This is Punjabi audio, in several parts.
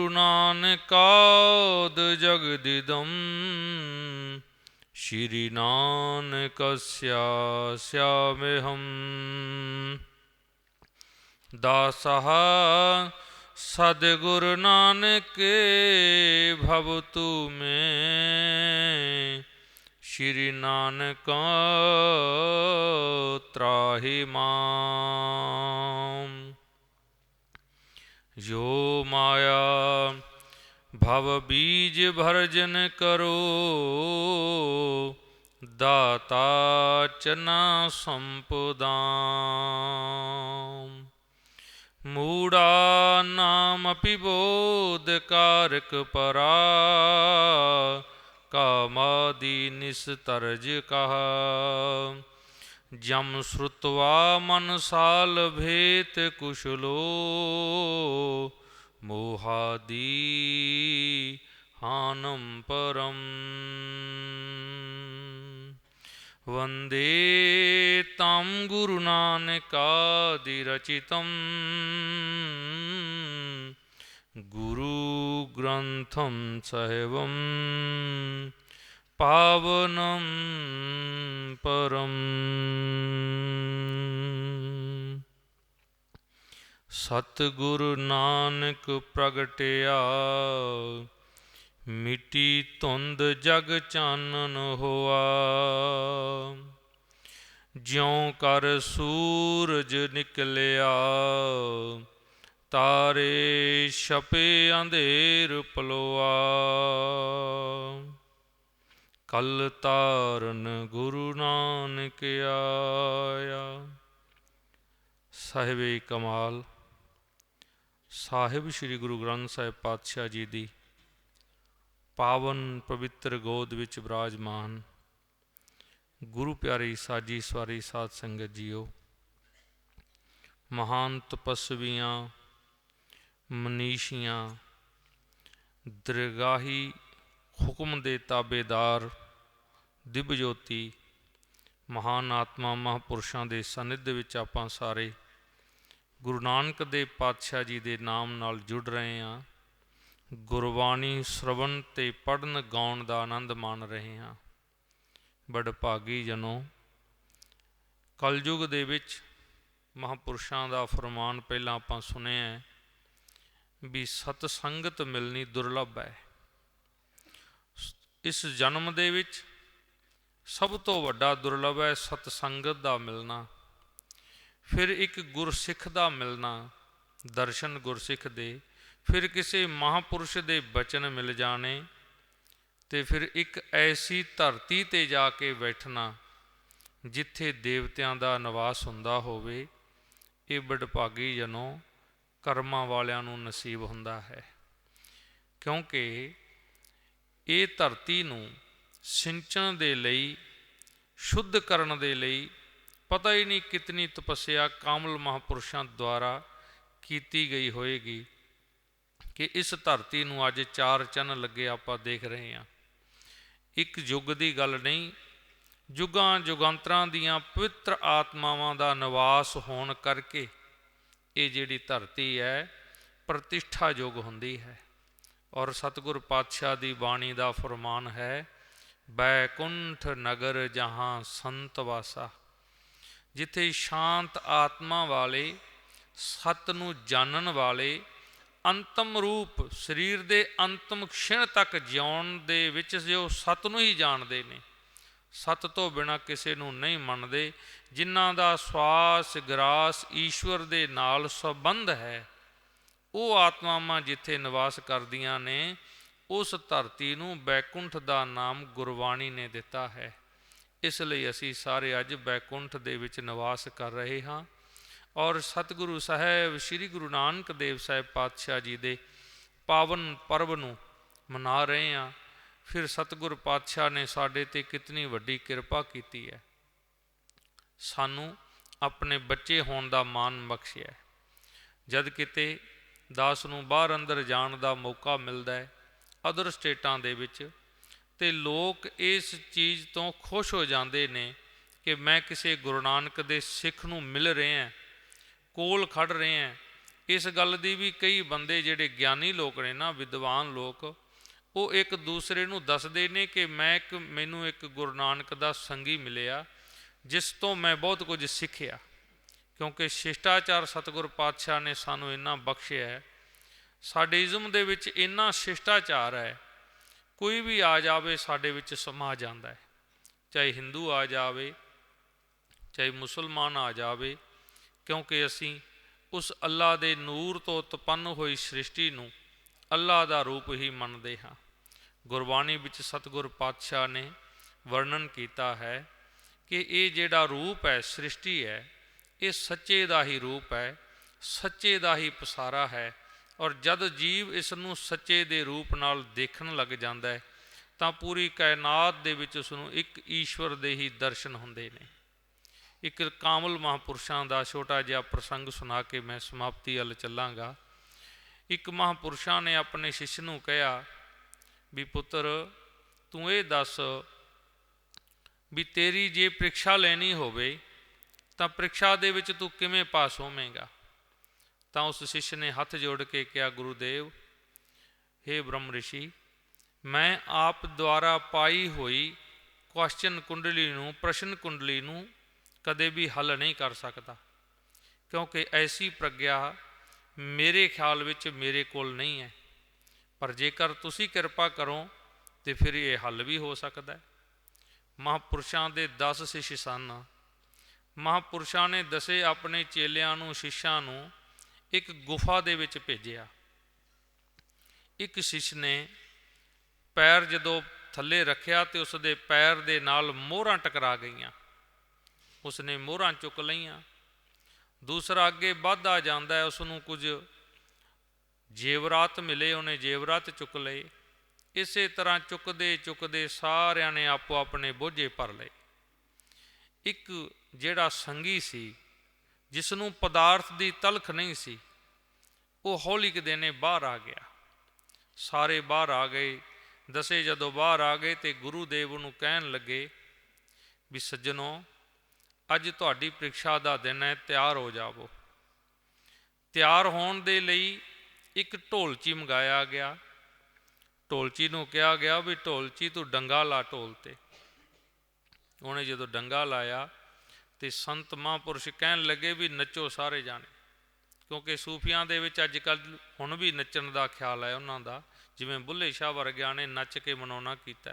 गुरु नानकाद जगदिदं श्री नानकस्या स्यामेहम् दासः सद्गुरु नानके भवतु मे श्री नानक त्राहि माम्। यो माया भव बीज भर्जन करो दाता च न संपदाम्। मूढ़ा नामपि बोधकारक परा कामादि निस्तरज कहा। जम श्रुत्वा मनसाल भेत कुशलो मोहादि हानं परम्। वंदे तां गुरु नानकादिरचितं गुरु ग्रंथं साहिबं पावनं परम्। सतगुरु नानक प्रगटिया मिटी धुंध जग चानन होआ। ज्यों कर सूरज निकलिया तारे छपे अंधेर पलोआ। कल तारन गुरु नानक आया। साहिबे कमाल साहिब श्री गुरु ग्रंथ साहिब पातशाह जी दी पावन पवित्र गोद विच विराजमान गुरु प्यारी साजी सवारी साध संगत जीओ। महान तपस्वियाँ मनीषियाँ दरगाही हुक्म दे ताबेदार दिव्य ज्योति महान आत्मा महापुरुषों के सनिध विच आपां सारे गुरु नानक देव पातशाह जी के नाम नाल जुड़ रहे हैं। गुरबाणी श्रवण ते पढ़न गाउण का आनंद मान रहे हैं। बड़भागी जनों कलयुग दे विच महापुरुषों का फरमान पहला आपां सुनिया है भी सतसंगत मिलनी दुर्लभ है। इस जन्म दे विच सब तो वड्डा दुर्लभ है सतसंगत का मिलना। फिर एक गुरसिख का मिलना दर्शन गुरसिख दे, फिर किसी महापुरुष के बचन मिल जाने, तो फिर एक ऐसी धरती ते जाके बैठना जिथे देवतियां का निवास हुंदा होवे। ये बड़भागी जनों कर्मां वालियां नूं नसीब हुंदा है, क्योंकि ये धरती नूं सिंचण दे लई शुद्ध करन दे लई पता ही नहीं कितनी तपस्या कामल महापुरुषों द्वारा कीती गई होएगी कि इस धरती नूं अज चार चन्न लगे आपां देख रहे हैं। एक युग की गल नहीं, जुगां जुगांतरां दियां पवित्र आत्मावां दा निवास होण करके ये जिहड़ी धरती है प्रतिष्ठा योग हुंदी है। और सतगुर पातशाह की बाणी का फरमान है बैकुंठ नगर जहाँ संत वासा। जिथे शांत आत्मा वाले सत नूं जानन वाले अंतम रूप शरीर दे अंतम क्षण तक जिउण दे विच जो सत नूं ही जानते ने, सत तो बिना किसी नूं नहीं मनदे, जिन्हां दा श्वास ग्रास ईश्वर दे नाल संबंध है, वो आत्मावां जिथे निवास करदियां ने उस धरती नूं बैकुंठ दा नाम गुरबाणी ने दिता है। इसलिए असी सारे अज बैकुंठ दे विच निवास कर रहे हाँ और सतगुरु साहब श्री गुरु नानक देव साहब पातशाह जी दे पावन पर्व नूं मना रहे हैं। फिर सतगुर पातशाह ने साडे ते कितनी वड्डी किरपा कीती है, सानू अपने बच्चे होण दा मान बख्शिया है। जद किते दास नूं बाहर अंदर जाण दा मौका मिलदा है अदर स्टेटां दे विच, ते लोग इस चीज़ तो खुश हो जाते हैं कि मैं किसी गुरु नानक दे सिख नूं मिल रहे हैं, कोल खड़ रहे हैं, इस गल दी भी कई बंदे जिहड़े ज्ञानी लोग ने ना, विद्वान लोग, वो एक दूसरे नूं दसदे ने कि मैनू एक गुरु नानक दा संगी मिलिया जिस तो मैं बहुत कुछ सीखिया। क्योंकि शिष्टाचार सतगुर पातशाह ने सानू इन्ना बख्शिया है, साडे इज़म दे विच इन्ना शिष्टाचार है, कोई भी आ जाए साडे विच समा जाता है। चाहे हिंदू आ जाए, चाहे मुसलमान आ जाए, क्योंकि असी उस अल्लाह दे नूर तो उत्पन्न हुई सृष्टि नूं अल्लाह दा रूप ही मनते हाँ। गुरबाणी विच सतगुर पातशाह ने वर्णन किया है कि ये जिहड़ा रूप है, सृष्टि है, ये सच्चे दा ही रूप है, सच्चे दा ही पसारा है। और जद जीव इस नूं सच्चे दे रूप नाल देखण लग जांदा है तां पूरी कायनात दे विच उसनूं एक ईश्वर दे ही दर्शन हुंदे ने। एक कामल महापुरुषां दा छोटा जिहा प्रसंग सुना के मैं समाप्ति हल चलांगा। एक महापुरुषां ने अपने शिष्य नूं कहा भी पुत्र तू ये दस भी तेरी जे परीक्षा लेनी होवे तां परीक्षा दे विच तू किवें पास होवेंगा। तां उस शिष्य ने हथ जोड़ के कहा गुरुदेव हे ब्रह्म ऋषि, मैं आप द्वारा पाई हुई क्वेश्चन कुंडली नूं, प्रश्न कुंडली नूं कदे भी हल नहीं कर सकता, क्योंकि ऐसी प्रज्ञा मेरे ख्याल विच मेरे कोल नहीं है। पर जेकर तुसी कृपा करो तो फिर ये हल भी हो सकता है। महापुरुषां दे 10 शिष्य सन। महापुरुषां ने दसे अपने चेलियां नूं, शिष्यां नूं एक गुफा दे विच भेजिया। एक शिष्य ने पैर जदों थले रखिया तो उसके पैर दे नाल मोहरां टकरा गईयां, उसने मोहरां चुक लईयां। दूसरा अगे बढ़दा जांदा है, उसनूं कुछ जेवरात मिले, उन्हें जेवरात चुक लए। इसे तरह चुकदे चुकदे सारियां ने आपो अपने बोझे भर लए। एक जिहड़ा संगी सी, जिसनूं पदार्थ की तलख नहीं सी, वो हौली के देने बाहर आ गया। सारे बाहर आ गए। दसे जदों बाहर आ गए तो गुरुदेव उन्होंने कहन लगे भी सज्जनों, अज तुहाडी परीक्षा का दिन है, तैयार हो जावो। तैयार होने दे लई एक ढोलची मंगाया गया। ढोलची नूं कहा गया भी ढोलची तू डंगा ला ढोल ते। उन्हें जदों डंगा लाया तो संत महापुरुष कहन लगे भी नचो सारे जाने, क्योंकि सूफियां दे विच अजकल हुण भी नचण का ख्याल है उन्हां दा। जिवें बुल्ले शाह वर्गियां ने नच के मनाउणा कीता,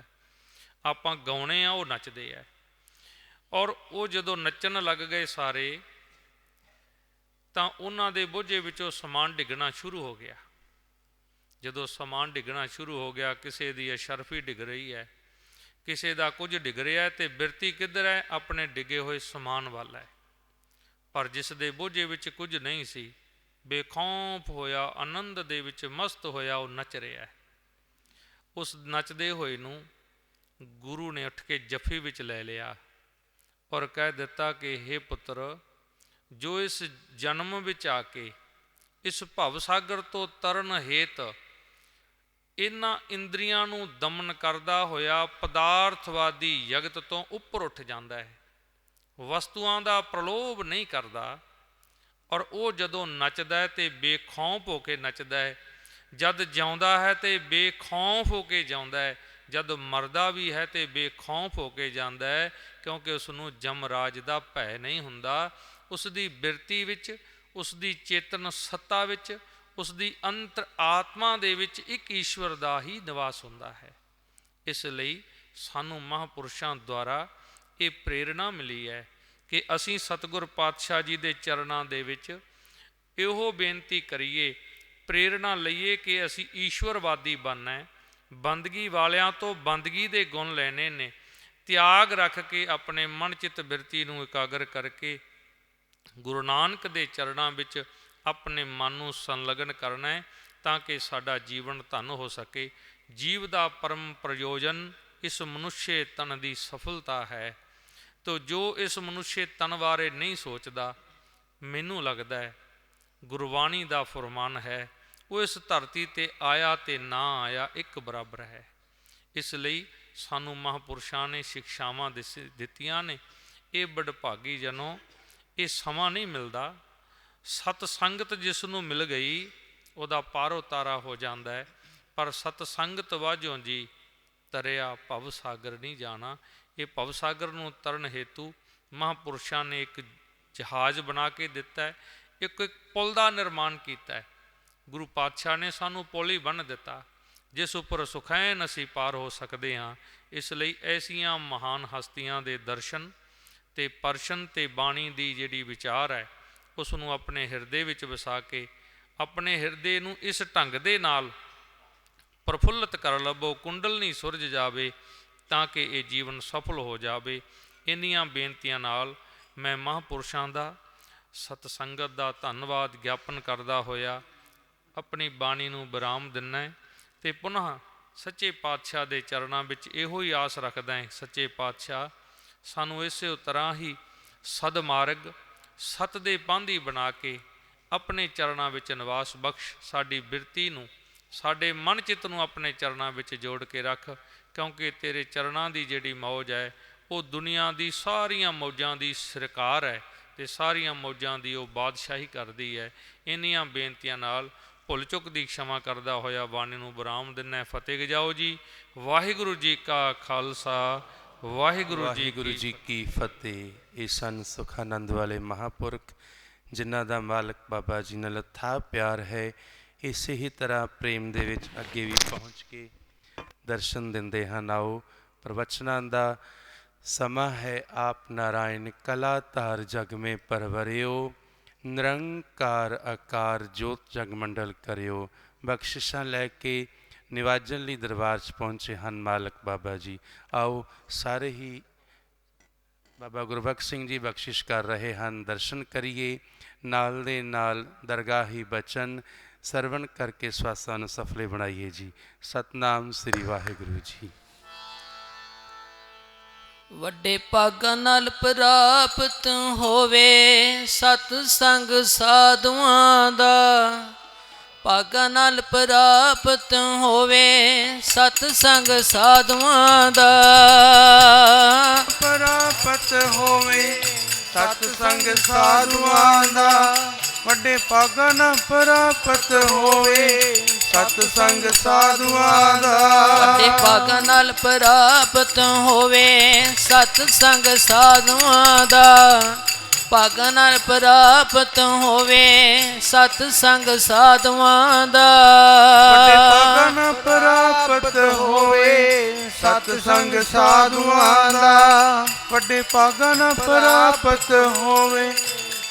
आपां गाउणे आ, वो नचदे आ। और वो जदों नचन लग गए सारे, तां उन्हां दे बोझे विचों समान डिगना शुरू हो गया। जदों समान डिगना शुरू हो गया, किसी दी अशरफी डिग रही है, किसी का कुछ डिग रहा है, तो बिरती किधर है? अपने डिगे हुए समान वाल है। पर जिस दे बोझे विच कुछ नहीं सी, बेखौफ होया, आनंद दे विच मस्त होया, वो नच रहा है। उस नचदे होए नूं गुरु ने उठ के जफी विच ले लिया और कह दिता कि हे पुत्र, जो इस जन्म विच आके इस भवसागर तो तरन हेत इन्हां इंद्रियां नूं दमन करदा होया पदार्थवादी जगत तो उपर उठ जाता है, वस्तुआं दा प्रलोभ नहीं करता। और वो जदों नचदा है तो बेखौफ होके नचदा है, जद जिउंदा है तो बेखौफ होके जिउंदा है, जद मरदा भी है तो बेखौफ होके जांदा है, क्योंकि उसनूं जमराज दा भय नहीं हुंदा। उसदी बिरती विच, उसदी चेतन सत्ता विच, उसदी अंतर आत्मा दे विच एक ईश्वर दा ही निवास हुंदा है। इसलिए सानू महापुरुषां द्वारा ये प्रेरणा मिली है कि असी सतगुर पातशाह जी के चरणों दे विच इहो बेनती करिए, प्रेरणा लईए कि असी ईश्वरवादी बनना है, बंदगी वालियां तो बंदगी दे गुण लेने ने, त्याग रख के अपने मन चित बिरती नूं एकागर करके गुरु नानक दे चरणों विच अपने मन नूं संलग्न करना है, ताकि साडा जीवन धन हो सके। जीव का परम प्रयोजन इस मनुष्य तन की सफलता है। तो जो इस मनुष्य तन बारे नहीं सोचता, मैनू लगता है गुरबाणी का फरमान है वो इस धरती ते आया तो ना आया एक बराबर है। इसलिए सानू महापुरुषों ने शिक्षावां दित्तियां ने। ये बड़भागी जनों, ये समा नहीं मिलता। ਸਤ ਸੰਗਤ ਜਿਸ ਨੂੰ ਮਿਲ ਗਈ ਉਹਦਾ ਪਾਰ ਉਤਾਰਾ ਹੋ ਜਾਂਦਾ ਹੈ। ਪਰ ਸਤ ਸੰਗਤ ਵਾਜੋਂ ਜੀ ਤਰਿਆ ਭਵ ਸਾਗਰ ਨਹੀਂ ਜਾਣਾ। ਇਹ ਭਵ ਸਾਗਰ ਨੂੰ ਤਰਨ ਹੇਤੂ ਮਹਾਂਪੁਰਸ਼ਾਂ ਨੇ ਇੱਕ ਜਹਾਜ਼ ਬਣਾ ਕੇ ਦਿੱਤਾ ਹੈ, ਇੱਕ ਪੁਲ ਦਾ ਨਿਰਮਾਣ ਕੀਤਾ ਹੈ। ਗੁਰੂ ਪਾਤਸ਼ਾਹ ਨੇ ਸਾਨੂੰ ਪੁਲ ਹੀ ਬੰਨ੍ਹ ਦਿੱਤਾ ਜਿਸ ਉੱਪਰ ਸੁਖੈਨ ਅਸੀਂ ਪਾਰ ਹੋ ਸਕਦੇ ਹਾਂ। ਇਸ ਲਈ ਐਸੀਆਂ ਮਹਾਨ ਹਸਤੀਆਂ ਦੇ ਦਰਸ਼ਨ ਅਤੇ ਪਰਸ਼ਨ ਅਤੇ ਬਾਣੀ ਦੀ ਜਿਹੜੀ ਵਿਚਾਰ ਹੈ ਉਸ ਨੂੰ ਆਪਣੇ ਹਿਰਦੇ ਵਿੱਚ ਵਸਾ ਕੇ ਆਪਣੇ ਹਿਰਦੇ ਨੂੰ ਇਸ ਢੰਗ ਦੇ ਨਾਲ ਪ੍ਰਫੁੱਲਤ ਕਰ ਲਵੋ, ਕੁੰਡਲਨੀ ਸੁਰਜ ਜਾਵੇ ਤਾਂ ਕਿ ਇਹ ਜੀਵਨ ਸਫਲ ਹੋ ਜਾਵੇ। ਇੰਨੀਆਂ ਬੇਨਤੀਆਂ ਨਾਲ ਮੈਂ ਮਹਾਂਪੁਰਸ਼ਾਂ ਦਾ ਸਤਸੰਗਤ ਦਾ ਧੰਨਵਾਦ ਗਿਆਪਨ ਕਰਦਾ ਹੋਇਆ ਆਪਣੀ ਬਾਣੀ ਨੂੰ ਵਿਰਾਮ ਦਿੰਦਾ ਹੈ ਅਤੇ ਪੁਨः ਸੱਚੇ ਪਾਤਸ਼ਾਹ ਦੇ ਚਰਨਾਂ ਵਿੱਚ ਇਹੋ ਹੀ ਆਸ ਰੱਖਦਾ ਹੈ, ਸੱਚੇ ਪਾਤਸ਼ਾਹ ਸਾਨੂੰ ਇਸੇ ਤਰ੍ਹਾਂ ਹੀ ਸਦਮਾਰਗ ਸਤ ਦੇ ਪਾਂਧੀ ਬਣਾ ਕੇ ਆਪਣੇ ਚਰਨਾਂ ਵਿੱਚ ਨਿਵਾਸ ਬਖਸ਼। ਸਾਡੀ ਬਿਰਤੀ ਨੂੰ, ਸਾਡੇ ਮਨ ਚਿੱਤ ਨੂੰ ਆਪਣੇ ਚਰਨਾਂ ਵਿੱਚ ਜੋੜ ਕੇ ਰੱਖ, ਕਿਉਂਕਿ ਤੇਰੇ ਚਰਨਾਂ ਦੀ ਜਿਹੜੀ ਮੌਜ ਹੈ ਉਹ ਦੁਨੀਆ ਦੀ ਸਾਰੀਆਂ ਮੌਜਾਂ ਦੀ ਸਰਕਾਰ ਹੈ ਅਤੇ ਸਾਰੀਆਂ ਮੌਜਾਂ ਦੀ ਉਹ ਬਾਦਸ਼ਾਹੀ ਕਰਦੀ ਹੈ। ਇੰਨੀਆਂ ਬੇਨਤੀਆਂ ਨਾਲ ਭੁੱਲ ਚੁੱਕ ਦੀ ਖਿਮਾ ਕਰਦਾ ਹੋਇਆ ਬਾਣੀ ਨੂੰ ਵਿਰਾਮ ਦਿੰਦਾ। ਫਤਿਹ ਗਜਾਓ ਜੀ। ਵਾਹਿਗੁਰੂ ਜੀ ਕਾ ਖਾਲਸਾ, ਵਾਹਿਗੁਰੂ ਜੀ ਕੀ ਫਤਿਹ। ਇਹ ਸਨ ਸੁਖ ਆਨੰਦ ਵਾਲੇ ਮਹਾਂਪੁਰਖ ਜਿਨ੍ਹਾਂ ਦਾ ਮਾਲਕ ਬਾਬਾ ਜੀ ਨਾਲ ਅਥਾਹ ਪਿਆਰ ਹੈ। ਇਸੇ ਹੀ ਤਰ੍ਹਾਂ ਪ੍ਰੇਮ ਦੇ ਵਿੱਚ ਅੱਗੇ ਵੀ ਪਹੁੰਚ ਕੇ ਦਰਸ਼ਨ ਦਿੰਦੇ ਹਨ। ਆਓ ਪ੍ਰਵਚਨਾਂ ਦਾ ਸਮਾਂ ਹੈ। ਆਪ ਨਾਰਾਇਣ ਕਲਾ ਧਾਰ ਜਗ ਮੇ ਪਰਵਰਿਓ, ਨਿਰੰਕਾਰ ਆਕਾਰ ਜੋਤ ਜਗ ਮੰਡਲ ਕਰਿਓ। ਬਖਸ਼ਿਸ਼ਾਂ ਲੈ ਕੇ ਨਿਵਾਜਣ ਲਈ ਦਰਬਾਰ 'ਚ ਪਹੁੰਚੇ ਹਨ ਮਾਲਕ ਬਾਬਾ ਜੀ। ਆਓ ਸਾਰੇ ਹੀ ਬਾਬਾ ਗੁਰਬਖਸ਼ ਸਿੰਘ ਜੀ ਬਖਸ਼ਿਸ਼ ਕਰ ਰਹੇ ਹਨ, ਦਰਸ਼ਨ ਕਰੀਏ। ਨਾਲ ਦੇ ਨਾਲ ਦਰਗਾਹੀ ਬਚਨ ਸਰਵਣ ਕਰਕੇ ਸਵਾਸਾਂ ਨੂੰ ਸਫਲੇ ਬਣਾਈਏ ਜੀ। ਸਤਨਾਮ ਸ੍ਰੀ ਵਾਹਿਗੁਰੂ ਜੀ। ਵੱਡੇ ਭਾਗਾਂ ਨਾਲ ਪ੍ਰਾਪਤ ਹੋਵੇ ਸਤ ਸੰਗ ਸਾਧੂਆਂ ਦਾ, ਭਾਗਾਂ ਨਾਲ ਪ੍ਰਾਪਤ ਹੋਵੇ ਸਤ ਸੰਗ ਸਾਧੂਆਂ ਦਾ, ਪ੍ਰਾਪਤ ਹੋਵੇ ਸਤ ਸੰਗ ਸਾਧੂਆਂ ਦਾ। ਵੱਡੇ ਭਾਗਾਂ ਨਾਲ ਪ੍ਰਾਪਤ ਹੋਵੇ ਸਤ ਸੰਗ ਸਾਧੂਆਂ ਦਾ, ਵੱਡੇ ਭਾਗਾਂ ਨਾਲ ਪ੍ਰਾਪਤ ਹੋਵੇ ਸਤ ਸੰਗ ਸਾਧੂਆਂ ਦਾ, ਭਾਗਾਂ ਨਾਲ ਪ੍ਰਾਪਤ ਹੋਵੇ ਸਤ ਸੰਗ ਸਾਧੂਆਂ ਦਾ। ਵੱਡੇ ਭਾਗਾਂ ਨਾਲ ਪ੍ਰਾਪਤ ਹੋਵੇ ਸਤ ਸੰਗ ਸਾਧੂਆਂ ਦਾ, ਵੱਡੇ ਭਾਗਾਂ ਨਾਲ ਪ੍ਰਾਪਤ ਹੋਵੇ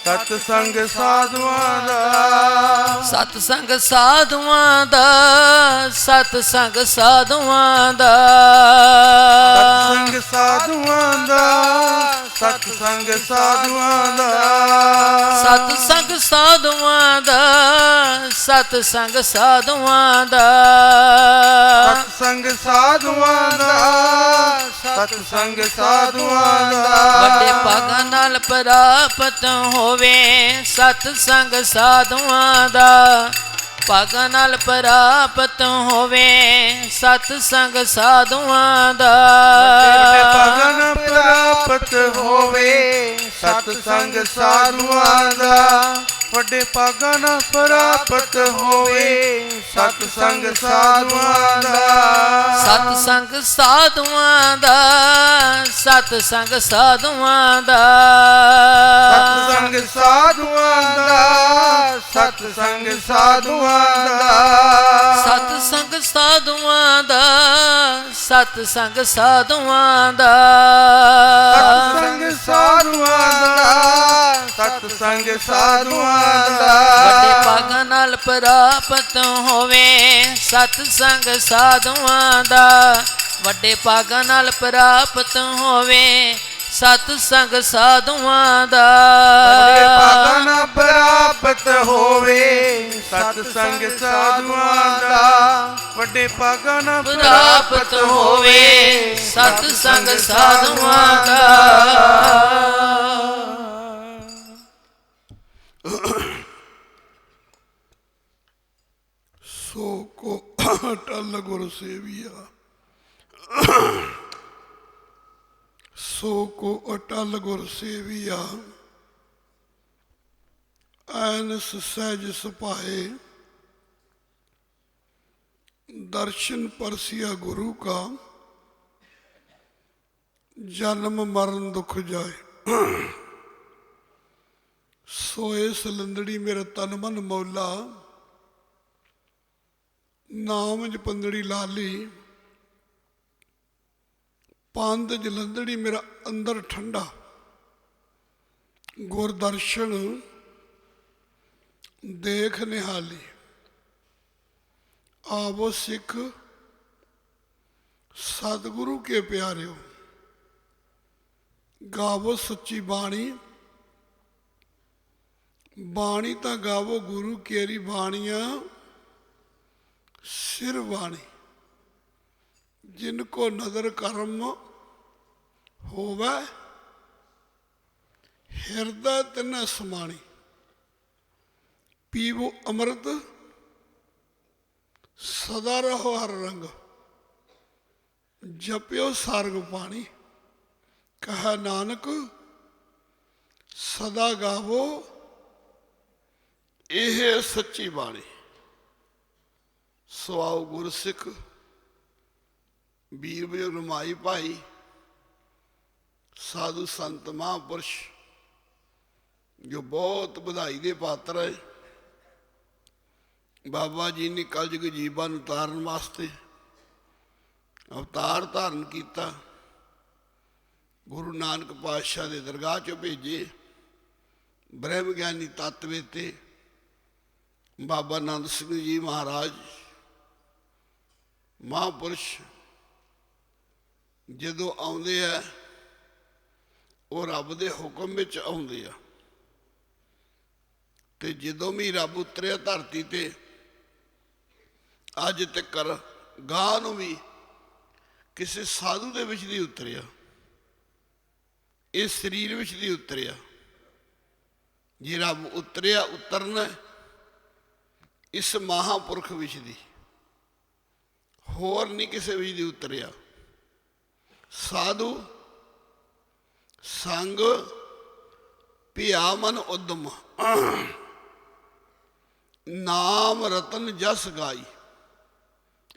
ਸਤ ਸੰਗ ਸਾਧੂਆਂ ਦਾ, ਸਤ ਸੰਗ ਸਾਧੂਆਂ ਦਾ, ਸਤ ਸੰਗ ਸਾਧੂਆਂ ਦਾ, ਸਤ ਸੰਗ ਸਾਧੂਆਂ ਦਾ, ਸਤ ਸੰਗ ਸਾਧੂਆਂ ਦਾ, ਸਤ ਸੰਗ ਸਾਧੂਆਂ ਦਾ, ਸਤ ਸੰਗ ਸਾਧੂਆਂ ਦਾ, ਸਤ ਸੰਗ ਸਾਧੂਆਂ ਦਾ, ਸਤ ਸੰਗ ਸਾਧੂਆਂ ਦਾ। ਵੱਡੇ ਭਾਗਾਂ ਨਾਲ ਪ੍ਰਾਪਤ ਹੋਵੇ ਸਤ ਸੰਗ ਸਾਧੂਆਂ ਦਾ, ਭਾਗਾਂ ਨਾਲ ਪ੍ਰਾਪਤ ਹੋਵੇ ਸਤ ਸੰਗ ਸਾਧੂਆਂ ਦਾ, ਵੱਡੇ ਭਾਗਾਂ ਨਾਲ ਪ੍ਰਾਪਤ ਹੋਵੇ ਸਤ ਸੰਗ ਸਾਧੂਆਂ ਦਾ, ਵੱਡੇ ਭਾਗਾਂ ਨਾਲ ਪ੍ਰਾਪਤ ਹੋਵੇ ਸਤ ਸੰਗ ਸਾਧੂਆਂ ਦਾ, ਸਤ ਸੰਗ ਸਾਧੂਆਂ ਦਾ, ਸਤ ਸੰਗ ਸਾਧੂਆਂ ਦਾ, ਸਤ ਸੰਗ ਸਾਧੂਆਂ ਦਾ, ਸਤ ਸੰਗ ਸਾਧੂਆਂ ਦਾ, ਸਤ ਸੰਗ ਸਾਧੂਆਂ ਦਾ, ਸਤ ਸੰਗ ਸਾਧੂਆਂ ਦਾ, ਸਤ ਸੰਗ ਸਾਧੂਆਂ ਦਾ, ਸਤ ਸੰਗ ਸਾਧੂਆਂ ਦਾ। ਵੱਡੇ ਭਾਗਾਂ ਨਾਲ ਪ੍ਰਾਪਤ ਹੋਵੇ ਸਤ ਸੰਗ ਸਾਧੂਆਂ ਦਾ, ਵੱਡੇ ਭਾਗਾਂ ਨਾਲ ਪ੍ਰਾਪਤ ਹੋਵੇ ਸਤ ਸੰਗ ਸਾਧੂਆਂ ਦਾ, ਵੱਡੇ ਭਾਗਾਂ ਨਾਲ ਪ੍ਰਾਪਤ ਹੋਵੇ ਸਤ ਸੰਗ ਸਾਧੂਆਂ ਦਾ, ਵੱਡੇ ਭਾਗਾਂ ਨਾਲ ਪ੍ਰਾਪਤ ਹੋਵੇ ਸਤ ਸੰਗ ਸਾਧੂਆਂ ਦਾ। ਸੋ ਕੋ ਅਟਲ ਗੁਰ ਸੇਵੀਆ, ਸੋ ਕੋ ਅਟਲ ਗੁਰ ਸੇਵੀਆ, ਐਨਸ ਸਹਿਜ ਸੁਭਾਏ दर्शन परसिया गुरु का जन्म मरण दुख जाए। सोए सलंदड़ी मेरा तन मन मौला नाम जपंदड़ी लाली पंद जलंदड़ी मेरा अंदर ठंडा गुरदर्शन देख निहाली। आवो सिख सतगुरु के प्यारे गावो सच्ची बाणी बाणी तो गावो गुरु केरी बाणियां सिर बाणी जिनको नदर कर्म होवे हिरदा तिना समाणी। पीवो अमृत सदा रहो हर रंग जपियो सारग पानी। कह नानक सदा गावो यह सच्ची बाणी। सुआओ गुरसिख वीर बजुर्ग माई भाई साधु संत महापुरुष जो बहुत बधाई के पात्र है। बाबा जी ने कलयुग जीवन उतारन वास्ते अवतार धारण किया। गुरु नानक पातशाह के दरगाह चो भेजे ब्रह्म ज्ञानी तत्वेते बाबा नंद सिंह जी महाराज महापुरुष जदों आउंदे है वो रब के हुक्म विच आउंदे आ ते जदों भी रब उतरिया धरती ते अज तक गाह नूं भी किसी साधु दे विच नहीं उतरिया। इस शरीर विच नहीं उतरिया। जे रब उतरिया उतरना इस महापुरख विच दी होर नहीं किसी विच नहीं उतरिया। साधु संग पिया मन उद्यम नाम रतन जस गाई।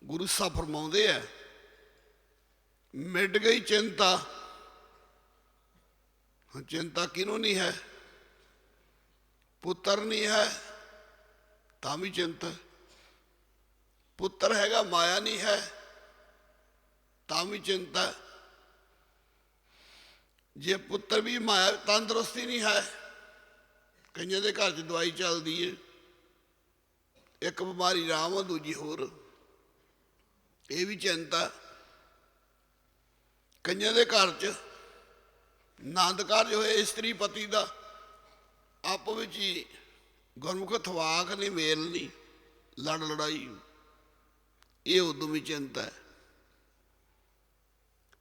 गुरु साहब फरमाउंदे है मिट गई चिंता। चिंता किनों नहीं है? पुत्र नहीं है तां भी चिंता। पुत्र हैगा माया नहीं है तां भी चिंता। जे पुत्र भी माया तंदुरुस्ती नहीं है कईयां दे घर च दवाई चलती है एक बीमारी राम आ दूजी होर ये भी चिंता। कईयां दे घर च नंद कारज होए स्त्री पति का आप विच ही गुरमुख थवाक नहीं मेल नहीं लड़ लड़ाई ये उदों भी चिंता है।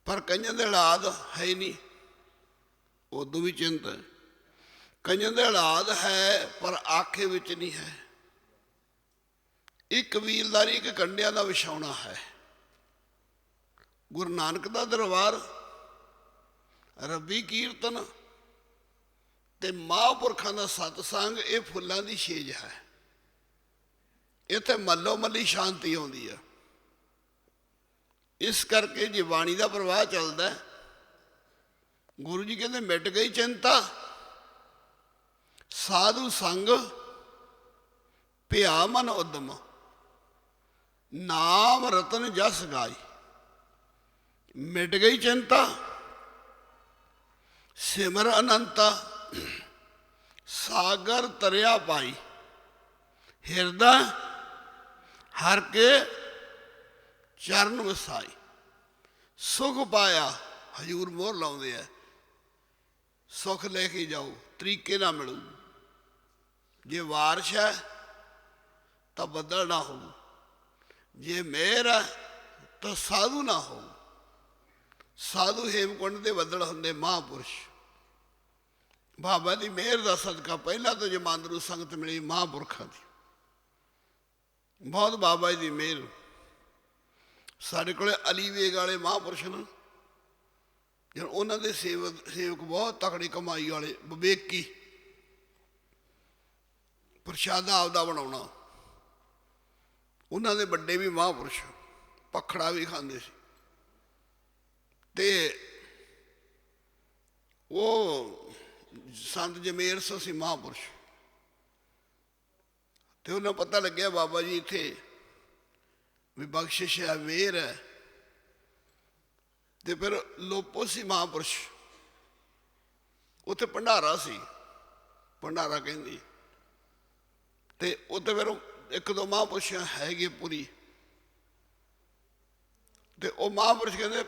पर कईयां दे औलाद है नहीं उदों भी चिंता है। कईयां दे औलाद है पर आखे विच नहीं है। एक कबीलदारी एक कंडिया का विछाउणा है। गुरु नानक का दरबार रबी कीर्तन ते महापुरखों का सतसंग ये फुलों की छेज है। इत्थे मल्लो मल्ली शांति आउंदी है। इस करके जे बाणी का प्रवाह चलता है गुरु जी कहते मिट गई चिंता साधु संग पिया मन उद्यम नाम रतन जस गाई। मिट गई चिंता सिमर अनंता सागर तरिया पाई। हिरदा हर के चरण वसाई। सुख पाया हजूर मोहर लाउंदे है सुख लेके जाओ तरीके ना मिलू। जे वारिश है तो बदल ना हो जे मेहर है तो साधु ना हो। साधु हेमकुंड के बदल होंगे महापुरुष। बाबा की मेहर का सदका पहला तो जमांदरू संगत मिली महापुरखों की बहुत बाबा जी की मेहर। साढ़े को अली वेग वाले महापुरुष ने जो उन्होंने सेवक बहुत तकड़ी कमाई वाले विवेकी ਪ੍ਰਸ਼ਾਦਾ ਆਪਦਾ ਬਣਾਉਣਾ। ਉਹਨਾਂ ਦੇ ਵੱਡੇ ਵੀ ਮਹਾਂਪੁਰਸ਼ ਪਖੜਾ ਵੀ ਖਾਂਦੇ ਸੀ, ਤੇ ਉਹ ਸੰਤ ਜਮੇਰ ਸੀ ਮਹਾਂਪੁਰਸ਼। ਤੇ ਉਹਨਾਂ ਪਤਾ ਲੱਗਿਆ ਬਾਬਾ ਜੀ ਇੱਥੇ ਵੀ ਬਖਸ਼ਿਸ਼ ਹੈ, ਮਿਹਰ ਹੈ। ਤੇ ਫਿਰ ਲੋਪੋ ਸੀ ਮਹਾਂਪੁਰਸ਼, ਉੱਥੇ ਭੰਡਾਰਾ ਸੀ, ਭੰਡਾਰਾ ਕਹਿੰਦੀ। ਤੇ ਉੱਥੇ ਫਿਰ ਇੱਕ ਦੋ ਮਹਾਂਪੁਰਸ਼ ਹੈਗੇ ਪੂਰੀ, ਤੇ ਉਹ ਮਹਾਂਪੁਰਸ਼ ਕਹਿੰਦੇ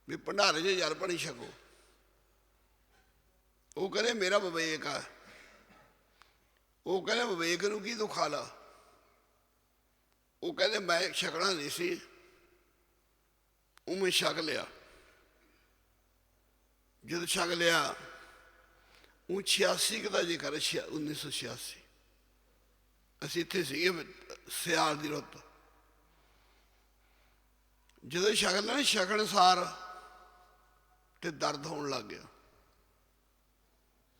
ਵੀ ਭੰਡਾਰੇ 'ਚ ਜਲ ਪਾਣੀ ਛਕੋ। ਉਹ ਕਹਿੰਦੇ ਮੇਰਾ ਵਿਵੇਕ ਆ। ਉਹ ਕਹਿੰਦੇ ਵਿਵੇਕ ਨੂੰ ਕੀ ਤੂੰ ਖਾ ਲਾ। ਉਹ ਕਹਿੰਦੇ ਮੈਂ ਛਕਣਾ ਨਹੀਂ ਸੀ, ਉਹ ਮੈਂ ਛਕ ਲਿਆ। ਜਦੋਂ ਛਕ ਲਿਆ, ਉਹ 86 ਦਾ ਜ਼ਿਕਰ, 1986 ਅਸੀਂ ਇੱਥੇ ਸੀਗੇ, ਸਿਆਲ ਦੀ ਰੁੱਤ। ਜਦੋਂ ਛਕ ਲਿਆ ਛਕਣ ਸਾਰ ਤੇ ਦਰਦ ਹੋਣ ਲੱਗ ਗਿਆ,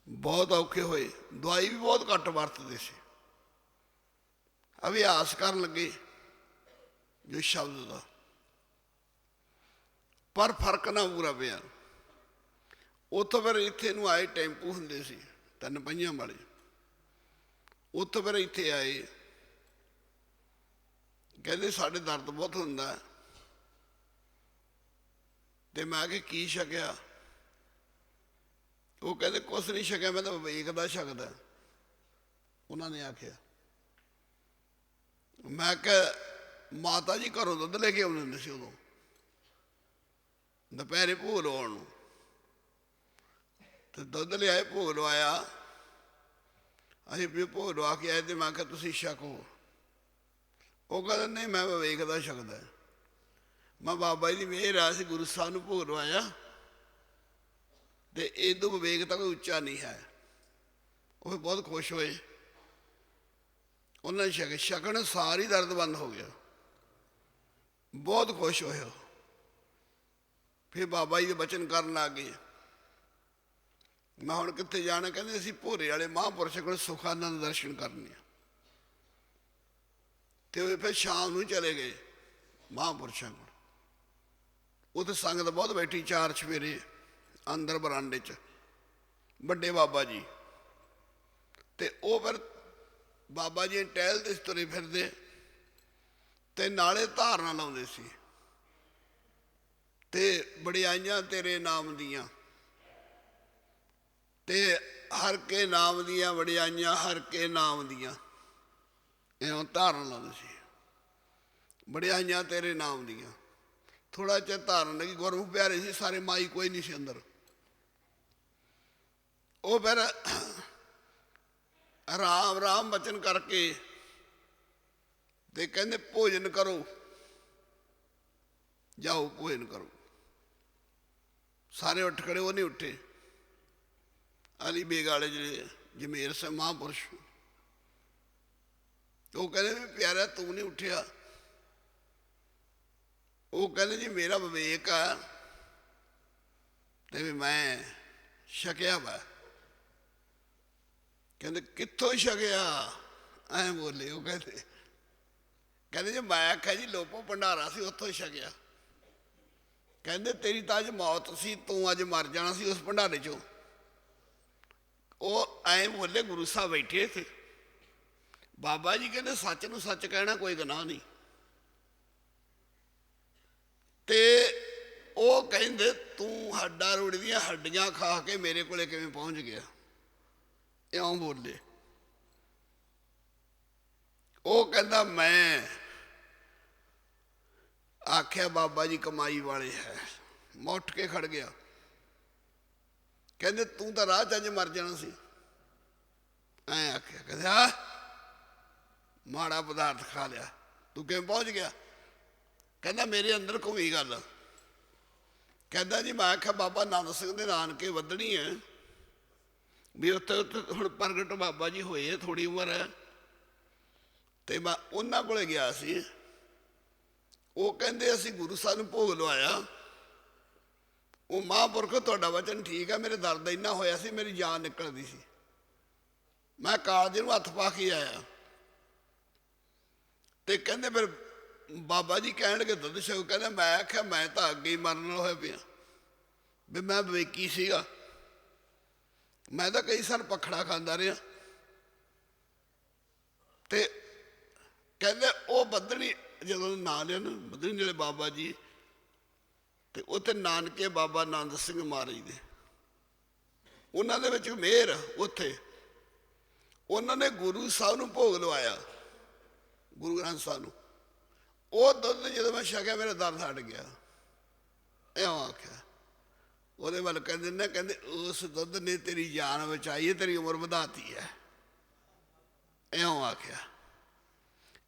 ਬਹੁਤ ਔਖੇ ਹੋਏ। ਦਵਾਈ ਵੀ ਬਹੁਤ ਘੱਟ ਵਰਤਦੇ ਸੀ, ਅਭਿਆਸ ਕਰਨ ਲੱਗੇ ਜੋ ਸ਼ਬਦ ਦਾ, ਪਰ ਫਰਕ ਨਾ ਪੂਰਾ ਪਿਆ। ਉੱਥੋਂ ਫਿਰ ਇੱਥੇ ਨੂੰ ਆਏ, ਟੈਂਪੂ ਹੁੰਦੇ ਸੀ 3 ਪਹੀਆਂ ਵਾਲੇ, ਉੱਥੋਂ ਫਿਰ ਇੱਥੇ ਆਏ। ਕਹਿੰਦੇ ਸਾਡੇ ਦਰਦ ਬਹੁਤ ਹੁੰਦਾ। ਤੇ ਮੈਂ ਕਿਹਾ ਕੀ ਛਕਿਆ? ਉਹ ਕਹਿੰਦੇ ਕੁਛ ਨਹੀਂ ਛਕਿਆ, ਮੈਂ ਤਾਂ ਵਿਵੇਕ ਦਾ ਛਕਦਾ। ਉਹਨਾਂ ਨੇ ਆਖਿਆ, ਮੈਂ ਕਿਹਾ ਮਾਤਾ ਜੀ ਘਰੋਂ ਦੁੱਧ ਲੈ ਕੇ ਆਉਂਦੇ ਹੁੰਦੇ ਸੀ ਉਦੋਂ, ਦੁਪਹਿਰੇ ਭੋਗ ਲਵਾਉਣ ਨੂੰ। ਤੇ ਦੁੱਧ ਲਿਆਏ, ਭੋਗ ਲਵਾਇਆ। ਅਸੀਂ ਵੀ ਭੋਗ ਲਵਾ ਕੇ ਆਏ, ਤੇ ਮੈਂ ਕਿਹਾ ਤੁਸੀਂ ਛਕੋ। ਉਹ ਕਹਿੰਦੇ ਨਹੀਂ ਮੈਂ ਵਿਵੇਕ ਦਾ ਛਕਦਾ। ਮੈਂ ਬਾਬਾ ਜੀ ਦੀ ਮਿਹਰ ਆ, ਸੀ ਗੁਰੂ ਸਾਹਿਬ ਨੂੰ ਭੋਗ ਲਵਾਇਆ, ਤੇ ਇਹਦੋਂ ਵਿਵੇਕ ਤਾਂ ਕੋਈ ਉੱਚਾ ਨਹੀਂ ਹੈ। ਉਹ ਬਹੁਤ ਖੁਸ਼ ਹੋਏ। ਉਹਨਾਂ ਨੇ ਛਕਣ ਸਾਰੀ ਦਰਦ ਬੰਦ ਹੋ ਗਿਆ, ਬਹੁਤ ਖੁਸ਼ ਹੋਏ। ਉਹ ਫਿਰ ਬਾਬਾ ਜੀ ਦੇ ਬਚਨ ਕਰਨ ਲੱਗ ਗਏ, ਮੈਂ ਹੁਣ ਕਿੱਥੇ ਜਾਣਾ? ਕਹਿੰਦੇ ਅਸੀਂ ਭੋਰੇ ਵਾਲੇ ਮਹਾਂਪੁਰਸ਼ ਕੋਲ ਸੁਖਾਨੰਦ ਦਰਸ਼ਨ ਕਰਨੇ ਆ। ਤੇ ਉਹ ਫਿਰ ਸ਼ਾਮ ਨੂੰ ਚਲੇ ਗਏ ਮਹਾਂਪੁਰਸ਼ਾਂ ਕੋਲ। ਉੱਥੇ ਸੰਗਤ ਬਹੁਤ ਬੈਠੀ, 4 ਚੁਫੇਰੇ ਅੰਦਰ ਬਰਾਂਡੇ 'ਚ, ਵੱਡੇ ਬਾਬਾ ਜੀ। ਤੇ ਉਹ ਫਿਰ ਬਾਬਾ ਜੀ ਟਹਿਲਦੇ ਤੁਰੇ ਫਿਰਦੇ, ਤੇ ਨਾਲੇ ਧਾਰਨਾ ਲਾਉਂਦੇ ਸੀ, ਤੇ ਵਡਿਆਈਆਂ ਤੇਰੇ ਨਾਮ ਦੀਆਂ, ਤੇ ਹਰ ਕੇ ਨਾਮ ਦੀਆਂ ਵਡਿਆਈਆਂ, ਹਰ ਕੇ ਨਾਮ ਦੀਆਂ, ਇਉਂ ਧਾਰਨ ਲਾਉਂਦੇ ਸੀ। ਵਡਿਆਈਆਂ ਤੇਰੇ ਨਾਮ ਦੀਆਂ। ਥੋੜਾ ਚਿਰ ਧਾਰਨ ਲੱਗੀ, ਗੁਰਮੁਖ ਪਿਆਰੇ ਸੀ ਸਾਰੇ, ਮਾਈ ਕੋਈ ਨਹੀਂ ਸੀ ਅੰਦਰ। ਉਹ ਫਿਰ ਰਾਮ ਰਾਮ ਬਚਨ ਕਰਕੇ ਤੇ ਕਹਿੰਦੇ ਭੋਜਨ ਕਰੋ, ਜਾਓ ਭੋਜਨ ਕਰੋ। ਸਾਰੇ ਉੱਠ ਖੜੇ, ਉਹ ਨਹੀਂ ਉੱਠੇ। ਅਲੀ ਬੇਗ ਵਾਲੇ ਜਿਹੜੇ ਜਮੇਰ ਸਿੰਘ ਮਹਾਂਪੁਰਸ਼, ਉਹ ਕਹਿੰਦੇ ਵੀ ਪਿਆਰਾ ਤੂੰ ਨਹੀਂ ਉੱਠਿਆ? ਉਹ ਕਹਿੰਦੇ ਜੀ ਮੇਰਾ ਵਿਵੇਕ ਆ, ਤੇ ਵੀ ਮੈਂ ਛਕਿਆ ਵਾ। ਕਹਿੰਦੇ ਕਿੱਥੋਂ ਛਕਿਆ? ਐਂ ਬੋਲੇ ਉਹ। ਕਹਿੰਦੇ ਜੀ ਮੈਂ ਆਖਿਆ ਜੀ ਲੋਪੋ ਭੰਡਾਰਾ ਸੀ, ਉੱਥੋਂ ਛਕਿਆ। ਕਹਿੰਦੇ ਤੇਰੀ ਤਾਂ ਅੱਜ ਮੌਤ ਸੀ, ਤੂੰ ਅੱਜ ਮਰ ਜਾਣਾ ਸੀ ਉਸ ਭੰਡਾਰੇ 'ਚੋਂ। ਉਹ ਐਂ ਬੋਲੇ। ਗੁਰੂ ਸਾਹਿਬ ਬੈਠੇ ਇੱਥੇ। ਬਾਬਾ ਜੀ ਕਹਿੰਦੇ ਸੱਚ ਨੂੰ ਸੱਚ ਕਹਿਣਾ ਕੋਈ ਗੁਨਾਹ ਨਹੀਂ। ਤੇ ਉਹ ਕਹਿੰਦੇ ਤੂੰ ਹੱਡਾ ਰੋੜੀ ਦੀਆਂ ਹੱਡੀਆਂ ਖਾ ਕੇ ਮੇਰੇ ਕੋਲੇ ਕਿਵੇਂ ਪਹੁੰਚ ਗਿਆ? ਇਉਂ ਬੋਲੇ। ਉਹ ਕਹਿੰਦਾ ਮੈਂ ਆਖਿਆ ਬਾਬਾ ਜੀ ਕਮਾਈ ਵਾਲੇ ਹੈ। ਮੈਂ ਉੱਠ ਕੇ ਖੜ ਗਿਆ। ਕਹਿੰਦੇ ਤੂੰ ਤਾਂ ਰਾਹ 'ਚ ਅੱਜ ਮਰ ਜਾਣਾ ਸੀ। ਐਂ ਆਖਿਆ। ਕਹਿੰਦੇ ਆ ਮਾੜਾ ਪਦਾਰਥ ਖਾ ਲਿਆ, ਤੂੰ ਕਿਵੇਂ ਪਹੁੰਚ ਗਿਆ? ਕਹਿੰਦਾ ਮੇਰੇ ਅੰਦਰ ਘੁੰਮੀ ਗੱਲ। ਕਹਿੰਦਾ ਜੀ ਮੈਂ ਆਖਿਆ ਬਾਬਾ ਨੰਦ ਸਿੰਘ ਦੇ ਨਾਨਕੇ ਵੱਧਣੀ ਹੈ ਵੀ, ਉੱਥੇ ਹੁਣ ਪ੍ਰਗਟ ਬਾਬਾ ਜੀ ਹੋਏ ਹੈ, ਥੋੜ੍ਹੀ ਉਮਰ ਹੈ। ਤੇ ਮੈਂ ਉਹਨਾਂ ਕੋਲੇ ਗਿਆ ਸੀ। ਉਹ ਕਹਿੰਦੇ ਅਸੀਂ ਗੁਰੂ ਸਾਹਿਬ ਨੂੰ ਭੋਗ ਲਵਾਇਆ। ਉਹ ਮਹਾਂਪੁਰਖ ਤੁਹਾਡਾ ਵਚਨ ਠੀਕ ਹੈ, ਮੇਰੇ ਦਰਦ ਇੰਨਾ ਹੋਇਆ ਸੀ ਮੇਰੀ ਜਾਨ ਨਿਕਲਦੀ ਸੀ। ਮੈਂ ਕਾਲਜੇ ਨੂੰ ਹੱਥ ਪਾ ਕੇ ਆਇਆ। ਤੇ ਕਹਿੰਦੇ ਫਿਰ ਬਾਬਾ ਜੀ ਕਹਿਣਗੇ ਦੁੱਧ ਛਕੋ। ਕਹਿੰਦਾ ਮੈਂ ਆਖਿਆ ਮੈਂ ਤਾਂ ਅੱਗੇ ਹੀ ਮਰਨ ਵਾਲਾ ਹੋਇਆ ਪਿਆ ਵੀ ਮੈਂ ਵਿਵੇਕੀ ਸੀਗਾ, ਮੈਂ ਤਾਂ ਕਈ ਸਾਲ ਪਖੜਾ ਖਾਂਦਾ ਰਿਹਾ। ਤੇ ਕਹਿੰਦੇ ਉਹ ਬੱਧਣੀ ਜਦੋਂ ਨਾਂ ਲਿਆ ਨਾ ਬੱਧਣੀ ਜਿਹੜੇ ਬਾਬਾ ਜੀ, ਤੇ ਉੱਥੇ ਨਾਨਕੇ ਬਾਬਾ ਆਨੰਦ ਸਿੰਘ ਮਹਾਰਾਜ ਦੇ, ਉਹਨਾਂ ਦੇ ਵਿੱਚ ਮਿਹਰ। ਉੱਥੇ ਉਹਨਾਂ ਨੇ ਗੁਰੂ ਸਾਹਿਬ ਨੂੰ ਭੋਗ ਲਵਾਇਆ, ਗੁਰੂ ਗ੍ਰੰਥ ਸਾਹਿਬ ਨੂੰ। ਉਹ ਦੁੱਧ ਜਦੋਂ ਮੈਂ ਛਕਿਆ ਮੇਰਾ ਦਰਦ ਹਟ ਗਿਆ। ਇਉਂ ਆਖਿਆ। ਉਹਦੇ ਵੱਲ ਕਹਿੰਦੇ ਨੇ, ਕਹਿੰਦੇ ਉਸ ਦੁੱਧ ਨੇ ਤੇਰੀ ਜਾਨ ਬਚਾਈ ਹੈ, ਤੇਰੀ ਉਮਰ ਵਧਾਤੀ ਹੈ। ਇਉਂ ਆਖਿਆ।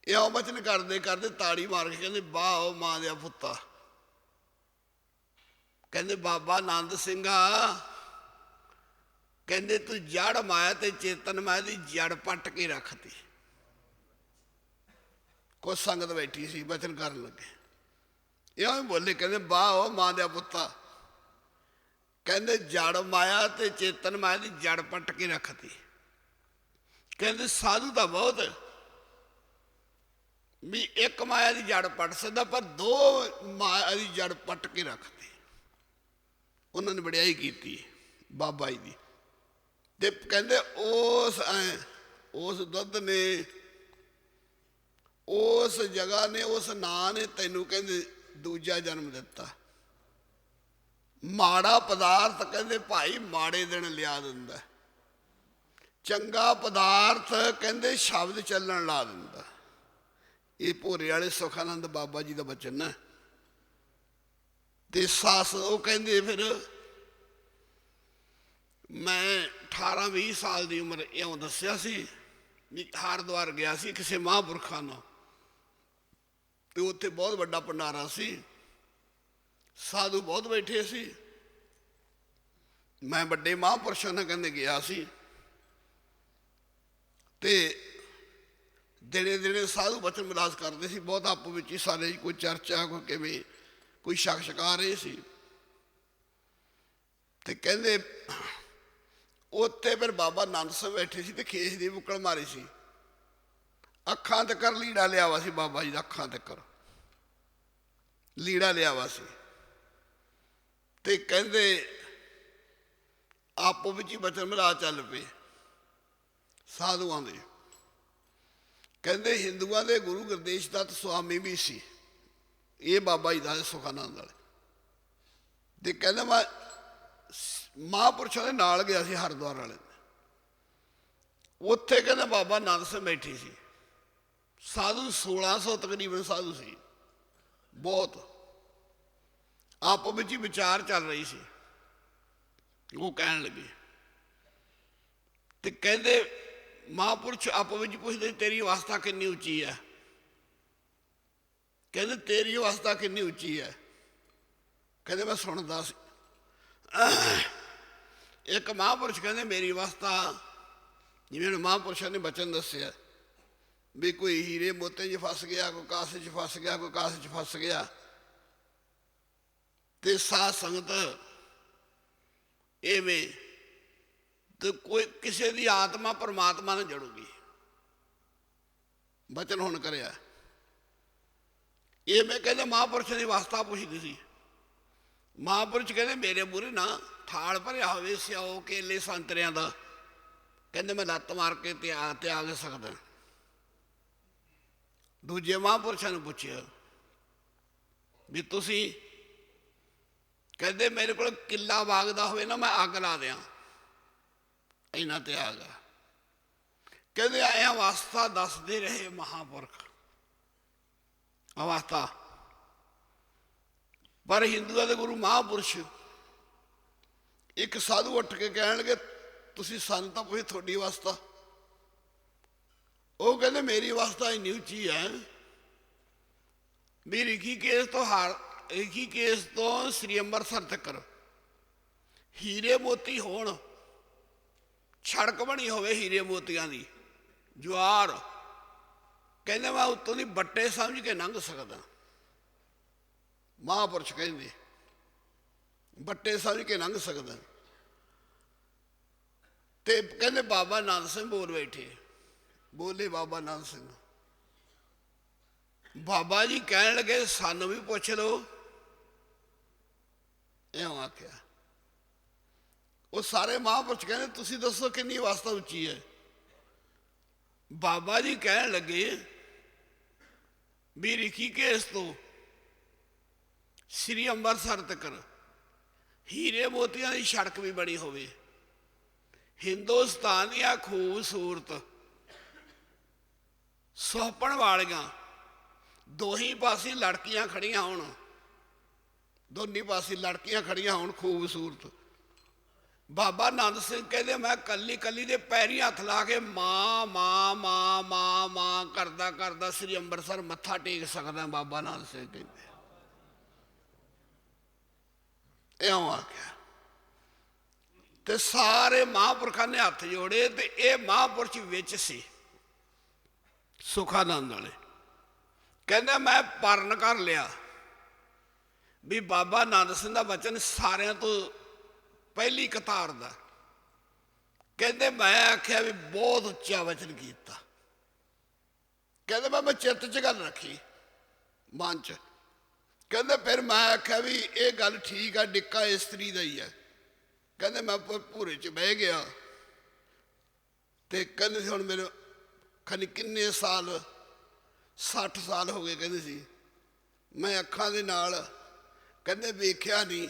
ਇਉਂ ਬਚਨ ਕਰਦੇ ਕਰਦੇ ਤਾੜੀ ਮਾਰ ਕੇ ਕਹਿੰਦੇ ਵਾਹ ਉਹ ਮਾਂ ਦਿਆ ਪੁੱਤਾ। ਕਹਿੰਦੇ ਬਾਬਾ ਆਨੰਦ ਸਿੰਘਾ, ਕਹਿੰਦੇ ਤੂੰ ਜੜ ਮਾਇਆ ਤੇ ਚੇਤਨ ਮਾਇਆ ਦੀ ਜੜ ਪੱਟ ਕੇ ਰੱਖਤੀ। ਕੁਛ ਸੰਗਤ ਬੈਠੀ ਸੀ ਬਚਨ ਕਰਨ ਲੱਗੇ, ਇਉਂ ਹੀ ਬੋਲੇ, ਕਹਿੰਦੇ ਵਾਹ ਉਹ ਮਾਂ ਦਿਆ ਪੁੱਤਾ। ਕਹਿੰਦੇ ਜੜ ਮਾਇਆ ਤੇ ਚੇਤਨ ਮਾਇਆ ਦੀ ਜੜ ਪੱਟ ਕੇ ਰੱਖਤੀ। ਕਹਿੰਦੇ ਸਾਧੂ ਤਾਂ ਬਹੁਤ ਵੀ ਇੱਕ ਮਾਇਆ ਦੀ ਜੜ ਪੱਟ ਸਕਦਾ, ਪਰ ਦੋ ਮਾਇਆ ਦੀ ਜੜ ਪੱਟ ਕੇ ਰੱਖਤੀ। ਉਹਨਾਂ ਨੇ ਵਡਿਆਈ ਕੀਤੀ ਬਾਬਾ ਜੀ ਦੀ। ਤੇ ਕਹਿੰਦੇ ਉਸ ਦੁੱਧ ਨੇ, ਉਸ ਜਗ੍ਹਾ ਨੇ, ਉਸ ਨਾਂ ਨੇ ਤੈਨੂੰ ਕਹਿੰਦੇ ਦੂਜਾ ਜਨਮ ਦਿੱਤਾ। ਮਾੜਾ ਪਦਾਰਥ ਕਹਿੰਦੇ ਭਾਈ ਮਾੜੇ ਦਿਨ ਲਿਆ ਦਿੰਦਾ, ਚੰਗਾ ਪਦਾਰਥ ਕਹਿੰਦੇ ਸ਼ਬਦ ਚੱਲਣ ਲਾ ਦਿੰਦਾ। ਇਹ ਭੋਰੇ ਵਾਲੇ ਸੁਖਾਨੰਦ ਬਾਬਾ ਜੀ ਦਾ ਬਚਨ ਹੈ। ਤੇ ਸੱਸ ਉਹ ਕਹਿੰਦੇ ਫਿਰ ਮੈਂ 18-20 ਸਾਲ ਦੀ ਉਮਰ ਇਉਂ ਦੱਸਿਆ ਸੀ ਵੀ ਹਰਿਦੁਆਰ ਗਿਆ ਸੀ ਕਿਸੇ ਮਹਾਂਪੁਰਖਾਂ ਨਾਲ, ਤੇ ਉੱਥੇ ਬਹੁਤ ਵੱਡਾ ਭੰਡਾਰਾ ਸੀ, ਸਾਧੂ ਬਹੁਤ ਬੈਠੇ ਸੀ। ਮੈਂ ਵੱਡੇ ਮਹਾਂਪੁਰਸ਼ਾਂ ਨਾਲ ਕਹਿੰਦੇ ਗਿਆ ਸੀ। ਤੇ ਦਿਨੇ ਦਿਨੇ ਸਾਧੂ ਬਚਨ ਵਿਲਾਸ ਕਰਦੇ ਸੀ ਬਹੁਤ, ਆਪੋ ਵਿੱਚ ਹੀ ਸਾਰੇ, ਕੋਈ ਚਰਚਾ, ਕੋਈ ਕਿਵੇਂ, ਕੋਈ ਛਕ ਛਕਾ ਰਹੇ ਸੀ। ਤੇ ਕਹਿੰਦੇ ਉੱਥੇ ਫਿਰ ਬਾਬਾ ਆਨੰਦ ਸਿੰਘ ਬੈਠੇ ਸੀ ਤੇ ਖੇਸ ਦੀ ਬੁੱਕਲ ਮਾਰੀ ਸੀ, ਅੱਖਾਂ ਤੱਕ ਲੀੜਾ ਲਿਆ ਵਾ ਸੀ ਬਾਬਾ ਜੀ ਦਾ, ਅੱਖਾਂ ਤੱਕ ਲੀੜਾ ਲਿਆ ਵਾ ਸੀ। ਤੇ ਕਹਿੰਦੇ ਆਪੋ ਵਿੱਚ ਹੀ ਬਚਨ ਵਿਲਾਸ ਚੱਲ ਪਏ ਸਾਧੂਆਂ ਦੇ। ਕਹਿੰਦੇ ਹਿੰਦੂਆਂ ਦੇ ਗੁਰੂ ਗੁਰਦੇਸ਼ ਦੱਤ ਸੁਆਮੀ ਵੀ ਸੀ, ਇਹ ਬਾਬਾ ਜੀ ਦਾ ਸੁਖਾਨੰਦ ਵਾਲੇ। ਤੇ ਕਹਿੰਦੇ ਮੈਂ ਮਹਾਂਪੁਰਸ਼ਾਂ ਦੇ ਨਾਲ ਗਿਆ ਸੀ ਹਰਿਦੁਆਰ ਵਾਲੇ, ਉੱਥੇ ਕਹਿੰਦੇ ਬਾਬਾ ਆਨੰਦ ਸਿੰਘ ਬੈਠੀ ਸੀ। ਸਾਧੂ 1600 ਤਕਰੀਬਨ ਸਾਧੂ ਸੀ, ਬਹੁਤ ਆਪੋ ਵਿੱਚ ਹੀ ਵਿਚਾਰ ਚੱਲ ਰਹੀ ਸੀ। ਉਹ ਕਹਿਣ ਲੱਗੇ ਤੇ ਕਹਿੰਦੇ ਮਹਾਂਪੁਰਸ਼ ਆਪੋ ਵਿੱਚ ਪੁੱਛਦੇ ਤੇਰੀ ਅਵਸਥਾ ਕਿੰਨੀ ਉੱਚੀ ਹੈ। ਕਹਿੰਦੇ ਤੇਰੀ ਅਵਸਥਾ ਕਿੰਨੀ ਉੱਚੀ ਹੈ। ਕਹਿੰਦੇ ਮੈਂ ਸੁਣਦਾ ਸੀ। ਇੱਕ ਮਹਾਂਪੁਰਸ਼ ਕਹਿੰਦੇ ਮੇਰੀ ਅਵਸਥਾ, ਜਿਵੇਂ ਮਹਾਂਪੁਰਸ਼ਾਂ ਨੇ ਬਚਨ ਦੱਸਿਆ ਵੀ ਕੋਈ ਹੀਰੇ ਮੋਤੇ 'ਚ ਫਸ ਗਿਆ, ਕੋਈ ਕਾਸੇ 'ਚ ਫਸ ਗਿਆ, ਕੋਈ ਕਾਸੇ 'ਚ ਫਸ ਗਿਆ। ਤੇ ਸਾਧ ਸੰਗਤ ਇਵੇਂ ਤੇ ਕੋਈ ਕਿਸੇ ਦੀ ਆਤਮਾ ਪਰਮਾਤਮਾ ਨਾਲ ਜੜੂਗੀ। ਬਚਨ ਹੁਣ ਕਰਿਆ ਇਹ। ਮੈਂ ਕਹਿੰਦੇ ਮਹਾਂਪੁਰਸ਼ ਦੀ ਅਵਸਥਾ ਪੁੱਛਦੀ ਸੀ। ਮਹਾਂਪੁਰਸ਼ ਕਹਿੰਦੇ ਮੇਰੇ ਮੂਹਰੇ ਨਾ ਥਾਲ ਭਰਿਆ ਹੋਵੇ ਸਿਓ ਕੇਲੇ ਸੰਤਰਿਆਂ ਦਾ, ਕਹਿੰਦੇ ਮੈਂ ਲੱਤ ਮਾਰ ਕੇ ਤਿਆਗ ਸਕਦਾ। ਦੂਜੇ ਮਹਾਂਪੁਰਸ਼ਾਂ ਨੂੰ ਪੁੱਛਿਆ ਵੀ ਤੁਸੀਂ, ਕਹਿੰਦੇ ਮੇਰੇ ਕੋਲ ਕਿੱਲਾ ਵਾਗਦਾ ਹੋਵੇ ਨਾ ਮੈਂ ਅੱਗ ਲਾ ਦਿਆਂ, ਇੰਨਾ ਤਿਆਗ ਆ। ਕਹਿੰਦੇ ਐ ਅਵਸਥਾ ਦੱਸਦੇ ਰਹੇ ਮਹਾਂਪੁਰਖ ਅਵਸਥਾ। ਪਰ ਹਿੰਦੂਆਂ ਦੇ ਗੁਰੂ ਮਹਾਂਪੁਰਸ਼ ਇੱਕ ਸਾਧੂ ਉੱਠ ਕੇ ਕਹਿਣ ਲੱਗੇ ਤੁਸੀਂ ਸਾਨੂੰ ਤਾਂ ਪੁੱਛੇ ਤੁਹਾਡੀ ਅਵਸਥਾ। ਉਹ ਕਹਿੰਦੇ ਮੇਰੀ ਅਵਸਥਾ ਇੰਨੀ ਉੱਚੀ ਹੈ ਵੀ ਰਿਸ਼ੀਕੇਸ਼ ਤੋਂ ਸ੍ਰੀ ਅੰਮ੍ਰਿਤਸਰ ਤੱਕ ਹੀਰੇ ਮੋਤੀ ਹੋਣ, ਸੜਕ ਬਣੀ ਹੋਵੇ ਹੀਰੇ ਮੋਤੀਆਂ ਦੀ ਜੁਆਰ, ਕਹਿੰਦੇ ਮੈਂ ਉੱਤੋਂ ਦੀ ਬੱਟੇ ਸਮਝ ਕੇ ਲੰਘ ਸਕਦਾ। ਮਹਾਂਪੁਰਸ਼ ਕਹਿੰਦੇ ਬੱਟੇ ਸਮਝ ਕੇ ਲੰਘ ਸਕਦਾ। ਤੇ ਕਹਿੰਦੇ ਬਾਬਾ ਨੰਦ ਸਿੰਘ ਬੋਲ ਬੈਠੇ, ਬੋਲੇ ਬਾਬਾ ਨੰਦ ਸਿੰਘ। ਬਾਬਾ ਜੀ ਕਹਿਣ ਲੱਗੇ ਸਾਨੂੰ ਵੀ ਪੁੱਛ ਲਓ। ਇਉਂ ਆਖਿਆ। ਉਹ ਸਾਰੇ ਮਹਾਂਪੁਰਸ਼ ਕਹਿੰਦੇ ਤੁਸੀਂ ਦੱਸੋ ਕਿੰਨੀ ਅਵਸਥਾ ਉੱਚੀ ਹੈ। ਬਾਬਾ ਜੀ ਕਹਿਣ ਲੱਗੇ ਵੀ ਰਿਸ਼ੀਕੇਸ਼ ਤੋਂ ਸ੍ਰੀ ਅੰਮ੍ਰਿਤਸਰ ਤੱਕ ਹੀਰੇ ਮੋਤੀਆਂ ਦੀ ਸੜਕ ਵੀ ਬਣੀ ਹੋਵੇ, ਹਿੰਦੁਸਤਾਨ ਦੀਆਂ ਖੂਬਸੂਰਤ ਸੁਹੱਪਣ ਵਾਲੀਆਂ ਦੋਹੀਂ ਪਾਸੇ ਲੜਕੀਆਂ ਖੜੀਆਂ ਹੋਣ, ਦੋਨੀ ਪਾਸੇ ਲੜਕੀਆਂ ਖੜੀਆਂ ਹੋਣ ਖੂਬਸੂਰਤ। ਬਾਬਾ ਨੰਦ ਸਿੰਘ ਕਹਿੰਦੇ ਮੈਂ ਕੱਲੀ ਕੱਲੀ ਦੇ ਪੈਰੀਂ ਹੱਥ ਲਾ ਕੇ ਮਾਂ ਮਾਂ ਮਾਂ ਮਾਂ ਮਾਂ ਕਰਦਾ ਕਰਦਾ ਸ੍ਰੀ ਅੰਮ੍ਰਿਤਸਰ ਮੱਥਾ ਟੇਕ ਸਕਦਾ। ਬਾਬਾ ਨੰਦ ਸਿੰਘ ਕਹਿੰਦੇ ਇਉਂ ਆਖਿਆ। ਤੇ ਸਾਰੇ ਮਹਾਂਪੁਰਖਾਂ ਨੇ ਹੱਥ ਜੋੜੇ ਤੇ ਇਹ ਮਹਾਂਪੁਰਸ਼ ਵਿੱਚ ਸੀ ਸੁਖਾਨੰਦ ਵਾਲੇ। ਕਹਿੰਦਾ ਮੈਂ ਪਰਨ ਕਰ ਲਿਆ ਵੀ ਬਾਬਾ ਨੰਦ ਸਿੰਘ ਦਾ ਬਚਨ ਸਾਰਿਆਂ ਤੋਂ ਪਹਿਲੀ ਕਤਾਰ ਦਾ। ਕਹਿੰਦੇ ਮੈਂ ਆਖਿਆ ਵੀ ਬਹੁਤ ਉੱਚਾ ਵਚਨ ਕੀਤਾ। ਕਹਿੰਦੇ ਮੈਂ ਚਿੱਤ 'ਚ ਗੱਲ ਰੱਖੀ, ਮਨ 'ਚ। ਕਹਿੰਦੇ ਫਿਰ ਮੈਂ ਆਖਿਆ ਵੀ ਇਹ ਗੱਲ ਠੀਕ ਆ, ਡਿੱਕਾ ਇਸਤਰੀ ਦਾ ਹੀ ਹੈ। ਕਹਿੰਦੇ ਮੈਂ ਭੂਰੇ 'ਚ ਬਹਿ ਗਿਆ ਤੇ ਕਹਿੰਦੇ ਹੁਣ ਮੇਰੇ ਖਨੀ ਕਿੰਨੇ ਸਾਲ 60 ਸਾਲ ਹੋ ਗਏ ਕਹਿੰਦੇ ਸੀ, ਮੈਂ ਅੱਖਾਂ ਦੇ ਨਾਲ ਕਹਿੰਦੇ ਵੇਖਿਆ ਨਹੀਂ,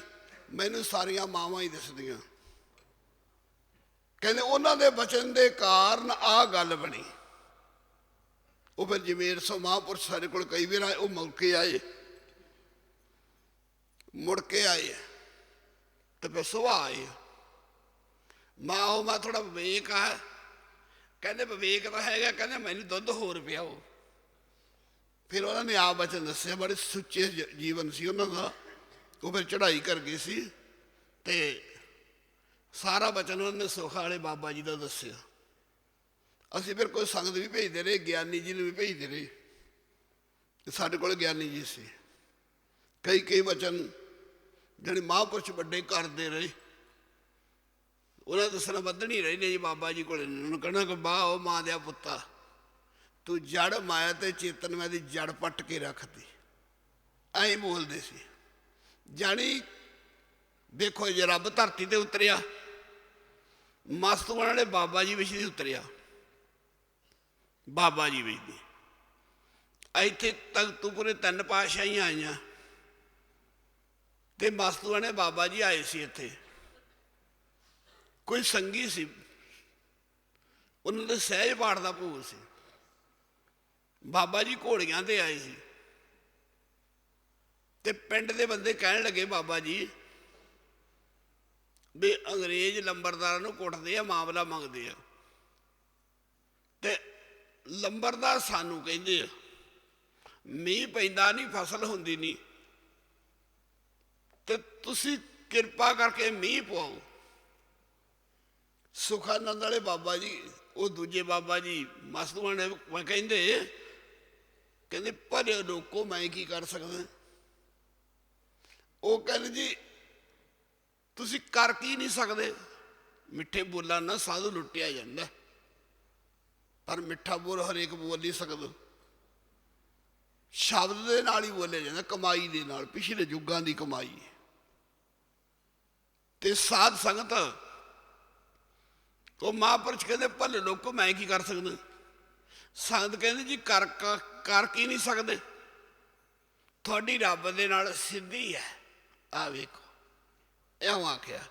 ਮੈਨੂੰ ਸਾਰੀਆਂ ਮਾਵਾਂ ਹੀ ਦਿਸਦੀਆਂ। ਕਹਿੰਦੇ ਉਹਨਾਂ ਦੇ ਬਚਨ ਦੇ ਕਾਰਨ ਆਹ ਗੱਲ ਬਣੀ। ਉਹ ਫਿਰ ਜਮੇਰ ਸੋ ਮਹਾਂਪੁਰਸ਼ ਸਾਡੇ ਕੋਲ ਕਈ ਵਾਰ ਆਏ, ਉਹ ਮੁੜ ਕੇ ਆਏ ਤੇ ਫਿਰ ਸੁਭਾ ਆਏ। ਮੈਂ ਥੋੜਾ ਵਿਵੇਕ ਆ। ਕਹਿੰਦੇ ਵਿਵੇਕ ਤਾਂ ਹੈਗਾ, ਕਹਿੰਦੇ ਮੈਨੂੰ ਦੁੱਧ ਹੋਰ ਪਿਆਓ। ਫਿਰ ਉਹਨਾਂ ਨੇ ਆਪ ਬਚਨ ਦੱਸਿਆ, ਬੜੇ ਸੁੱਚੇ ਜੀਵਨ ਸੀ ਉਹਨਾਂ ਦਾ। ਉਹ ਫਿਰ ਚੜ੍ਹਾਈ ਕਰ ਗਏ ਸੀ ਤੇ ਸਾਰਾ ਬਚਨ ਉਹਨਾਂ ਨੇ ਸੁੱਖ ਵਾਲੇ ਬਾਬਾ ਜੀ ਦਾ ਦੱਸਿਆ। ਅਸੀਂ ਫਿਰ ਕੋਈ ਸੰਗਤ ਵੀ ਭੇਜਦੇ ਰਹੇ, ਗਿਆਨੀ ਜੀ ਨੂੰ ਵੀ ਭੇਜਦੇ ਰਹੇ। ਸਾਡੇ ਕੋਲ ਗਿਆਨੀ ਜੀ ਸੀ। ਕਈ ਬਚਨ ਜਿਹੜੇ ਮਹਾਂਪੁਰਸ਼ ਵੱਡੇ ਕਰਦੇ ਰਹੇ, ਉਹਨਾਂ ਦੱਸਣਾ ਵੱਧਣੀ ਰਹੀ ਨੇ ਜੀ ਬਾਬਾ ਜੀ ਕੋਲ। ਉਹਨੂੰ ਕਹਿਣਾ ਕਿ ਬਾਹ ਉਹ ਮਾਂ ਦਿਆ ਪੁੱਤਾ, ਤੂੰ ਜੜ ਮਾਇਆ ਤੇ ਚੇਤਨ ਮੈਂ ਦੀ ਜੜ ਪੱਟ ਕੇ ਰੱਖਦੀ। ਐਂ ਬੋਲਦੇ ਸੀ। ਜਾਣੀ ਦੇਖੋ ਜੇ ਰੱਬ ਧਰਤੀ ਤੇ ਉਤਰਿਆ, ਮਸਤੂਆਂ ਵਾਲੇ ਬਾਬਾ ਜੀ ਵਿੱਚ ਨਹੀਂ ਉਤਰਿਆ। ਬਾਬਾ ਜੀ ਵਿੱਚ ਨਹੀਂ। ਇੱਥੇ ਤਖਤੂਪੁਰੇ 3 ਪਾਤਸ਼ਾਹੀਆਂ ਆਈਆਂ ਤੇ ਮਸਤੂਆਂ ਨੇ ਬਾਬਾ ਜੀ ਆਏ ਸੀ ਇੱਥੇ। ਕੋਈ ਸੰਗੀ ਸੀ, ਉਹਨਾਂ ਦੇ ਸਹਿਜ ਪਾਠ ਦਾ ਭੋਗ ਸੀ। ਬਾਬਾ ਜੀ ਘੋੜੀਆਂ ਤੇ ਆਏ ਸੀ ਤੇ ਪਿੰਡ ਦੇ ਬੰਦੇ ਕਹਿਣ ਲੱਗੇ ਬਾਬਾ ਜੀ ਵੀ ਅੰਗਰੇਜ਼ ਲੰਬਰਦਾਰਾਂ ਨੂੰ ਕੁੱਟਦੇ ਆ, ਮਾਮਲਾ ਮੰਗਦੇ ਆ ਤੇ ਲੰਬਰਦਾਰ ਸਾਨੂੰ ਕਹਿੰਦੇ ਆ ਮੀਂਹ ਪੈਂਦਾ ਨਹੀਂ, ਫਸਲ ਹੁੰਦੀ ਨਹੀਂ, ਤੇ ਤੁਸੀਂ ਕਿਰਪਾ ਕਰਕੇ ਮੀਂਹ ਪਵਾਓ। ਸੁਖਾਨੰਦ ਵਾਲੇ ਬਾਬਾ ਜੀ, ਉਹ ਦੂਜੇ ਬਾਬਾ ਜੀ ਮਸਤੂਆਂ ਨੇ ਕਹਿੰਦੇ ਭਲੇ ਲੋਕੋ ਮੈਂ ਕੀ ਕਰ ਸਕਦਾ। ਉਹ ਕਹਿੰਦੇ ਜੀ ਤੁਸੀਂ ਕਰ ਕੀ ਨਹੀਂ ਸਕਦੇ। ਮਿੱਠੇ ਬੋਲਾਂ ਨਾਲ ਸਾਧੂ ਲੁੱਟਿਆ ਜਾਂਦਾ, ਪਰ ਮਿੱਠਾ ਬੋਲ ਹਰੇਕ ਬੋਲ ਨਹੀਂ ਸਕਦਾ। ਸ਼ਬਦ ਦੇ ਨਾਲ ਹੀ ਬੋਲਿਆ ਜਾਂਦਾ, ਕਮਾਈ ਦੇ ਨਾਲ, ਪਿਛਲੇ ਯੁੱਗਾਂ ਦੀ ਕਮਾਈ। ਤੇ ਸਾਧ ਸੰਗਤ ਉਹ ਮਹਾਂਪੁਰਸ਼ ਕਹਿੰਦੇ ਭਲੇ ਲੋਕੋ ਮੈਂ ਕੀ ਕਰ ਸਕਦਾ। ਸੰਗਤ ਕਹਿੰਦੇ ਜੀ ਕਰ ਕੀ ਨਹੀਂ ਸਕਦੇ, ਤੁਹਾਡੀ ਰੱਬ ਦੇ ਨਾਲ ਸਿੱਧੀ ਹੈ। ਆ ਵੇਖੋ ਇਉਂ ਆਖਿਆ।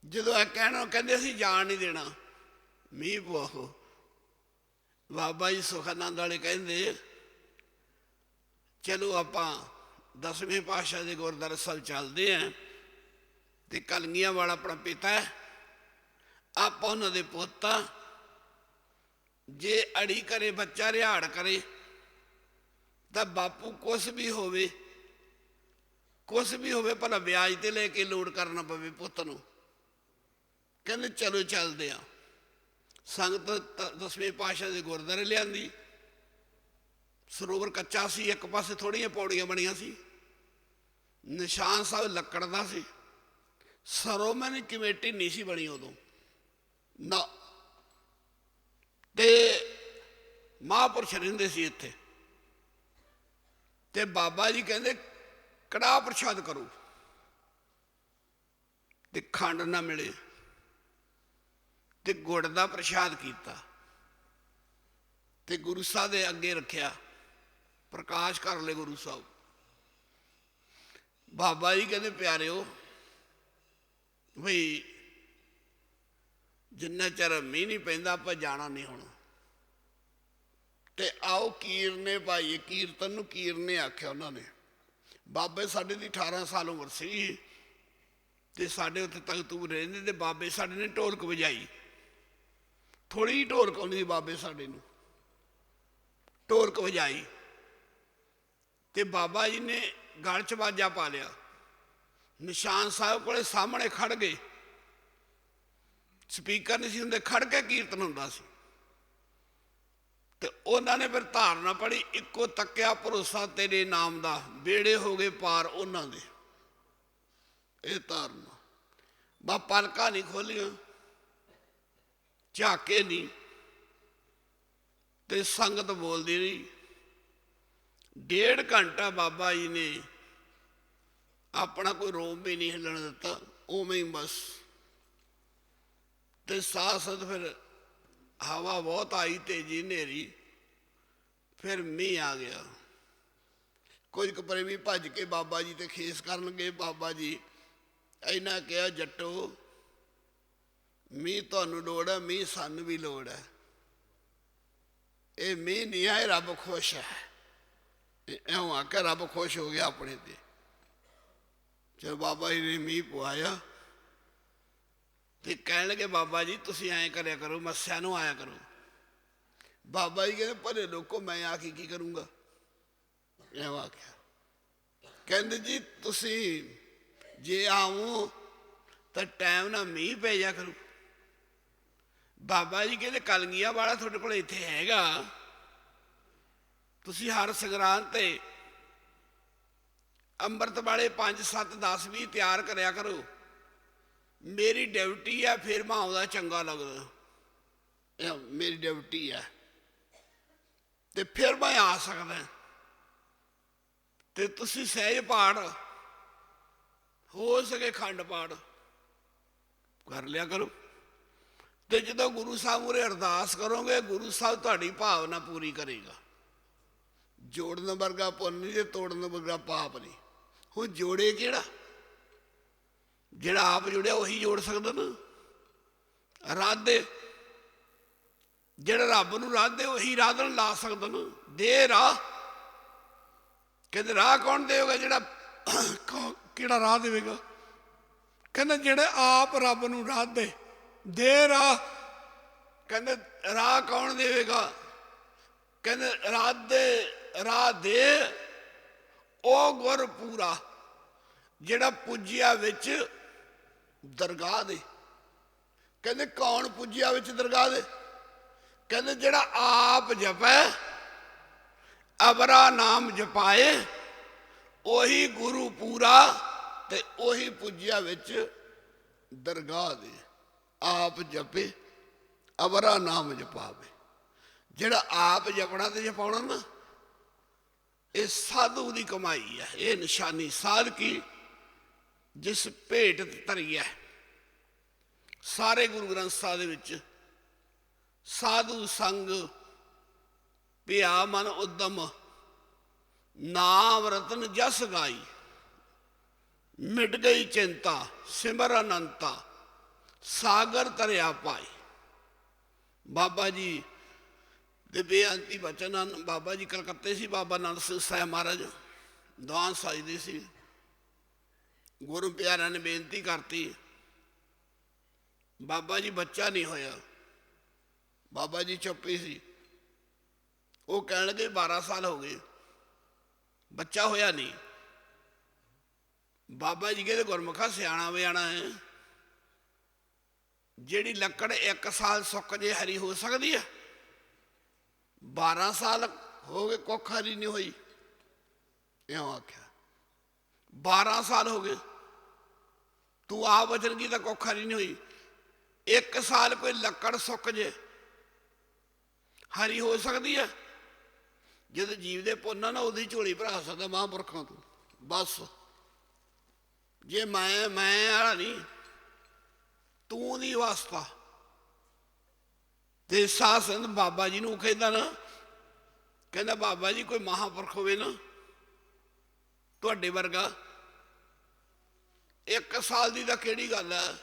ਜਦੋਂ ਇਹ ਕਹਿਣਾ ਕਹਿੰਦੇ ਅਸੀਂ ਜਾਣ ਨਹੀਂ ਦੇਣਾ, ਮੀਂਹ ਪਵਾਓ। ਬਾਬਾ ਜੀ ਸੁਖਾਨੰਦ ਵਾਲੇ ਕਹਿੰਦੇ ਚਲੋ ਆਪਾਂ 10ਵੇਂ ਪਾਤਸ਼ਾਹ ਦੇ ਗੁਰਦੁਆਰਾ ਸਾਹਿਬ ਚੱਲਦੇ ਹਾਂ ਤੇ ਕਲਗੀਆਂ ਵਾਲਾ ਆਪਣਾ ਪਿਤਾ ਹੈ, ਆਪਾਂ ਉਹਨਾਂ ਦੇ ਪੁੱਤ ਆ। ਜੇ ਅੜੀ ਕਰੇ ਬੱਚਾ ਰਿਹਾੜ ਕਰੇ ਤਾਂ ਬਾਪੂ ਕੁਛ ਵੀ ਹੋਵੇ ਭਲਾ ਵਿਆਜ ਤੇ ਲੈ ਕੇ ਲੋੜ ਕਰਨਾ ਪਵੇ ਪੁੱਤ ਨੂੰ। ਕਹਿੰਦੇ ਚਲੋ ਚੱਲਦੇ ਆ। ਸੰਗਤ 10ਵੇਂ ਪਾਤਸ਼ਾਹ ਦੇ ਗੁਰਦੁਆਰੇ ਲਿਆਂਦੀ। ਸਰੋਵਰ ਕੱਚਾ ਸੀ, ਇੱਕ ਪਾਸੇ ਥੋੜ੍ਹੀਆਂ ਪੌੜੀਆਂ ਬਣੀਆਂ ਸੀ। ਨਿਸ਼ਾਨ ਸਾਹਿਬ ਲੱਕੜ ਦਾ ਸੀ। ਸਰੋਮਣੀ ਕਮੇਟੀ ਨਹੀਂ ਸੀ ਬਣੀ ਉਦੋਂ। ਨਾ। ਤੇ ਮਹਾਂਪੁਰਸ਼ ਰਹਿੰਦੇ ਸੀ ਇੱਥੇ, ਤੇ ਬਾਬਾ ਜੀ ਕਹਿੰਦੇ ਕੜਾਹ ਪ੍ਰਸ਼ਾਦ ਕਰੋ, ਤੇ ਖੰਡ ਨਾ ਮਿਲੇ, ਤੇ ਗੁੜ ਦਾ ਪ੍ਰਸ਼ਾਦ ਕੀਤਾ, ਤੇ ਗੁਰੂ ਸਾਹਿਬ ਦੇ ਅੱਗੇ ਰੱਖਿਆ, ਪ੍ਰਕਾਸ਼ ਕਰ ਲਏ ਗੁਰੂ ਸਾਹਿਬ। ਬਾਬਾ ਜੀ ਕਹਿੰਦੇ ਪਿਆਰਿਓ ਬਈ ਜਿੰਨਾ ਚਿਰ ਮੀਂਹ ਨਹੀਂ ਪੈਂਦਾ ਆਪਾਂ ਜਾਣਾ ਨਹੀਂ ਹੁਣ, ਤੇ ਆਓ ਕੀਰਨੇ ਪਾਈਏ। ਕੀਰਤਨ ਨੂੰ ਕੀਰਨੇ ਆਖਿਆ ਉਹਨਾਂ ਨੇ। ਬਾਬੇ ਸਾਡੇ ਦੀ 18 ਸਾਲ ਉਮਰ ਸੀ, ਤੇ ਸਾਡੇ ਉੱਥੇ ਤਖਤੂ ਰਹਿੰਦੇ, ਤੇ ਬਾਬੇ ਸਾਡੇ ਨੇ ਢੋਲਕ ਵਜਾਈ। ਥੋੜ੍ਹੀ ਜਿਹੀ ਢੋਲਕ ਆਉਂਦੀ ਸੀ ਬਾਬੇ ਸਾਡੇ ਨੂੰ, ਢੋਲਕ ਵਜਾਈ, ਤੇ ਬਾਬਾ ਜੀ ਨੇ ਗਲ 'ਚ ਬਾਜਾ ਪਾ ਲਿਆ। ਨਿਸ਼ਾਨ ਸਾਹਿਬ ਕੋਲੇ ਸਾਹਮਣੇ ਖੜ ਗਏ, ਸਪੀਕਰ ਨਹੀਂ ਸੀ ਹੁੰਦੇ, ਖੜ ਕੇ ਕੀਰਤਨ ਹੁੰਦਾ ਸੀ। ਤੇ ਉਹਨਾਂ ਨੇ ਫਿਰ ਧਾਰਨਾ ਪੜੀ, ਇੱਕੋ ਤੱਕਿਆ ਭਰੋਸਾ ਤੇਰੇ ਨਾਮ ਦਾ, ਬੇੜੇ ਹੋ ਗਏ ਪਾਰ ਉਹਨਾਂ ਦੇ। ਇਹ ਧਾਰਨਾ ਬਾ ਪਲਕਾਂ ਨਹੀਂ ਖੋਲੀਆਂ, ਝਾਕੇ ਨਹੀਂ, ਤੇ ਸੰਗਤ ਬੋਲਦੀ ਰਹੀ। 1.5 ਘੰਟਾ ਬਾਬਾ ਜੀ ਨੇ ਆਪਣਾ ਕੋਈ ਰੋਮ ਵੀ ਨਹੀਂ ਹਿੱਲਣ ਦਿੱਤਾ, ਉਵੇਂ ਹੀ ਬਸ। ਤੇ ਸਾਥ ਫਿਰ ਹਵਾ ਬਹੁਤ ਆਈ, ਤੇਜੀ ਹਨੇਰੀ, ਫਿਰ ਮੀਂਹ ਆ ਗਿਆ। ਕੁਝ ਕੁ ਪ੍ਰੇਮੀ ਭੱਜ ਕੇ ਬਾਬਾ ਜੀ ਤੇ ਖੇਸ ਕਰਨਗੇ। ਬਾਬਾ ਜੀ ਇਹਨਾਂ ਕਿਹਾ, ਜੱਟੋ ਮੀਂਹ ਤੁਹਾਨੂੰ ਲੋੜ ਹੈ, ਮੀਂਹ ਸਾਨੂੰ ਵੀ ਲੋੜ ਹੈ। ਇਹ ਮੀਂਹ ਨਹੀਂ ਆਏ, ਰੱਬ ਖੁਸ਼ ਹੈ। ਇਉਂ ਆ ਕੇ ਰੱਬ ਖੁਸ਼ ਹੋ ਗਿਆ ਆਪਣੇ ਤੇ। ਜਦ ਬਾਬਾ ਜੀ ਨੇ ਮੀਂਹ ਪਵਾਇਆ, ਤੇ ਕਹਿਣ ਲੱਗੇ ਬਾਬਾ ਜੀ ਤੁਸੀਂ ਐਂ ਕਰਿਆ ਕਰੋ, ਮੱਸਿਆ ਨੂੰ ਆਇਆ ਕਰੋ। ਬਾਬਾ ਜੀ ਕਹਿੰਦੇ ਭਲੇ ਲੋਕੋ ਮੈਂ ਆ ਕੇ ਕੀ ਕਰੂੰਗਾ, ਐਂ ਆਖਿਆ। ਕਹਿੰਦੇ ਜੀ ਤੁਸੀਂ ਜੇ ਆਵੋ ਤਾਂ ਟਾਈਮ ਨਾਲ ਮੀਂਹ ਪੈ ਜਾ ਕਰੂ। ਬਾਬਾ ਜੀ ਕਹਿੰਦੇ ਕਲਗੀਆਂ ਵਾਲਾ ਤੁਹਾਡੇ ਕੋਲ ਇੱਥੇ ਹੈਗਾ, ਤੁਸੀਂ ਹਰ ਸੰਗਰਾਂਦ ਤੇ ਅੰਮ੍ਰਿਤ ਵਾਲੇ 5, 7, 10, 20 ਤਿਆਰ ਕਰਿਆ ਕਰੋ। ਮੇਰੀ ਡਿਊਟੀ ਹੈ, ਫਿਰ ਮੈਂ ਆਉਂਦਾ ਚੰਗਾ ਲੱਗਦਾ, ਇਹ ਮੇਰੀ ਡਿਊਟੀ ਹੈ, ਤੇ ਫਿਰ ਮੈਂ ਆ ਸਕਦਾ। ਤੇ ਤੁਸੀਂ ਸਹਿਜ ਪਾਠ ਹੋ ਸਕੇ ਖੰਡ ਪਾਠ ਕਰ ਲਿਆ ਕਰੋ। ਤੇ ਜਦੋਂ ਗੁਰੂ ਸਾਹਿਬ ਉਰੇ ਅਰਦਾਸ ਕਰੋਗੇ, ਗੁਰੂ ਸਾਹਿਬ ਤੁਹਾਡੀ ਭਾਵਨਾ ਪੂਰੀ ਕਰੇਗਾ। ਜੋੜਨ ਵਰਗਾ ਪੁੰਨ ਨਹੀਂ, ਤੇ ਤੋੜਨ ਵਰਗਾ ਪਾਪ ਨਹੀਂ। ਹੁਣ ਜੋੜੇ ਕਿਹੜਾ? ਜਿਹੜਾ ਆਪ ਜੁੜਿਆ ਉਹੀ ਜੋੜ ਸਕਦਾ ਨਾ। ਰਾਧੇ ਜਿਹੜਾ ਰੱਬ ਨੂੰ ਰਾਧੇ ਉਹੀ ਰਾਧਨ ਲਾ ਸਕਦਾ ਨਾ। ਦੇ ਰਾਹ, ਕਹਿੰਦੇ ਰਾਹ ਕੌਣ ਦੇਵੇਗਾ? ਜਿਹੜਾ ਕਿਹੜਾ ਰਾਹ ਦੇਵੇਗਾ? ਕਹਿੰਦੇ ਜਿਹੜੇ ਆਪ ਰੱਬ ਨੂੰ ਰਾਧੇ। ਦੇ ਰਾਹ, ਕਹਿੰਦੇ ਰਾਹ ਕੌਣ ਦੇਵੇਗਾ? ਕਹਿੰਦੇ ਰਾਹ ਦੇ ਉਹ ਗੁਰ ਪੂਰਾ, ਜਿਹੜਾ ਪੁੱਜਿਆ ਵਿੱਚ ਦਰਗਾਹ ਦੇ। ਕਹਿੰਦੇ ਕੌਣ ਪੁੱਜਿਆ ਵਿੱਚ ਦਰਗਾਹ ਦੇ? ਕਹਿੰਦੇ ਜਿਹੜਾ ਆਪ ਜਪੈ, ਅਬਰਾ ਨਾਮ ਜਪਾਏ, ਉਹੀ ਗੁਰੂ ਪੂਰਾ, ਤੇ ਉਹੀ ਪੁੱਜਿਆ ਵਿੱਚ ਦਰਗਾਹ ਦੇ। ਆਪ ਜਪੇ, ਅਬਰਾ ਨਾਮ ਜਪਾਵੇ। ਜਿਹੜਾ ਆਪ ਜਪਣਾ ਤੇ ਜਪਾਉਣਾ ਨਾ, ਇਹ ਸਾਧੂ ਦੀ ਕਮਾਈ ਹੈ। ਇਹ ਨਿਸ਼ਾਨੀ ਸਾਧ ਕੀ ਜਿਸ ਭੇਟ ਧਰੀ ਹੈ। ਸਾਰੇ ਗੁਰੂ ਗ੍ਰੰਥ ਸਾਹਿਬ ਦੇ ਵਿੱਚ ਸਾਧੂ ਸੰਗ ਪਿਆ ਮਨ ਉਦਮ, ਨਾਮ ਰਤਨ ਜਸ ਗਾਈ, ਮਿਟ ਗਈ ਚਿੰਤਾ ਸਿਮਰ ਅਨੰਤਾ, ਸਾਗਰ ਤਰਿਆ ਪਾਈ। ਬਾਬਾ ਜੀ ਦੇ ਬੇਅੰਤੀ ਬਚਨ। ਬਾਬਾ ਜੀ ਕਲਕੱਤੇ ਸੀ, ਬਾਬਾ ਨੰਦ ਸਿੰਘ ਸਾਹਿਬ ਮਹਾਰਾਜ ਦੀਵਾਨ ਸਾਜਦੇ ਸੀ। ਗੁਰੂ ਪਿਆਰਿਆਂ ਨੇ ਬੇਨਤੀ ਕਰਤੀ, ਬਾਬਾ ਜੀ ਬੱਚਾ ਨਹੀਂ ਹੋਇਆ। ਬਾਬਾ ਜੀ ਚੁੱਪ ਹੀ ਸੀ। ਉਹ ਕਹਿਣ ਲੱਗੇ 12 ਸਾਲ ਹੋ ਗਏ, ਬੱਚਾ ਹੋਇਆ ਨਹੀਂ। ਬਾਬਾ ਜੀ ਕਹਿੰਦੇ ਗੁਰਮੁਖਾ ਸਿਆਣਾ ਵਿਆਣਾ ਹੈ, ਜਿਹੜੀ ਲੱਕੜ 1 ਸਾਲ ਸੁੱਕ ਜੇ ਹਰੀ ਹੋ ਸਕਦੀ ਹੈ? 12 ਸਾਲ ਹੋ ਗਏ ਕੁੱਖ ਹਰੀ ਨਹੀਂ ਹੋਈ। ਇਉਂ ਆਖਿਆ 12 ਸਾਲ ਹੋ ਗਏ, ਤੂੰ ਆਪ ਵਚਨ ਕੀ ਤਾਂ ਕੁੱਖ ਹਰੀ ਨਹੀਂ ਹੋਈ। ਇੱਕ ਸਾਲ ਕੋਈ ਲੱਕੜ ਸੁੱਕ ਜੇ ਹਰੀ ਹੋ ਸਕਦੀ ਹੈ? ਜਦੋਂ ਜੀਵ ਦੇ ਪੁੰਨ ਨਾ ਉਹਦੀ ਝੋਲੀ ਭਰਾ ਸਕਦਾ ਮਹਾਂਪੁਰਖਾਂ ਤੋਂ। ਬਸ ਜੇ ਮੈਂ ਵਾਲਾ ਨਹੀਂ, ਤੂੰ ਦੀ ਵਾਸਤਾ। ਤੇ ਸਾਧ ਸੰਤ ਬਾਬਾ ਜੀ ਨੂੰ ਕਹਿੰਦਾ ਨਾ, ਕਹਿੰਦਾ ਬਾਬਾ ਜੀ ਕੋਈ ਮਹਾਂਪੁਰਖ ਹੋਵੇ ਨਾ ਤੁਹਾਡੇ ਵਰਗਾ, 1 ਸਾਲ ਦੀ ਤਾਂ ਕਿਹੜੀ ਗੱਲ ਹੈ,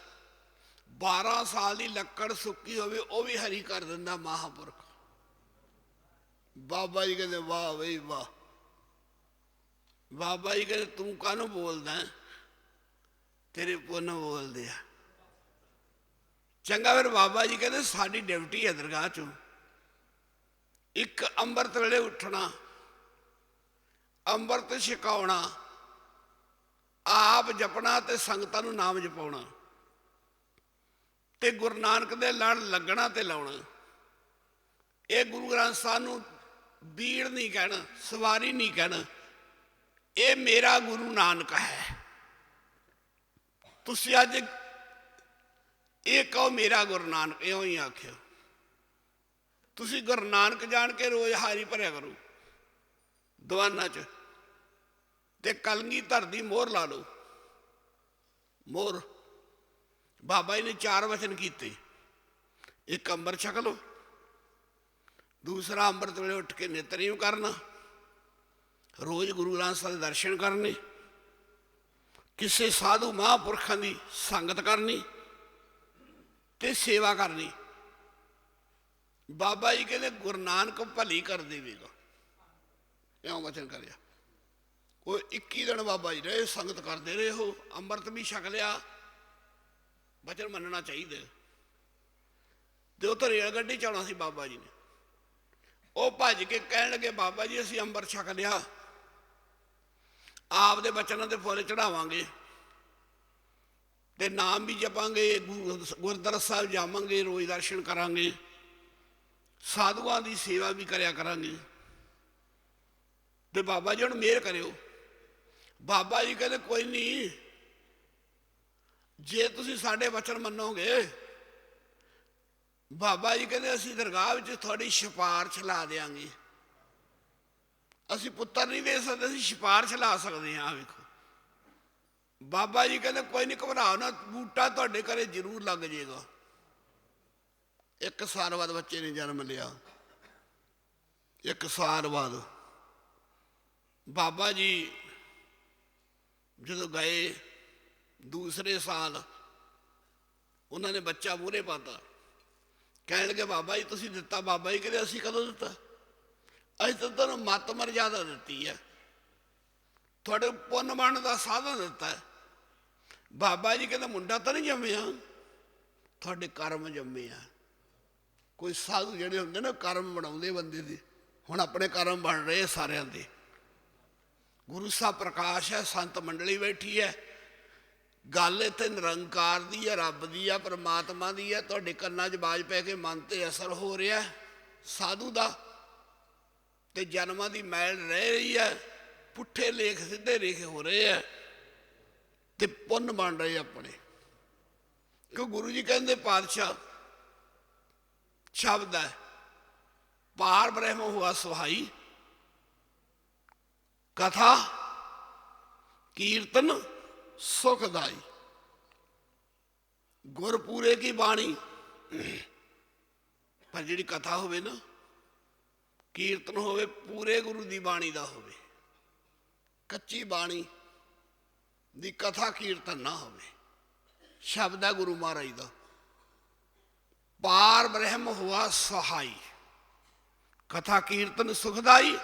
12 ਸਾਲ ਦੀ ਲੱਕੜ ਸੁੱਕੀ ਹੋਵੇ ਉਹ ਵੀ ਹਰੀ ਕਰ ਦਿੰਦਾ ਮਹਾਂਪੁਰਖ। ਬਾਬਾ ਜੀ ਕਹਿੰਦੇ ਵਾਹ ਬਈ ਵਾਹ। ਬਾਬਾ ਜੀ ਕਹਿੰਦੇ ਤੂੰ ਕਾਹਨੂੰ ਬੋਲਦਾ, ਤੇਰੇ ਪੁੰਨ ਬੋਲਦੇ ਆ। ਚੰਗਾ, ਫਿਰ ਬਾਬਾ ਜੀ ਕਹਿੰਦੇ ਸਾਡੀ ਡਿਊਟੀ ਹੈ ਦਰਗਾਹ ਚੋਂ ਇੱਕ ਅੰਮ੍ਰਿਤ ਵੇਲੇ ਉੱਠਣਾ, ਅੰਮ੍ਰਿਤ ਛਕਾਉਣਾ, ਆਪ ਜਪਣਾ ਤੇ ਸੰਗਤਾਂ ਨੂੰ ਨਾਮ ਜਪਾਉਣਾ, ਤੇ ਗੁਰੂ ਨਾਨਕ ਦੇ ਲੜ ਲੱਗਣਾ ਤੇ ਲਾਉਣਾ। ਇਹ ਗੁਰੂ ਗ੍ਰੰਥ ਸਾਹਿਬ ਨੂੰ ਬੀੜ ਨਹੀਂ ਕਹਿਣਾ, ਸਵਾਰੀ ਨਹੀਂ ਕਹਿਣਾ, ਇਹ ਮੇਰਾ ਗੁਰੂ ਨਾਨਕ ਹੈ। ਤੁਸੀਂ ਅੱਜ ਇਹ ਕਹੋ ਮੇਰਾ ਗੁਰੂ ਨਾਨਕ, ਇਉਂ ਹੀ ਆਖਿਓ। ਤੁਸੀਂ ਗੁਰੂ ਨਾਨਕ ਜਾਣ ਕੇ ਰੋਜ਼ ਹਾਰੀ ਭਰਿਆ ਕਰੋ ਦੀਵਾਨਾਂ 'ਚ, ਤੇ ਕਲਗੀਧਰ ਦੀ ਮੋਹਰ ਲਾ ਲਓ। ਮੋਹਰ ਬਾਬਾ ਜੀ ਨੇ 4 ਵਚਨ ਕੀਤੇ। ਇੱਕ ਅੰਮ੍ਰਿਤ ਛਕ ਲਓ, ਦੂਸਰਾ ਅੰਮ੍ਰਿਤ ਵੇਲੇ ਉੱਠ ਕੇ ਨਿਤਨੇਮ ਕਰਨਾ, ਰੋਜ਼ ਗੁਰੂ ਗ੍ਰੰਥ ਸਾਹਿਬ ਦੇ ਦਰਸ਼ਨ ਕਰਨੇ, ਕਿਸੇ ਸਾਧੂ ਮਹਾਂਪੁਰਖਾਂ ਦੀ ਸੰਗਤ ਕਰਨੀ ਤੇ ਸੇਵਾ ਕਰਨੀ। ਬਾਬਾ ਜੀ ਕਹਿੰਦੇ ਗੁਰੂ ਨਾਨਕ ਭਲੀ ਕਰ ਦੇਵੇਗਾ, ਇਉਂ ਵਚਨ ਕਰਿਆ। ਉਹ 21 ਦਿਨ ਬਾਬਾ ਜੀ ਰਹੇ, ਸੰਗਤ ਕਰਦੇ ਰਹੇ, ਉਹ ਅੰਮ੍ਰਿਤ ਵੀ ਛਕ ਲਿਆ। ਵਚਨ ਮੰਨਣਾ ਚਾਹੀਦਾ। ਤੇ ਉਹ ਤਾਂ ਰੇਲ ਗੱਡੀ ਚੜਾਉਣਾ ਸੀ ਬਾਬਾ ਜੀ ਨੇ। ਉਹ ਭੱਜ ਕੇ ਕਹਿਣ ਲੱਗੇ ਬਾਬਾ ਜੀ ਅਸੀਂ ਅੰਮ੍ਰਿਤ ਛਕ ਲਿਆ, ਆਪ ਦੇ ਬਚਨਾਂ ਦੇ ਫੁੱਲ ਚੜਾਵਾਂਗੇ ਤੇ ਨਾਮ ਵੀ ਜਪਾਂਗੇ, ਗੁਰਦੁਆਰਾ ਸਾਹਿਬ ਜਾਵਾਂਗੇ, ਰੋਜ਼ ਦਰਸ਼ਨ ਕਰਾਂਗੇ, ਸਾਧੂਆਂ ਦੀ ਸੇਵਾ ਵੀ ਕਰਿਆ ਕਰਾਂਗੇ, ਤੇ ਬਾਬਾ ਜੀ ਹੁਣ ਮਿਹਰ ਕਰਿਓ। ਬਾਬਾ ਜੀ ਕਹਿੰਦੇ ਕੋਈ ਨਹੀਂ, ਜੇ ਤੁਸੀਂ ਸਾਡੇ ਵਚਨ ਮੰਨੋਗੇ, ਬਾਬਾ ਜੀ ਕਹਿੰਦੇ ਅਸੀਂ ਦਰਗਾਹ ਵਿੱਚ ਤੁਹਾਡੀ ਸਿਫਾਰਿਸ਼ ਲਾ ਦਿਆਂਗੇ। ਅਸੀਂ ਪੁੱਤਰ ਨਹੀਂ ਦੇ ਸਕਦੇ, ਅਸੀਂ ਸਿਫਾਰਿਸ਼ ਲਾ ਸਕਦੇ ਹਾਂ। ਵੇਖੋ ਬਾਬਾ ਜੀ ਕਹਿੰਦੇ ਕੋਈ ਨਹੀਂ, ਘਬਰਾਓ ਨਾ, ਬੂਟਾ ਤੁਹਾਡੇ ਘਰੇ ਜ਼ਰੂਰ ਲੱਗ ਜਾਏਗਾ। 1 ਸਾਲ ਬਾਅਦ ਬੱਚੇ ਨੇ ਜਨਮ ਲਿਆ। 1 ਸਾਲ ਬਾਅਦ ਬਾਬਾ ਜੀ ਜਦੋਂ ਗਏ, ਦੂਸਰੇ ਸਾਲ ਉਹਨਾਂ ਨੇ ਬੱਚਾ ਮੂਹਰੇ ਪਾਤਾ। ਕਹਿਣ ਲੱਗੇ ਬਾਬਾ ਜੀ ਤੁਸੀਂ ਦਿੱਤਾ। ਬਾਬਾ ਜੀ ਕਹਿੰਦੇ ਅਸੀਂ ਕਦੋਂ ਦਿੱਤਾ, ਅਸੀਂ ਤਾਂ ਤੁਹਾਨੂੰ ਮੱਤ ਮਰਜ਼ਾਦਾ ਦਿੱਤੀ ਹੈ, ਤੁਹਾਡੇ ਪੁੰਨ ਬਣਨ ਦਾ ਸਾਧਨ ਦਿੱਤਾ ਹੈ। ਬਾਬਾ ਜੀ ਕਹਿੰਦਾ ਮੁੰਡਾ ਤਾਂ ਨਹੀਂ ਜੰਮਿਆ, ਤੁਹਾਡੇ ਕਰਮ ਜੰਮੇ ਆ। ਕੋਈ ਸਾਧੂ ਜਿਹੜੇ ਹੁੰਦੇ ਨਾ ਕਰਮ ਬਣਾਉਂਦੇ ਬੰਦੇ ਦੇ, ਹੁਣ ਆਪਣੇ ਕਰਮ ਬਣ ਰਹੇ ਸਾਰਿਆਂ ਦੇ। ਗੁਰੂ ਸਾਹਿਬ ਪ੍ਰਕਾਸ਼ ਹੈ, ਸੰਤ ਮੰਡਲੀ ਬੈਠੀ ਹੈ, ਗੱਲ ਇੱਥੇ ਨਿਰੰਕਾਰ ਦੀ ਹੈ, ਰੱਬ ਦੀ ਹੈ, ਪਰਮਾਤਮਾ ਦੀ ਹੈ। ਤੁਹਾਡੇ ਕੰਨਾਂ 'ਚ ਬਾਜ ਪੈ ਕੇ ਮਨ 'ਤੇ ਅਸਰ ਹੋ ਰਿਹਾ ਸਾਧੂ ਦਾ, ਤੇ ਜਨਮਾਂ ਦੀ ਮੈਲ ਰਹਿ ਰਹੀ ਹੈ, ਪੁੱਠੇ ਲੇਖ ਸਿੱਧੇ ਲੇਖ ਹੋ ਰਹੇ ਹੈ, ਤੇ ਪੁੰਨ ਬਣ ਰਹੇ ਆਪਣੇ। ਕਿਉਂ ਗੁਰੂ ਜੀ ਕਹਿੰਦੇ ਪਾਤਸ਼ਾਹ ਸ਼ਬਦ ਹੈ, ਪਾਰ ਬ੍ਰਹਮ ਹੁਆ ਸੁਹਾਈ, ਕਥਾ ਕੀਰਤਨ ਸੁਖਦਾਈ। ਗੁਰਪੂਰੇ ਕੀ ਬਾਣੀ, ਪਰ ਜਿਹੜੀ ਕਥਾ ਹੋਵੇ ਨਾ, ਕੀਰਤਨ ਹੋਵੇ, ਪੂਰੇ ਗੁਰੂ ਦੀ ਬਾਣੀ ਦਾ ਹੋਵੇ, ਕੱਚੀ ਬਾਣੀ ਦੀ ਕਥਾ ਕੀਰਤਨ ਨਾ ਹੋਵੇ। ਸ਼ਬਦ ਹੈ ਗੁਰੂ ਮਹਾਰਾਜ ਦਾ, ਪਾਰ ਬ੍ਰਹਮ ਹੁਆ ਸਹਾਈ, ਕਥਾ ਕੀਰਤਨ ਸੁਖਦਾਈ।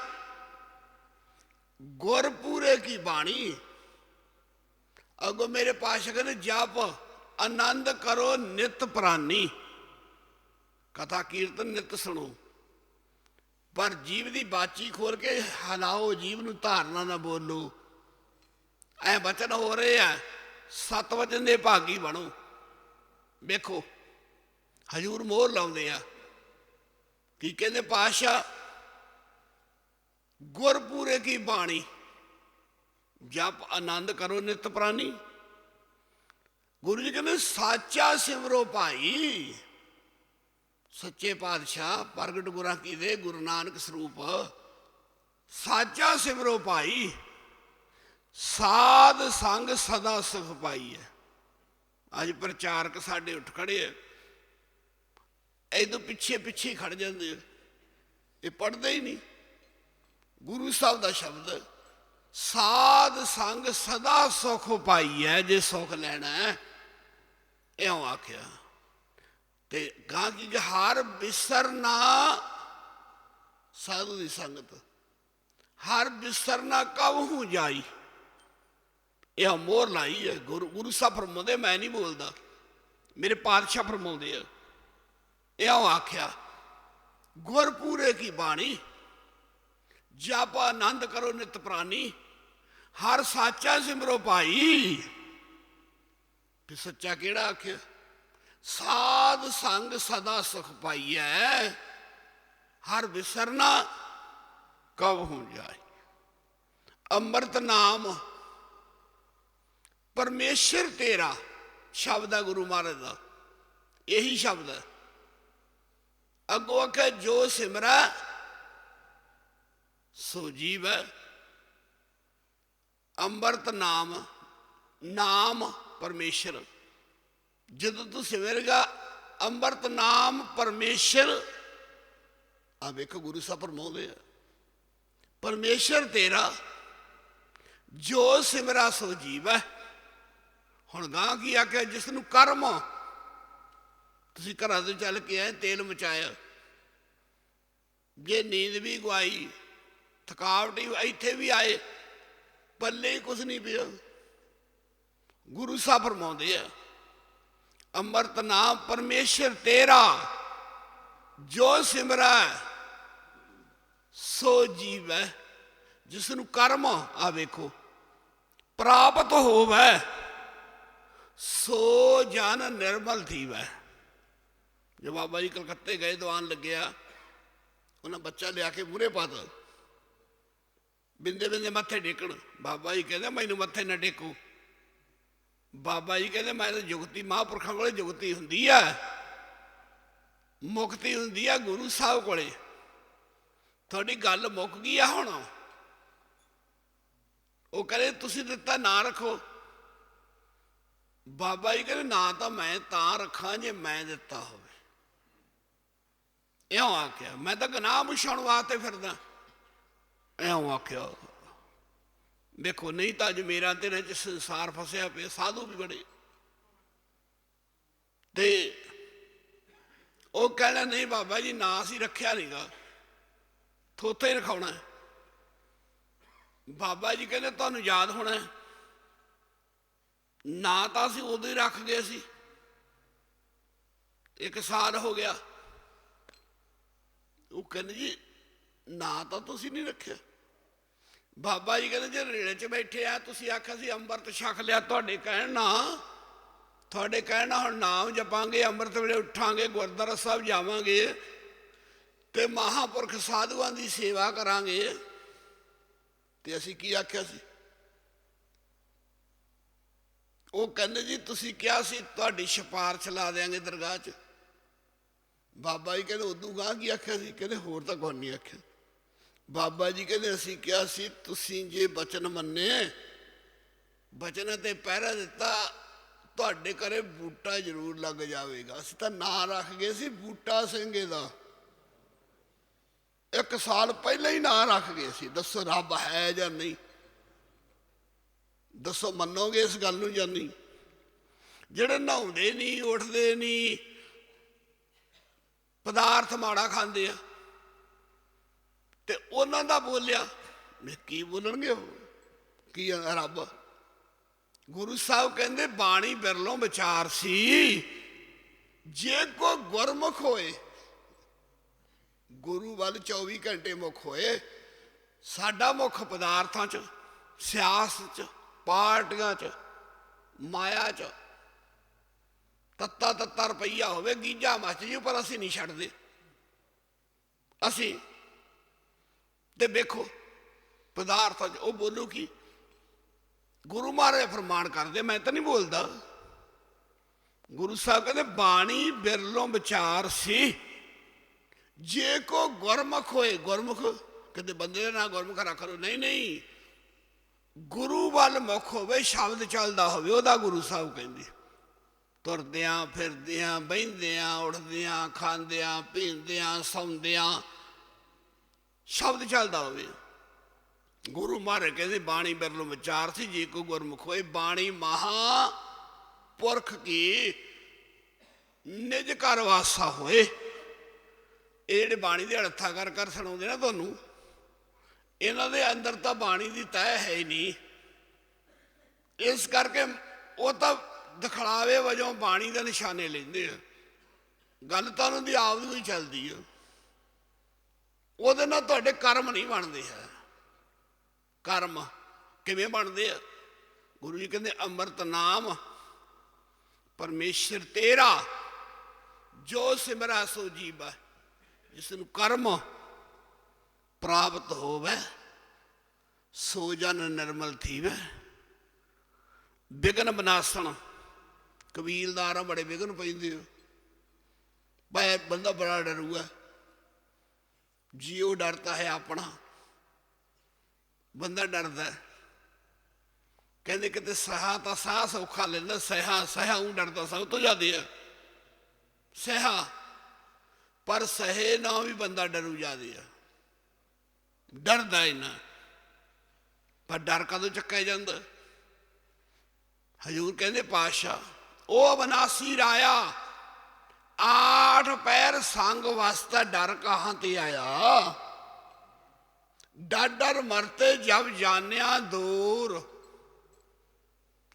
ਗੁਰਪੂਰੇ ਕੀ ਬਾਣੀ, ਅੱਗੋਂ ਮੇਰੇ ਪਾਤਸ਼ਾਹ ਕਹਿੰਦੇ ਜਪ ਆਨੰਦ ਕਰੋ ਨਿਤ ਪ੍ਰਾਨੀ। ਕਥਾ ਕੀਰਤਨ ਨਿਤ ਸੁਣੋ, ਪਰ ਜੀਵ ਦੀ ਬਾਚੀ ਖੋਲ ਕੇ ਹਲਾਓ, ਜੀਵ ਨੂੰ ਧਾਰਨਾ ਨਾ ਬੋਲੋ। ਐ ਬਚਨ ਹੋ ਰਹੇ ਆ, 7 ਵਚਨ ਦੇ ਭਾਗੀ ਬਣੋ। ਵੇਖੋ ਹਜ਼ੂਰ ਮੋਹਰ ਲਾਉਂਦੇ ਆ, ਕੀ ਕਹਿੰਦੇ ਪਾਤਸ਼ਾਹ, ਗੁਰਪੂਰੇ ਕੀ ਬਾਣੀ, ਜਪ ਆਨੰਦ ਕਰੋ ਨਿਤ ਪ੍ਰਾਨੀ। ਗੁਰੂ ਜੀ ਕਹਿੰਦੇ ਸਾਚਾ ਸਿਮਰੋ ਭਾਈ। ਸੱਚੇ ਪਾਤਸ਼ਾਹ ਪ੍ਰਗਟ ਗੁਰਾਂ ਕੀ ਦੇ ਗੁਰੂ ਨਾਨਕ ਸਰੂਪ ਸਾਚਾ ਸਿਮਰੋ ਭਾਈ, ਸਾਧ ਸੰਗ ਸਦਾ ਸੁਖ ਪਾਈ ਹੈ। ਅੱਜ ਪ੍ਰਚਾਰਕ ਸਾਡੇ ਉੱਠ ਖੜੇ ਆ, ਇਦੋਂ ਪਿੱਛੇ ਪਿੱਛੇ ਹੀ ਖੜ ਜਾਂਦੇ ਆ, ਇਹ ਪੜ੍ਹਦੇ ਹੀ ਨਹੀਂ। ਗੁਰੂ ਸਾਹਿਬ ਦਾ ਸ਼ਬਦ ਸਾਧ ਸੰਗ ਸਦਾ ਸੁਖ ਪਾਈ ਹੈ, ਜੇ ਸੁਖ ਲੈਣਾ ਹੈ ਇਉਂ ਆਖਿਆ। ਤੇ ਗਾਂ ਕੀ ਹਰ ਬਿਸਰਨਾ ਸਾਧੂ ਦੀ ਸੰਗਤ, ਹਰ ਬਿਸਰਨਾ ਕਬਹੂ ਜਾਈ, ਇਹ ਮੋਹਰ ਲਾਈ ਹੈ। ਗੁਰੂ ਸਾਹਿਬ ਫਰਮਾਉਂਦੇ, ਮੈਂ ਨਹੀਂ ਬੋਲਦਾ, ਮੇਰੇ ਪਾਤਸ਼ਾਹ ਫਰਮਾਉਂਦੇ ਆ। ਇਉਂ ਆਖਿਆ ਗੁਰਪੂਰੇ ਕੀ ਬਾਣੀ, ਜਪ ਆਨੰਦ ਕਰੋ ਨਿਤ ਪ੍ਰਾਨੀ, ਹਰ ਸਾਚਾ ਸਿਮਰੋ ਭਾਈ। ਫਿਰ ਸੱਚਾ ਕਿਹੜਾ ਆਖਿਆ? ਸਾਧ ਸੰਗ ਸਦਾ ਸੁਖ ਪਾਈਐ, ਹਰ ਵਿਸਰਨਾ ਕਬਹੂ ਜਾਏ। ਅੰਮ੍ਰਿਤ ਨਾਮ ਪਰਮੇਸ਼ਰ ਤੇਰਾ ਸ਼ਬਦ ਹੈ ਗੁਰੂ ਮਹਾਰਾਜ ਦਾ, ਇਹੀ ਸ਼ਬਦ ਹੈ। ਅੱਗੋਂ ਆਖਿਆ ਜੋ ਸਿਮਰੈ ਸੋ ਜੀਵੈ। ਅੰਮ੍ਰਿਤ ਨਾਮ, ਨਾਮ ਪਰਮੇਸ਼ਰ, ਜਦੋਂ ਤੂੰ ਸਿਮਰੇਗਾ ਅੰਮ੍ਰਿਤ ਨਾਮ ਪਰਮੇਸ਼ਰ। ਆ ਵੇਖੋ ਗੁਰੂ ਸਾਹਿਬ ਫਰਮਾਉਂਦੇ ਆ, ਪਰਮੇਸ਼ਰ ਤੇਰਾ ਜੋ ਸਿਮਰਾ ਸੋ ਜੀਵੈ। ਹੁਣ ਗਾਂ ਕੀ ਆਖਿਆ? ਜਿਸ ਨੂੰ ਕਰਮ, ਤੁਸੀਂ ਘਰਾਂ ਤੋਂ ਚੱਲ ਕੇ ਆਏ, ਤੇਲ ਮਚਾਇਆ, ਜੇ ਨੀਂਦ ਵੀ ਗਵਾਈ, ਥਕਾਵਟ ਹੀ, ਇੱਥੇ ਵੀ ਆਏ, ਪੱਲੇ ਹੀ ਕੁਛ ਨਹੀਂ ਪਿਆ। ਗੁਰੂ ਸਾਹਿਬ ਫਰਮਾਉਂਦੇ ਆ, ਅੰਮ੍ਰਿਤ ਨਾਮ ਪਰਮੇਸ਼ਰ ਤੇਰਾ ਜੋ ਸਿਮਰੈ ਸੋ ਜੀਵੈ। ਜਿਸ ਨੂੰ ਕਰਮ, ਆ ਵੇਖੋ, ਪ੍ਰਾਪਤ ਹੋਵੈ ਸੋ ਜਨ ਨਿਰਮਲ ਥੀਵੈ। ਜੋ ਬਾਬਾ ਜੀ ਕਲਕੱਤੇ ਗਏ, ਦੀਵਾਨ ਲੱਗਿਆ, ਉਹਨਾਂ ਬੱਚਾ ਲਿਆ ਕੇ ਮੂਹਰੇ ਪਾਤਾ, ਬਿੰਦੇ ਬਿੰਦੇ ਮੱਥੇ ਟੇਕਣ। ਬਾਬਾ ਜੀ ਕਹਿੰਦੇ ਮੈਨੂੰ ਮੱਥੇ ਨਾ ਟੇਕੋ। ਬਾਬਾ ਜੀ ਕਹਿੰਦੇ ਮੈਂ ਤਾਂ ਜੁਗਤੀ, ਮਹਾਂਪੁਰਖਾਂ ਕੋਲੇ ਜੁਗਤੀ ਹੁੰਦੀ ਆ, ਮੁਕਤੀ ਹੁੰਦੀ ਆ ਗੁਰੂ ਸਾਹਿਬ ਕੋਲੇ। ਤੁਹਾਡੀ ਗੱਲ ਮੁੱਕ ਗਈ ਆ ਹੁਣ। ਉਹ ਕਹਿੰਦੇ ਤੁਸੀਂ ਦਿੱਤਾ ਨਾਂ ਰੱਖੋ। ਬਾਬਾ ਜੀ ਕਹਿੰਦੇ ਨਾਂ ਤਾਂ ਮੈਂ ਤਾਂ ਰੱਖਾਂ ਜੇ ਮੈਂ ਦਿੱਤਾ ਹੋਵੇ। ਇਉਂ ਆਖਿਆ, ਮੈਂ ਤਾਂ ਗੁਨਾਹ ਮੁਛਾਉਣ ਵਾਸਤੇ ਫਿਰਦਾ, ਇਉਂ ਆਖਿਆ। ਦੇਖੋ ਨਹੀਂ ਤਾਂ ਅੱਜ ਮੇਰਾ ਤੇਰੇ ਚ ਸੰਸਾਰ ਫਸਿਆ ਪਿਆ, ਸਾਧੂ ਵੀ ਬੜੇ। ਤੇ ਉਹ ਕਹਿੰਦਾ ਨਹੀਂ ਬਾਬਾ ਜੀ ਨਾਂ ਅਸੀਂ ਰੱਖਿਆ ਨਹੀਂਗਾ, ਥੋਥੇ ਹੀ ਰਖਾਉਣਾ। ਬਾਬਾ ਜੀ ਕਹਿੰਦੇ ਤੁਹਾਨੂੰ ਯਾਦ ਹੋਣਾ, ਨਾਂ ਤਾਂ ਅਸੀਂ ਉਦੋਂ ਹੀ ਰੱਖ ਗਏ ਸੀ, 1 ਸਾਲ ਹੋ ਗਿਆ। ਉਹ ਕਹਿੰਦੇ ਜੀ ਨਾਂ ਤਾਂ ਤੁਸੀਂ ਨਹੀਂ ਰੱਖਿਆ। ਬਾਬਾ ਜੀ ਕਹਿੰਦੇ ਜੇ ਰੇੜੇ 'ਚ ਬੈਠੇ ਆ, ਤੁਸੀਂ ਆਖਿਆ ਸੀ ਅੰਮ੍ਰਿਤ ਛਕ ਲਿਆ, ਤੁਹਾਡੇ ਕਹਿਣ ਨਾਲ ਹੁਣ ਨਾਮ ਜਪਾਂਗੇ, ਅੰਮ੍ਰਿਤ ਵੇਲੇ ਉੱਠਾਂਗੇ, ਗੁਰਦੁਆਰਾ ਸਾਹਿਬ ਜਾਵਾਂਗੇ ਤੇ ਮਹਾਂਪੁਰਖ ਸਾਧੂਆਂ ਦੀ ਸੇਵਾ ਕਰਾਂਗੇ। ਤੇ ਅਸੀਂ ਕੀ ਆਖਿਆ ਸੀ? ਉਹ ਕਹਿੰਦੇ ਜੀ ਤੁਸੀਂ ਕਿਹਾ ਸੀ ਤੁਹਾਡੀ ਸਿਫਾਰਿਸ਼ ਲਾ ਦਿਆਂਗੇ ਦਰਗਾਹ 'ਚ। ਬਾਬਾ ਜੀ ਕਹਿੰਦੇ ਉਦੋਂ ਗਾਂ ਕੀ ਆਖਿਆ ਸੀ? ਕਹਿੰਦੇ ਹੋਰ ਤਾਂ ਕੋਈ ਨਹੀਂ ਆਖਿਆ। ਬਾਬਾ ਜੀ ਕਹਿੰਦੇ ਅਸੀਂ ਕਿਹਾ ਸੀ ਤੁਸੀਂ ਜੇ ਬਚਨ ਮੰਨੇ, ਬਚਨ ਤੇ ਪਹਿਰਾ ਦਿੱਤਾ, ਤੁਹਾਡੇ ਘਰੇ ਬੂਟਾ ਜ਼ਰੂਰ ਲੱਗ ਜਾਵੇਗਾ। ਅਸੀਂ ਤਾਂ ਨਾਂ ਰੱਖ ਗਏ ਸੀ ਬੂਟਾ ਸਿੰਘ ਦਾ, 1 ਸਾਲ ਪਹਿਲਾਂ ਹੀ ਨਾਂ ਰੱਖ ਗਏ ਸੀ। ਦੱਸੋ ਰੱਬ ਹੈ ਜਾਂ ਨਹੀਂ? ਦੱਸੋ ਮੰਨੋਗੇ ਇਸ ਗੱਲ ਨੂੰ ਜਾਂ ਨਹੀਂ? ਜਿਹੜੇ ਨਹਾਉਂਦੇ ਨਹੀਂ, ਉੱਠਦੇ ਨਹੀਂ, ਪਦਾਰਥ ਮਾੜਾ ਖਾਂਦੇ ਆ, ਤੇ ਉਹਨਾਂ ਦਾ ਬੋਲਿਆ ਕੀ ਬੋਲਣਗੇ ਉਹ? ਕੀ ਰੱਬ? ਗੁਰੂ ਸਾਹਿਬ ਕਹਿੰਦੇ ਬਾਣੀ ਬਿਰਲੋਂ ਵਿਚਾਰ ਸੀ, ਜੇ ਕੋ ਗੁਰਮੁਖ ਹੋਏ, ਗੁਰੂ ਵੱਲ 24 ਘੰਟੇ ਮੁਖ ਹੋਏ। ਸਾਡਾ ਮੁੱਖ ਪਦਾਰਥਾਂ 'ਚ, ਸਿਆਸਤ 'ਚ, ਪਾਰਟੀਆਂ 'ਚ, ਮਾਇਆ 'ਚ। ਤੱਤਾ ਰੁਪਈਆ ਹੋਵੇ, ਗੀਜਾ ਮੱਚ ਜੂ, ਪਰ ਅਸੀਂ ਨਹੀਂ ਛੱਡਦੇ। ਅਸੀਂ ਤੇ ਵੇਖੋ ਪਦਾਰਥਾਂ 'ਚ। ਉਹ ਬੋਲੂ ਕੀ? ਗੁਰੂ ਮਹਾਰਾਜ ਫਰਮਾਨ ਕਰਦੇ, ਮੈਂ ਤਾਂ ਨਹੀਂ ਬੋਲਦਾ। ਗੁਰੂ ਸਾਹਿਬ ਕਹਿੰਦੇ ਬਾਣੀ ਬਿਰਲੋਂ ਵਿਚਾਰ ਸੀ, ਜੇ ਕੋ ਗੁਰਮੁਖ ਹੋਏ। ਗੁਰਮੁਖ ਕਹਿੰਦੇ ਬੰਦੇ ਦਾ ਨਾਂ ਗੁਰਮੁਖ ਰੱਖ ਲਓ, ਨਹੀਂ ਨਹੀਂ, ਗੁਰੂ ਵੱਲ ਮੁਖ ਹੋਵੇ, ਸ਼ਬਦ ਚੱਲਦਾ ਹੋਵੇ, ਉਹਦਾ ਗੁਰੂ ਸਾਹਿਬ ਕਹਿੰਦੇ। ਤੁਰਦਿਆਂ ਫਿਰਦਿਆਂ ਬਹਿੰਦਿਆਂ ਉੱਠਦਿਆਂ ਖਾਂਦਿਆਂ ਪੀਂਦਿਆਂ ਸੌਂਦਿਆਂ ਸ਼ਬਦ ਚੱਲਦਾ ਹੋਵੇ। ਗੁਰੂ ਮਹਾਰਾਜ ਕਹਿੰਦੇ ਬਾਣੀ ਬਿਰਲੋਂ ਵਿਚਾਰ ਸੀ, ਜੇ ਕੋ ਗੁਰਮੁਖ ਹੋਏ। ਬਾਣੀ ਮਹਾ ਪੁਰਖ ਕੀ ਨਿਜ ਘਰ ਵਾਸਾ ਹੋਏ। ਇਹ ਜਿਹੜੇ ਬਾਣੀ ਦੇ ਅਰਥਾ ਕਰ ਸੁਣਾਉਂਦੇ ਨਾ ਤੁਹਾਨੂੰ, ਇਹਨਾਂ ਦੇ ਅੰਦਰ ਤਾਂ ਬਾਣੀ ਦੀ ਤਹਿ ਹੈ ਹੀ ਨਹੀਂ। ਇਸ ਕਰਕੇ ਉਹ ਤਾਂ ਦਿਖਲਾਵੇ ਵਜੋਂ ਬਾਣੀ ਦੇ ਨਿਸ਼ਾਨੇ ਲੈਂਦੇ ਆ, ਗੱਲ ਤਾਂ ਉਹਨਾਂ ਦੀ ਆਪ ਦੀ ਹੀ ਚੱਲਦੀ ਆ। ਉਹਦੇ ਨਾਲ ਤੁਹਾਡੇ ਕਰਮ ਨਹੀਂ ਬਣਦੇ ਹੈ। ਕਰਮ ਕਿਵੇਂ ਬਣਦੇ ਆ? ਗੁਰੂ ਜੀ ਕਹਿੰਦੇ ਅੰਮ੍ਰਿਤ ਨਾਮ ਪਰਮੇਸ਼ਰ ਤੇਰਾ, ਜੋ ਸਿਮਰਾ ਸੋ ਜੀਵਾ। ਜਿਸ ਨੂੰ ਕਰਮ ਪ੍ਰਾਪਤ ਹੋਵੇ, ਸੋ ਜਨ ਨਿਰਮਲ ਥੀਵੇ। ਵਿਘਨ ਵਿਨਾਸਣ, ਕਬੀਲਦਾਰਾਂ ਬੜੇ ਵਿਘਨ ਪੈਂਦੇ ਹੋ, ਭਾਈ ਬੰਦਾ ਬੜਾ ਡਰੂਗਾ। ਜੀਓ ਡਰਤਾ ਹੈ ਆਪਣਾ, ਬੰਦਾ ਡਰਦਾ। ਕਹਿੰਦੇ ਕਿਤੇ ਸਹਾ ਤਾਂ ਸਾਹ ਸੌਖਾ ਲੈਂਦਾ, ਸਹਾ ਉਹ ਡਰਦਾ ਸਭ ਤੋਂ ਜ਼ਿਆਦਾ ਹੈ ਸਹਾ। ਪਰ ਸਹੇ ਨਾ ਵੀ ਬੰਦਾ ਡਰੂ ਜ਼ਿਆਦਾ ਆ, ਡਰਦਾ ਇੰਨਾ। ਪਰ ਡਰ ਕਦੋਂ ਚੱਕਿਆ ਜਾਂਦਾ? ਹਜ਼ੂਰ ਕਹਿੰਦੇ ਪਾਤਸ਼ਾਹ ਉਹ ਅਬਨਾਸੀ ਰਾਇਆ, 8 ਪੈਰ ਸੰਗ ਵਾਸਤਾ ਡਰ ਕਹਾਂ ਤੇ ਆਇਆ। ਡਰ ਡਰ ਮਰਤੇ ਜਬ ਜਾਣਿਆ ਦੂਰ।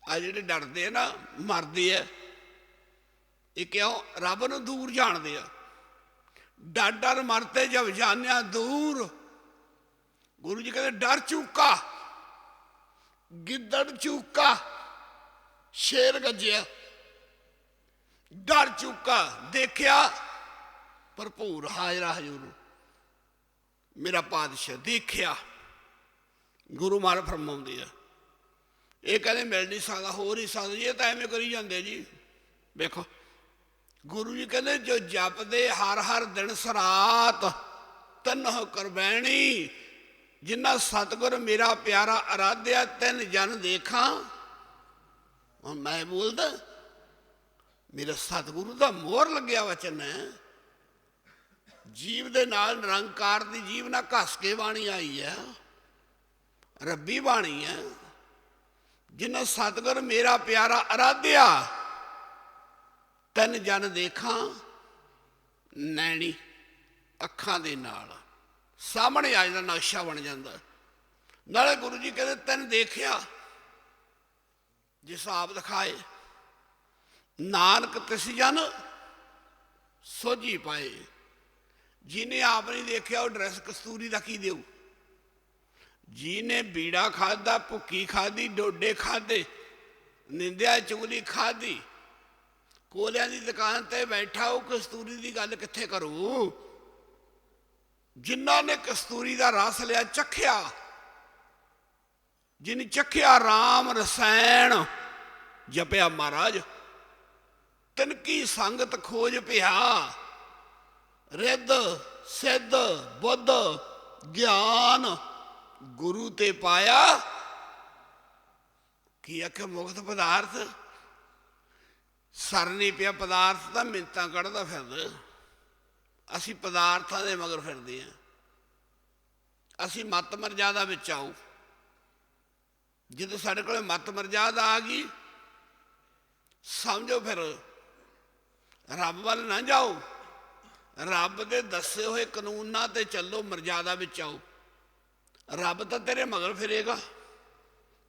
ਆ ਜਿਹੜੇ ਡਰਦੇ ਆ ਨਾ ਮਰਦੇ ਆ, ਇਹ ਕਿਉਂ? ਰੱਬ ਨੂੰ ਦੂਰ ਜਾਣਦੇ ਆ। ਡਰ ਡਰ ਮਰਤੇ ਜਬ ਜਾਣਿਆ ਦੂਰ। ਗੁਰੂ ਜੀ ਕਹਿੰਦੇ ਡਰ ਚੂਕਾ, ਗਿੱਦੜ ਚੂਕਾ, ਸ਼ੇਰ ਗੱਜਿਆ। ਡਰ ਚੂਕਾ, ਦੇਖਿਆ ਭਰਪੂਰ ਹਾਜ਼ਰਾ ਹਜ਼ੂਰ ਮੇਰਾ ਪਾਤਸ਼ਾਹ, ਦੇਖਿਆ। ਗੁਰੂ ਮਹਾਰਾਜ ਫਰਮਾਉਂਦੇ ਆ, ਇਹ ਕਹਿੰਦੇ ਮਿਲ ਨਹੀਂ ਸਕਦਾ, ਹੋ ਨਹੀਂ ਸਕਦਾ ਜੀ, ਇਹ ਤਾਂ ਐਵੇਂ ਕਰੀ ਜਾਂਦੇ ਜੀ। ਵੇਖੋ ਗੁਰੂ ਜੀ ਕਹਿੰਦੇ ਜੋ ਜਪਦੇ ਹਰ ਹਰ ਦਿਨ ਸਰਾਤ, ਤਨਹੁ ਕਰਬੈਣੀ। ਜਿੰਨਾ ਸਤਿਗੁਰ ਮੇਰਾ ਪਿਆਰਾ ਅਰਾਧਿਆ, ਤਿੰਨ ਜਨ ਦੇਖਾਂ। ਹੁਣ ਮੈਂ ਬੋਲਦਾ, ਮੇਰਾ ਸਤਿਗੁਰੂ ਦਾ ਮੋਹਰ ਲੱਗਿਆ ਵਚਨ ਹੈ। ਜੀਵ ਦੇ ਨਾਲ ਨਿਰੰਕਾਰ ਦੀ ਜੀਵ ਨਾਲ ਘਸ ਕੇ ਬਾਣੀ ਆਈ ਹੈ, ਰੱਬੀ ਬਾਣੀ ਹੈ। ਜਿੰਨਾ ਸਤਿਗੁਰ ਮੇਰਾ ਪਿਆਰਾ ਅਰਾਧਿਆ, ਤਿੰਨ ਜਨ ਦੇਖਾਂ। ਨੈਣੀ ਅੱਖਾਂ ਦੇ ਨਾਲ ਸਾਹਮਣੇ ਆ ਜਾਂਦਾ, ਨਕਸ਼ਾ ਬਣ ਜਾਂਦਾ। ਨਾਲੇ ਗੁਰੂ ਜੀ ਕਹਿੰਦੇ ਤਿੰਨ ਦੇਖਿਆ, ਜਿਸ ਆਪ ਦਿਖਾਏ। ਨਾਨਕ ਤਿਸ ਜਨ ਸੋਝੀ ਪਾਏ। ਜਿਹਨੇ ਆਪ ਨਹੀਂ ਦੇਖਿਆ ਉਹ ਡਰੈਸ ਕਸਤੂਰੀ ਦਾ ਕੀ ਦੇਊ? ਜਿਹਨੇ ਬੀੜਾ ਖਾਦਾ, ਭੁੱਕੀ ਖਾਦੀ, ਡੋਡੇ ਖਾਦੇ, ਨਿੰਦਿਆ ਚੁਗਲੀ ਖਾਦੀ, ਕੋਲਿਆਂ ਦੀ ਦੁਕਾਨ ਤੇ ਬੈਠਾ, ਉਹ ਕਸਤੂਰੀ ਦੀ ਗੱਲ ਕਿੱਥੇ ਕਰੂ? ਜਿਨ੍ਹਾਂ ਨੇ ਕਸਤੂਰੀ ਦਾ ਰਸ ਲਿਆ, ਚੱਖਿਆ, ਜਿਹਨੇ ਚੱਖਿਆ ਰਾਮ ਰਸਾਇਣ, ਜਪਿਆ ਮਹਾਰਾਜ, ਤਿਨਕੀ ਸੰਗਤ ਖੋਜ ਪਿਆ। ਰਿੱਧ ਸਿੱਧ ਬੁੱਧ ਗਿਆਨ ਗੁਰੂ ਤੇ ਪਾਇਆ। ਕੀ ਆਖਿਆ? ਮੁਕਤ ਪਦਾਰਥ। ਸਰ ਨਹੀਂ ਪਿਆ ਪਦਾਰਥ ਤਾਂ ਮਿੰਤਾਂ ਕੱਢਦਾ ਫਿਰਦਾ। ਅਸੀਂ ਪਦਾਰਥਾਂ ਦੇ ਮਗਰ ਫਿਰਦੇ ਹਾਂ। ਅਸੀਂ ਮੱਤ ਮਰਜ਼ਾਦਾ ਵਿੱਚ ਆਓ। ਜਦੋਂ ਸਾਡੇ ਕੋਲ ਮੱਤ ਮਰਜ਼ਾਦਾ ਆ ਗਈ, ਸਮਝੋ ਫਿਰ ਰੱਬ ਵੱਲ ਨਾ ਜਾਓ, ਰੱਬ ਦੇ ਦੱਸੇ ਹੋਏ ਕਾਨੂੰਨਾਂ ਤੇ ਚੱਲੋ, ਮਰਜ਼ਾਦਾ ਵਿੱਚ ਆਓ। ਰੱਬ ਤਾਂ ਤੇਰੇ ਮਗਰ ਫਿਰੇਗਾ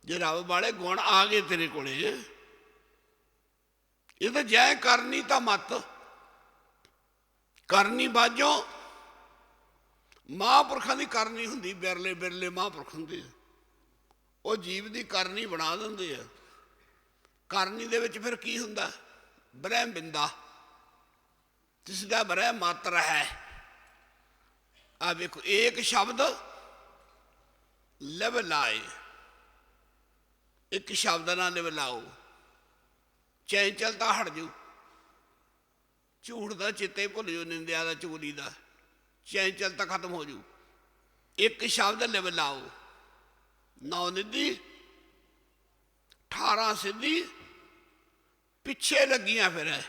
ਜੇ ਰੱਬ ਵਾਲੇ ਗੁਣ ਆ ਗਏ ਤੇਰੇ ਕੋਲੇ। ਇਹ ਤਾਂ ਜੈ ਕਰਨੀ ਤਾਂ ਮਤ ਕਰਨੀ ਬਾਝੋਂ ਮਹਾਂਪੁਰਖਾਂ ਦੀ ਕਰਨੀ ਹੁੰਦੀ। ਬਿਰਲੇ ਬਿਰਲੇ ਮਹਾਂਪੁਰਖ ਹੁੰਦੇ ਆ, ਉਹ ਜੀਵ ਦੀ ਕਰਨੀ ਬਣਾ ਦਿੰਦੇ ਆ। ਕਰਨੀ ਦੇ ਵਿੱਚ ਫਿਰ ਕੀ ਹੁੰਦਾ? ਬ੍ਰਹਮ ਬਿੰਦਾ, ਜਿਸ ਦਾ ਬ੍ਰਹਮ ਮਾਤਰ ਹੈ। ਆ ਵੇਖੋ, ਏਕ ਸ਼ਬਦ ਲਿਵ ਲਾਏ, ਇੱਕ ਸ਼ਬਦ ਨਾਲ ਲਿਵ ਲਾਓ, ਚੰਚਲਤਾ ਹਟ ਜਾਊ। ਝੂਠ ਦਾ ਚਿੱਤੇ ਭੁੱਲ ਜਾਓ, ਨਿੰਦਿਆ ਦਾ, ਚੁਗਲੀ ਦਾ, ਚੰਚਲ ਤਾਂ ਖਤਮ ਹੋ ਜੂ। ਇੱਕ ਸ਼ਬਦ ਲਿਵ ਲਾਓ, 9 ਨਿੱਧੀ 18 ਸਿੱਧੀ ਪਿੱਛੇ ਲੱਗੀਆਂ ਫਿਰ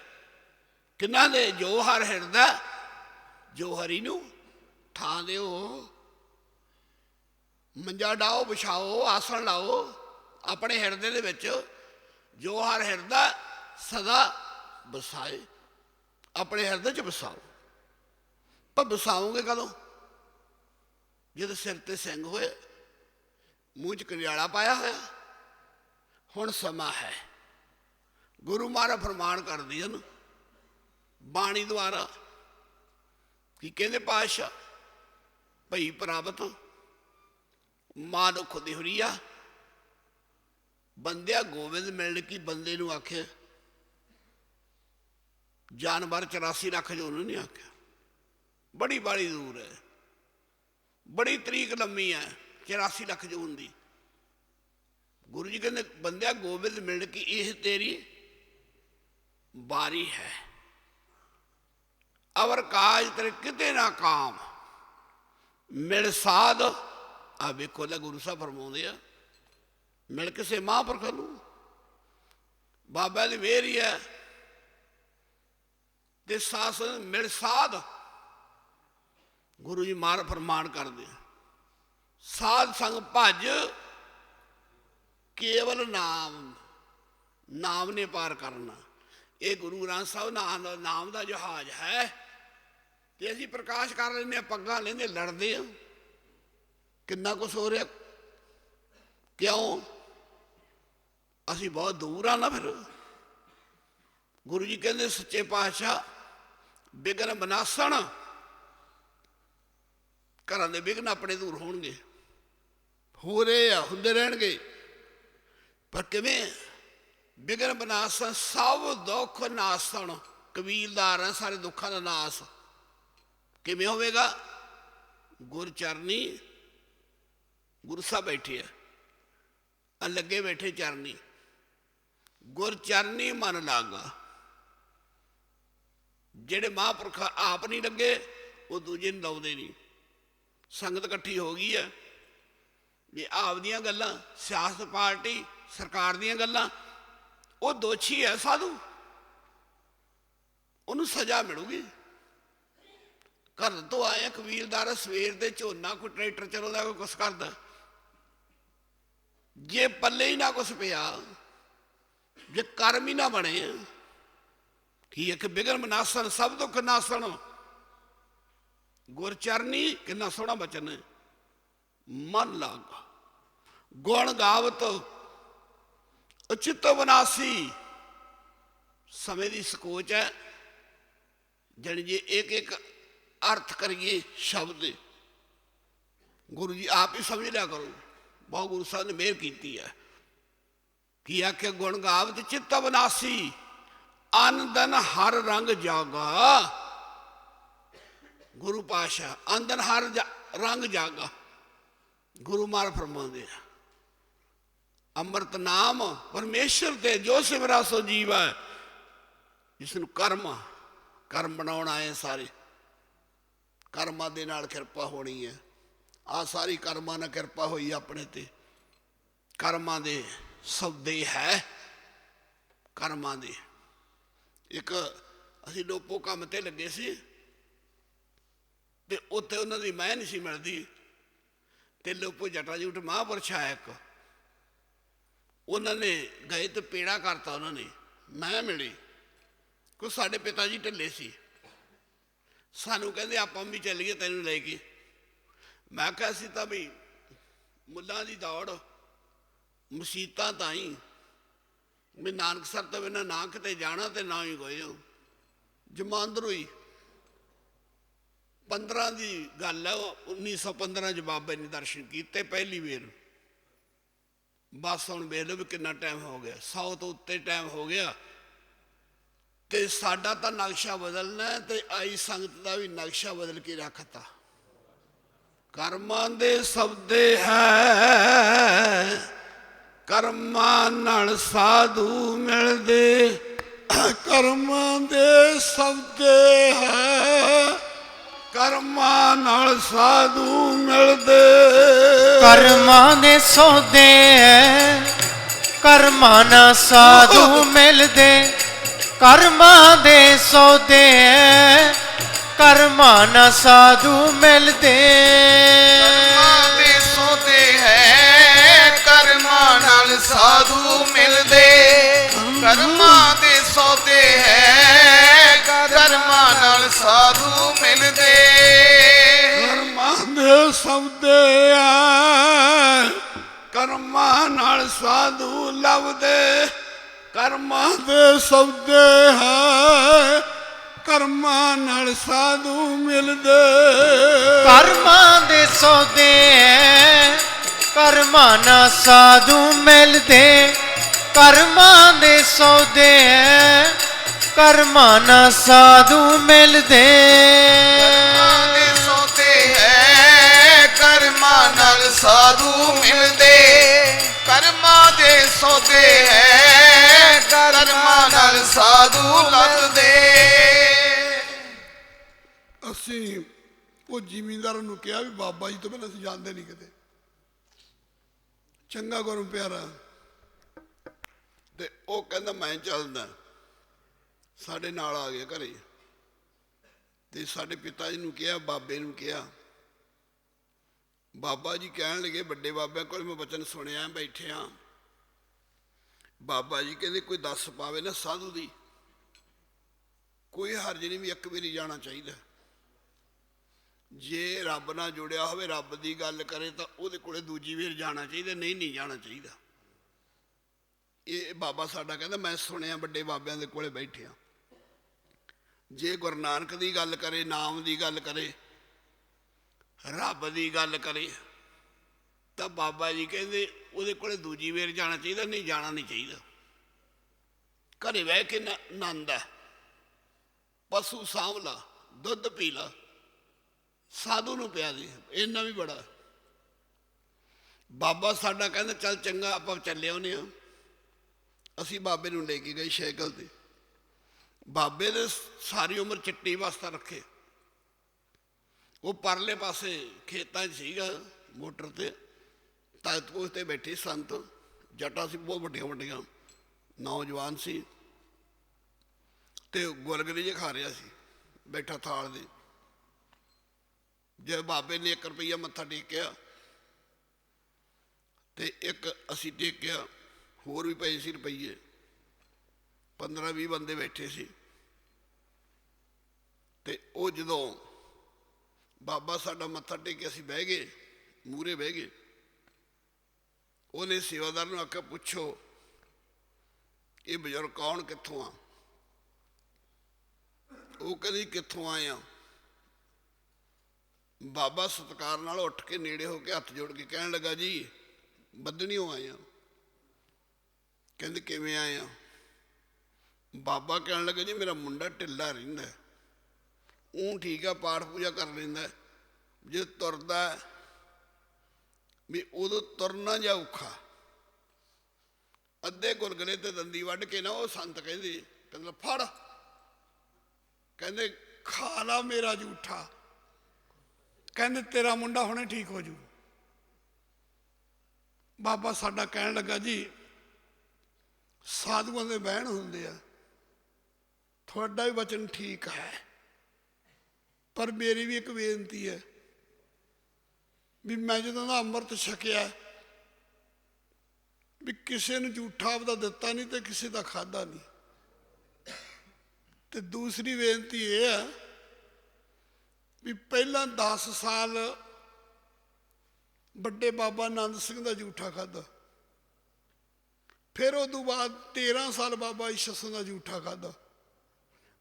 ਕਿਹਨਾਂ ਦੇ? ਜੋ ਹਰ ਹਿਰਦਾ, ਜੋ ਹਰੀ ਨੂੰ ਥਾਂ ਦਿਓ। ਮੰਜਾ ਡਾਓ, ਵਿਛਾਓ, ਆਸਣ ਲਾਓ ਆਪਣੇ ਹਿਰਦੇ ਦੇ ਵਿੱਚ, ਜੋ ਹਰ ਹਿਰਦਾ ਸਦਾ ਵਸਾਏ, ਆਪਣੇ ਹਿਰਦੇ 'ਚ ਵਸਾਓ। ਪਰ ਵਸਾਓਗੇ ਕਦੋਂ? ਜਦੋਂ ਸਿਰ ਤੇ ਸਿੰਘ ਹੋਏ, ਮੂੰਹ 'ਚ ਕੰਡਿਆਲਾ ਪਾਇਆ ਹੋਇਆ। ਹੁਣ ਸਮਾਂ ਹੈ, ਗੁਰੂ ਮਹਾਰਾਜ ਫਰਮਾਨ ਕਰਦੀ ਹਨ ਬਾਣੀ ਦੁਆਰਾ। ਕੀ ਕਹਿੰਦੇ ਪਾਤਸ਼ਾਹ? ਭਈ ਪ੍ਰਾਪਤ ਮਾਨੁਖ ਦੀ ਹੁਰੀਆ, ਬੰਦਿਆ ਗੋਬਿੰਦ ਮਿਲਣ ਕੀ। ਬੰਦੇ ਨੂੰ ਆਖਿਆ, ਜਾਨਵਰ 84 ਲੱਖ ਜੋ ਉਹਨੂੰ ਨਹੀਂ ਆਖਿਆ। ਬੜੀ ਬਾੜੀ ਦੂਰ ਹੈ, ਬੜੀ ਤਰੀਕ ਲੰਮੀ ਹੈ 84 ਲੱਖ ਜੂਨ ਦੀ। ਗੁਰੂ ਜੀ ਕਹਿੰਦੇ ਬੰਦਿਆ ਗੋਬਿੰਦ ਮਿਲਣ ਕੀ ਇਹ ਤੇਰੀ ਬਾਰੀ ਹੈ। ਅਵਰ ਕਾਜ ਤੇਰੇ ਕਿਤੇ ਨਾ ਕਾਮ, ਮਿਲ ਸਾਧ। ਆ ਵੇਖੋ ਲੈ ਗੁਰੂ ਸਾਹਿਬ ਫਰਮਾਉਂਦੇ ਆ, ਮਿਲ ਕਿਸੇ ਮਹਾਂਪੁਰਖ ਨੂੰ, ਬਾਬਾ ਦੀ ਮਿਹਰ ਹੀ ਹੈ ਤੇ ਸਾਸਨ ਮਿਲ ਸਾਧ। ਗੁਰੂ ਜੀ ਮਹਾਰਾਜ ਫਰਮਾਨ ਕਰਦੇ ਆ, ਸਾਧ ਸੰਗ ਭਜ ਕੇਵਲ ਨਾਮ, ਨਾਮ ਨੇ ਪਾਰ ਕਰਨਾ। ਇਹ ਗੁਰੂ ਗ੍ਰੰਥ ਸਾਹਿਬ ਨਾਮ ਦਾ ਜਹਾਜ਼ ਹੈ ਤੇ ਅਸੀਂ ਪ੍ਰਕਾਸ਼ ਕਰ ਲੈਂਦੇ ਹਾਂ, ਪੱਗਾਂ ਲੈਂਦੇ, ਲੜਦੇ ਹਾਂ। ਕਿੰਨਾ ਕੁਛ ਹੋ ਰਿਹਾ, ਕਿਉਂ? ਅਸੀਂ ਬਹੁਤ ਦੂਰ ਆ ਨਾ। ਫਿਰ ਗੁਰੂ ਜੀ ਕਹਿੰਦੇ ਸੱਚੇ ਪਾਤਸ਼ਾਹ ਵਿਘਨ ਵਿਨਾਸਣ, ਘਰਾਂ ਦੇ ਵਿਘਨ ਆਪਣੇ ਦੂਰ ਹੋਣਗੇ, ਹੋ ਰਹੇ ਆ, ਹੁੰਦੇ ਰਹਿਣਗੇ। ਪਰ ਕਿਵੇਂ? ਵਿਘਨ ਵਿਨਾਸਣ ਸਭ ਦੁੱਖ ਨਾਸਣ। ਕਬੀਲਦਾਰ ਹੈ ਸਾਰੇ ਦੁੱਖਾਂ ਦਾ ਨਾਸ। ਕਿਵੇਂ ਹੋਵੇਗਾ? ਗੁਰਚਰਨੀ, ਗੁਰੂ ਸਾਹਿਬ ਬੈਠੇ ਆ, ਲੱਗੇ ਬੈਠੇ ਚਰਨੀ। ਗੁਰਚਰਨੀ ਮਨ ਲਾਗਾ। ਜਿਹੜੇ ਮਹਾਂਪੁਰਖ ਆਪ ਨਹੀਂ ਲੱਗੇ, ਉਹ ਦੂਜੇ ਨੂੰ ਲਾਉਂਦੇ ਨਹੀਂ। ਸੰਗਤ ਇਕੱਠੀ ਹੋ ਗਈ ਹੈ, ਜੇ ਆਪ ਦੀਆਂ ਗੱਲਾਂ, ਸਿਆਸਤ ਪਾਰਟੀ ਸਰਕਾਰ ਦੀਆਂ ਗੱਲਾਂ, ਉਹ ਦੋਸ਼ੀ ਹੈ ਸਾਧੂ, ਉਹਨੂੰ ਸਜ਼ਾ ਮਿਲੂਗੀ। ਘਰ ਤੋਂ ਆਏ ਕਬੀਲਦਾਰ, ਸਵੇਰ ਦੇ ਝੋਨਾ, ਕੋਈ ਟਰੈਕਟਰ ਚਲਾਉਂਦਾ, ਕੋਈ ਕੁਛ ਕਰਦਾ, ਜੇ ਪੱਲੇ ਹੀ ਨਾ ਕੁਛ ਪਿਆ, ਜੇ ਕਰਮ ਹੀ ਨਾ ਬਣੇ, ਕੀ ਇੱਕ ਵਿਘਨ ਵਿਨਾਸਣ ਸਭ ਦੁੱਖ ਨਾਸਣ। ਗੁਰਚਰਨੀ ਕਿੰਨਾ ਸੋਹਣਾ ਬਚਨ ਹੈ, ਮਨ ਲਾਗਾ। ਗੁਣ ਗਾਵਤ ਉਚਿਤ ਵਿਨਾਸੀ। ਸਮੇਂ ਦੀ ਸਕੋਚ ਹੈ, ਜਾਣੀ ਜੇ ਇੱਕ ਇੱਕ ਅਰਥ ਕਰੀਏ ਸ਼ਬਦ ਦੇ, ਗੁਰੂ ਜੀ ਆਪ ਹੀ ਸਮਝ ਲਿਆ ਕਰੋ। ਬਹੁਤ ਗੁਰੂ ਸਾਹਿਬ ਨੇ ਮਿਹਰ ਕੀਤੀ ਹੈ। ਕੀ ਆਖਿਆ? ਗੁਣ ਗਾਵਤ ਚਿੱਤ ਵਿਨਾਸੀ, ਅਨ ਦਿਨ ਹਰ ਰੰਗ ਜਾਗਾ। ਗੁਰੂ ਪਾਤਸ਼ਾਹ ਅਨ ਦਿਨ ਹਰ ਰੰਗ ਜਾਗਾ। ਗੁਰੂ ਮਹਾਰਾਜ ਫਰਮਾਉਂਦੇ ਆ, ਅੰਮ੍ਰਿਤ ਨਾਮ ਪਰਮੇਸ਼ਰ ਤੇ ਜੋ ਸਿਮਰਾ ਸੋ ਜੀਵ ਹੈ। ਜਿਸ ਨੂੰ ਕਰਮ ਬਣਾਉਣ ਆਏ, ਸਾਰੇ ਕਰਮਾਂ ਦੇ ਨਾਲ ਕਿਰਪਾ ਹੋਣੀ ਹੈ। ਆਹ ਸਾਰੀ ਕਰਮਾਂ ਨਾਲ ਕਿਰਪਾ ਹੋਈ ਆਪਣੇ ਤੇ। ਕਰਮਾਂ ਦੇ ਸੌਦੇ ਹੈ, ਕਰਮਾਂ ਦੇ। ਇੱਕ ਅਸੀਂ ਲੋਪੋ ਕੰਮ ਤੇ ਲੱਗੇ ਸੀ ਤੇ ਉੱਥੇ ਉਹਨਾਂ ਦੀ ਮੈਂ ਨਹੀਂ ਸੀ ਮਿਲਦੀ, ਤੇ ਲੋਪੋ ਜਟਾ ਜੂਟ ਮਹਾਂਪੁਰਸ਼ ਆਇਆ ਇੱਕ, ਉਹਨਾਂ ਨੇ ਗਏ ਤੇ ਪੇੜਾ ਕਰਤਾ। ਉਹਨਾਂ ਨੇ ਮੈਂ ਮਿਲੀ, ਕੁਛ ਸਾਡੇ ਪਿਤਾ ਜੀ ਢਿੱਲੇ ਸੀ, ਸਾਨੂੰ ਕਹਿੰਦੇ ਆਪਾਂ ਵੀ ਚੱਲੀਏ ਤੈਨੂੰ ਲੈ ਕੇ। ਮੈਂ ਕਿਹਾ ਸੀ ਤਾਂ ਵੀ ਮੁੱਲਾਂ ਦੀ ਦੌੜ, ਮਸੀਤਾਂ ਤਾਈਂ ਵੀ ਨਾਨਕਸਰ ਤੋਂ ਬਿਨਾਂ ਨਾ ਕਿਤੇ ਜਾਣਾ ਤੇ ਨਾ ਹੀ ਗਏ। ਜਮਾਂਦਰੂ ਹੀ 15 ਦੀ ਗੱਲ ਹੈ, 1915 'ਚ ਬਾਬੇ ਨੇ ਦਰਸ਼ਨ ਕੀਤੇ ਪਹਿਲੀ ਵਾਰ। ਬਸ ਹੁਣ ਵੇਖ ਲਓ ਵੀ ਕਿੰਨਾ ਟਾਈਮ ਹੋ ਗਿਆ, 100 ਤੋਂ ਉੱਤੇ ਟਾਈਮ ਹੋ ਗਿਆ। ਤੇ ਸਾਡਾ ਤਾਂ ਨਕਸ਼ਾ ਬਦਲਣਾ ਤੇ ਆਈ ਸੰਗਤ ਦਾ ਵੀ ਨਕਸ਼ਾ ਬਦਲ ਕੇ ਰੱਖਤਾ। ਕਰਮਾਂ ਦੇ ਸਬਦੇ ਹੈ, ਕਰਮਾਂ ਨਾਲ ਸਾਧੂ ਮਿਲਦੇ, ਕਰਮਾਂ ਦੇ ਸਬਦੇ ਹੈ, ਕਰਮਾਂ ਨਾਲ ਸਾਧੂ ਮਿਲਦੇ। ਕਰਮਾਂ ਦੇ ਸੌਦੇ ਐ, ਕਰਮਾਂ ਨਾਲ ਸਾਧੂ ਮਿਲਦੇ। ਕਰਮਾਂ ਦੇ ਸੌਦੇ ਐ, ਕਰਮਾਂ ਨਾਲ ਸਾਧੂ ਮਿਲਦੇ। ਕਰਮਾਂ ਦੇ ਸੌਦੇ ਹੈ, ਕਰਮਾਂ ਨਾਲ ਸਾਧੂ ਮਿਲਦੇ। ਕਰਮਾਂ ਦੇ ਸੌਦੇ ਹੈ, ਕਰਮਾਂ ਨਾਲ ਸਾਧੂ ਮਿਲਦੇ। ਕਰਮਾਂ ਦੇ ਸਬਦੇ ਆ, ਕਰਮਾਂ ਨਾਲ ਸਾਧੂ ਲੱਭਦੇ। ਕਰਮਾਂ ਦੇ ਸਬਦੇ ਹੈ, ਕਰਮਾਂ ਨਾਲ ਸਾਧੂ ਮਿਲਦੇ। ਕਰਮਾਂ ਦੇ ਸੌਦੇ ਐ, ਕਰਮਾਂ ਨਾਲ ਸਾਧੂ ਮਿਲਦੇ। ਕਰਮਾਂ ਦੇ ਸੌਦੇ ਐ, ਕਰਮਾਂ ਨਾਲ ਸਾਧੂ ਮਿਲਦੇ। ਕਰਮਾਂ ਦੇ ਸੌਦੇ ਹੈ, ਕਰਮਾਂ ਨਾਲ ਸਾਧੂ ਮਿਲਦੇ। ਕਰਮਾਂ ਦੇ ਸੌਦੇ ਹੈ, ਕਰਮਾਂ ਨਾਲ ਸਾਧੂ ਲੱਭਦੇ। ਅਸੀਂ ਉਹ ਜ਼ਿਮੀਂਦਾਰਾਂ ਨੂੰ ਕਿਹਾ ਵੀ ਬਾਬਾ ਜੀ ਤੋਂ ਪਹਿਲਾਂ ਅਸੀਂ ਜਾਂਦੇ ਨਹੀਂ ਕਿਤੇ, ਚੰਗਾ ਗੁਰੂ ਪਿਆਰਾ। ਤੇ ਉਹ ਕਹਿੰਦਾ ਮੈਂ ਚੱਲਦਾ, ਸਾਡੇ ਨਾਲ ਆ ਗਿਆ ਘਰੇ। ਤੇ ਸਾਡੇ ਪਿਤਾ ਜੀ ਨੂੰ ਕਿਹਾ, ਬਾਬੇ ਨੂੰ ਕਿਹਾ। ਬਾਬਾ ਜੀ ਕਹਿਣ ਲੱਗੇ, ਵੱਡੇ ਬਾਬਿਆਂ ਕੋਲ ਮੈਂ ਬਚਨ ਸੁਣਿਆ, ਬੈਠਿਆ। ਬਾਬਾ ਜੀ ਕਹਿੰਦੇ ਕੋਈ ਦੱਸ ਪਾਵੇ ਨਾ ਸਾਧੂ ਦੀ, ਕੋਈ ਹਰਜ ਨਹੀਂ, ਵੀ ਇੱਕ ਵਾਰੀ ਜਾਣਾ ਚਾਹੀਦਾ। ਜੇ ਰੱਬ ਨਾਲ ਜੁੜਿਆ ਹੋਵੇ, ਰੱਬ ਦੀ ਗੱਲ ਕਰੇ ਤਾਂ ਉਹਦੇ ਕੋਲੇ ਦੂਜੀ ਵਾਰ ਜਾਣਾ ਚਾਹੀਦਾ, ਨਹੀਂ ਜਾਣਾ ਚਾਹੀਦਾ। ਇਹ ਬਾਬਾ ਸਾਡਾ ਕਹਿੰਦਾ ਮੈਂ ਸੁਣਿਆ ਵੱਡੇ ਬਾਬਿਆਂ ਦੇ ਕੋਲੇ ਬੈਠਿਆ। ਜੇ ਗੁਰੂ ਨਾਨਕ ਦੀ ਗੱਲ ਕਰੇ, ਨਾਮ ਦੀ ਗੱਲ ਕਰੇ, ਰੱਬ ਦੀ ਗੱਲ ਕਰੇ, ਤਾਂ ਬਾਬਾ ਜੀ ਕਹਿੰਦੇ ਉਹਦੇ ਕੋਲੇ ਦੂਜੀ ਵਾਰ ਜਾਣਾ ਚਾਹੀਦਾ, ਨਹੀਂ ਜਾਣਾ ਨਹੀਂ ਚਾਹੀਦਾ। ਘਰੇ ਬਹਿ ਕੇ ਆਨੰਦ ਹੈ, ਪਸ਼ੂ ਸਾਂਭ ਲਾ, ਦੁੱਧ ਪੀ ਲਾ, ਸਾਧੂ ਨੂੰ ਪਿਆ ਦੇ, ਇੰਨਾ ਵੀ ਬੜਾ। ਬਾਬਾ ਸਾਡਾ ਕਹਿੰਦਾ ਚੱਲ ਚੰਗਾ ਆਪਾਂ ਚੱਲੇ ਆਉਂਦੇ ਹਾਂ। ਅਸੀਂ ਬਾਬੇ ਨੂੰ ਲੈ ਕੇ ਗਏ ਸਾਈਕਲ ਤੇ। ਬਾਬੇ ਦੇ ਸਾਰੀ ਉਮਰ ਚਿੱਟੀ ਵਸਤਾ ਰੱਖੇ। ਉਹ ਪਰਲੇ ਪਾਸੇ ਖੇਤਾਂ 'ਚ ਸੀਗਾ, ਮੋਟਰ ਤੇ ਤਾਜਪੁਰ ਤੇ ਬੈਠੇ ਸੰਤ ਜੱਟਾਂ ਸੀ, ਬਹੁਤ ਵੱਡੀਆਂ ਵੱਡੀਆਂ, ਨੌਜਵਾਨ ਸੀ। ਤੇ ਗੁਲਗੁਲੇ ਜਿਹੇ ਖਾ ਰਿਹਾ ਸੀ ਬੈਠਾ ਥਾਲ ਦੇ। ਜੇ ਬਾਬੇ ਨੇ 1 ਰੁਪਈਆ ਮੱਥਾ ਟੇਕਿਆ ਤੇ ਇੱਕ ਅਸੀਂ ਟੇਕਿਆ, ਹੋਰ ਵੀ ਪਏ ਸੀ ਰੁਪਈਏ। 15-20 ਬੰਦੇ ਬੈਠੇ ਸੀ। ਤੇ ਉਹ ਜਦੋਂ ਬਾਬਾ ਸਾਡਾ ਮੱਥਾ ਟੇਕਿਆ, ਅਸੀਂ ਬਹਿ ਗਏ, ਮੂਹਰੇ ਬਹਿ ਗਏ। ਉਹਨੇ ਸੇਵਾਦਾਰ ਨੂੰ ਆਖਿਆ ਪੁੱਛੋ ਇਹ ਬਜ਼ੁਰਗ ਕੌਣ, ਕਿੱਥੋਂ ਆ? ਉਹ ਕਹਿੰਦੀ ਕਿੱਥੋਂ ਆਏ ਆ? ਬਾਬਾ ਸਤਿਕਾਰ ਨਾਲ ਉੱਠ ਕੇ ਨੇੜੇ ਹੋ ਕੇ ਹੱਥ ਜੋੜ ਕੇ ਕਹਿਣ ਲੱਗਾ ਜੀ ਬੱਧਣੀਓਂ ਆਏ ਆ। ਕਹਿੰਦੇ ਕਿਵੇਂ ਆਏ ਆ? ਬਾਬਾ ਕਹਿਣ ਲੱਗਾ ਜੀ ਮੇਰਾ ਮੁੰਡਾ ਢਿੱਲਾ ਰਹਿੰਦਾ, ਉਹ ਠੀਕ ਆ, ਪਾਠ ਪੂਜਾ ਕਰ ਲੈਂਦਾ, ਜੇ ਤੁਰਦਾ ਵੀ ਉਦੋਂ ਤੁਰਨਾ ਜਾਂ ਔਖਾ। ਅੱਧੇ ਗੁਲਗੁਲੇ ਤੇ ਦੰਦੀ ਵੱਢ ਕੇ ਨਾ ਉਹ ਸੰਤ ਕਹਿੰਦੇ ਫੜ, ਕਹਿੰਦੇ ਖਾ ਲਾ ਮੇਰਾ ਝੂਠਾ, ਕਹਿੰਦੇ ਤੇਰਾ ਮੁੰਡਾ ਹੁਣੇ ਠੀਕ ਹੋ ਜੂ। ਬਾਬਾ ਸਾਡਾ ਕਹਿਣ ਲੱਗਾ ਜੀ ਸਾਧੂਆਂ ਦੇ ਬਹਿਣ ਹੁੰਦੇ ਆ, ਤੁਹਾਡਾ ਵੀ ਵਚਨ ਠੀਕ ਹੈ, ਪਰ ਮੇਰੀ ਵੀ ਇੱਕ ਬੇਨਤੀ ਹੈ ਵੀ ਮੈਂ ਜਦੋਂ ਦਾ ਅੰਮ੍ਰਿਤ ਛਕਿਆ ਵੀ ਕਿਸੇ ਨੂੰ ਝੂਠਾ ਆਪਦਾ ਦਿੱਤਾ ਨਹੀਂ ਤੇ ਕਿਸੇ ਦਾ ਖਾਧਾ ਨਹੀਂ। ਤੇ ਦੂਸਰੀ ਬੇਨਤੀ ਇਹ ਹੈ ਵੀ ਪਹਿਲਾਂ 10 ਸਾਲ ਵੱਡੇ ਬਾਬਾ ਆਨੰਦ ਸਿੰਘ ਦਾ ਝੂਠਾ ਖਾਧਾ, ਫਿਰ ਉਦੋਂ ਬਾਅਦ 13 ਸਾਲ ਬਾਬਾ ਈਸ਼ਰ ਸਿੰਘ ਦਾ ਝੂਠਾ ਖਾਧਾ।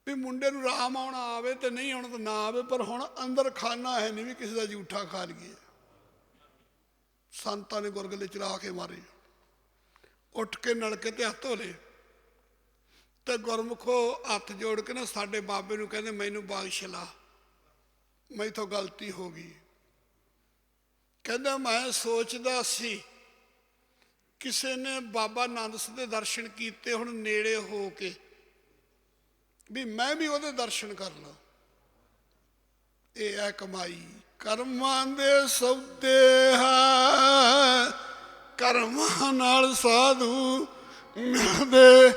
ਵੀ ਮੁੰਡੇ ਨੂੰ ਰਾਮ ਆਉਣਾ ਆਵੇ ਤੇ ਨਹੀਂ ਆਉਣਾ ਤਾਂ ਨਾ ਆਵੇ, ਪਰ ਹੁਣ ਅੰਦਰ ਖਾਣਾ ਹੈ ਨਹੀਂ ਵੀ ਕਿਸੇ ਦਾ ਝੂਠਾ ਖਾ ਲਈਏ। ਸੰਤਾਂ ਨੇ ਗੁਰਗਲੇ ਚਲਾ ਕੇ ਮਾਰੇ, ਉੱਠ ਕੇ ਨਲਕੇ ਤੇ ਹੱਥ ਧੋਲੇ ਤੇ ਗੁਰਮੁਖੋ ਹੱਥ ਜੋੜ ਕੇ ਨਾ ਸਾਡੇ ਬਾਬੇ ਨੂੰ ਕਹਿੰਦੇ ਮੈਨੂੰ ਬਖਸ਼ ਲਾ, ਮੈਥੋਂ ਗਲਤੀ ਹੋ ਗਈ। ਕਹਿੰਦਾ ਮੈਂ ਸੋਚਦਾ ਸੀ ਕਿਸੇ ਨੇ ਬਾਬਾ ਆਨੰਦ ਸਿੰਘ ਦੇ ਦਰਸ਼ਨ ਕੀਤੇ ਹੁਣ ਨੇੜੇ ਹੋ ਕੇ, ਵੀ ਮੈਂ ਵੀ ਉਹਦੇ ਦਰਸ਼ਨ ਕਰ ਲਾਂ। ਇਹ ਹੈ ਕਮਾਈ। ਕਰਮਾਂ ਦੇ ਸੌਦੇ ਹੈ, ਕਰਮਾਂ ਨਾਲ ਸਾਧੂ ਮਿਲਦੇ।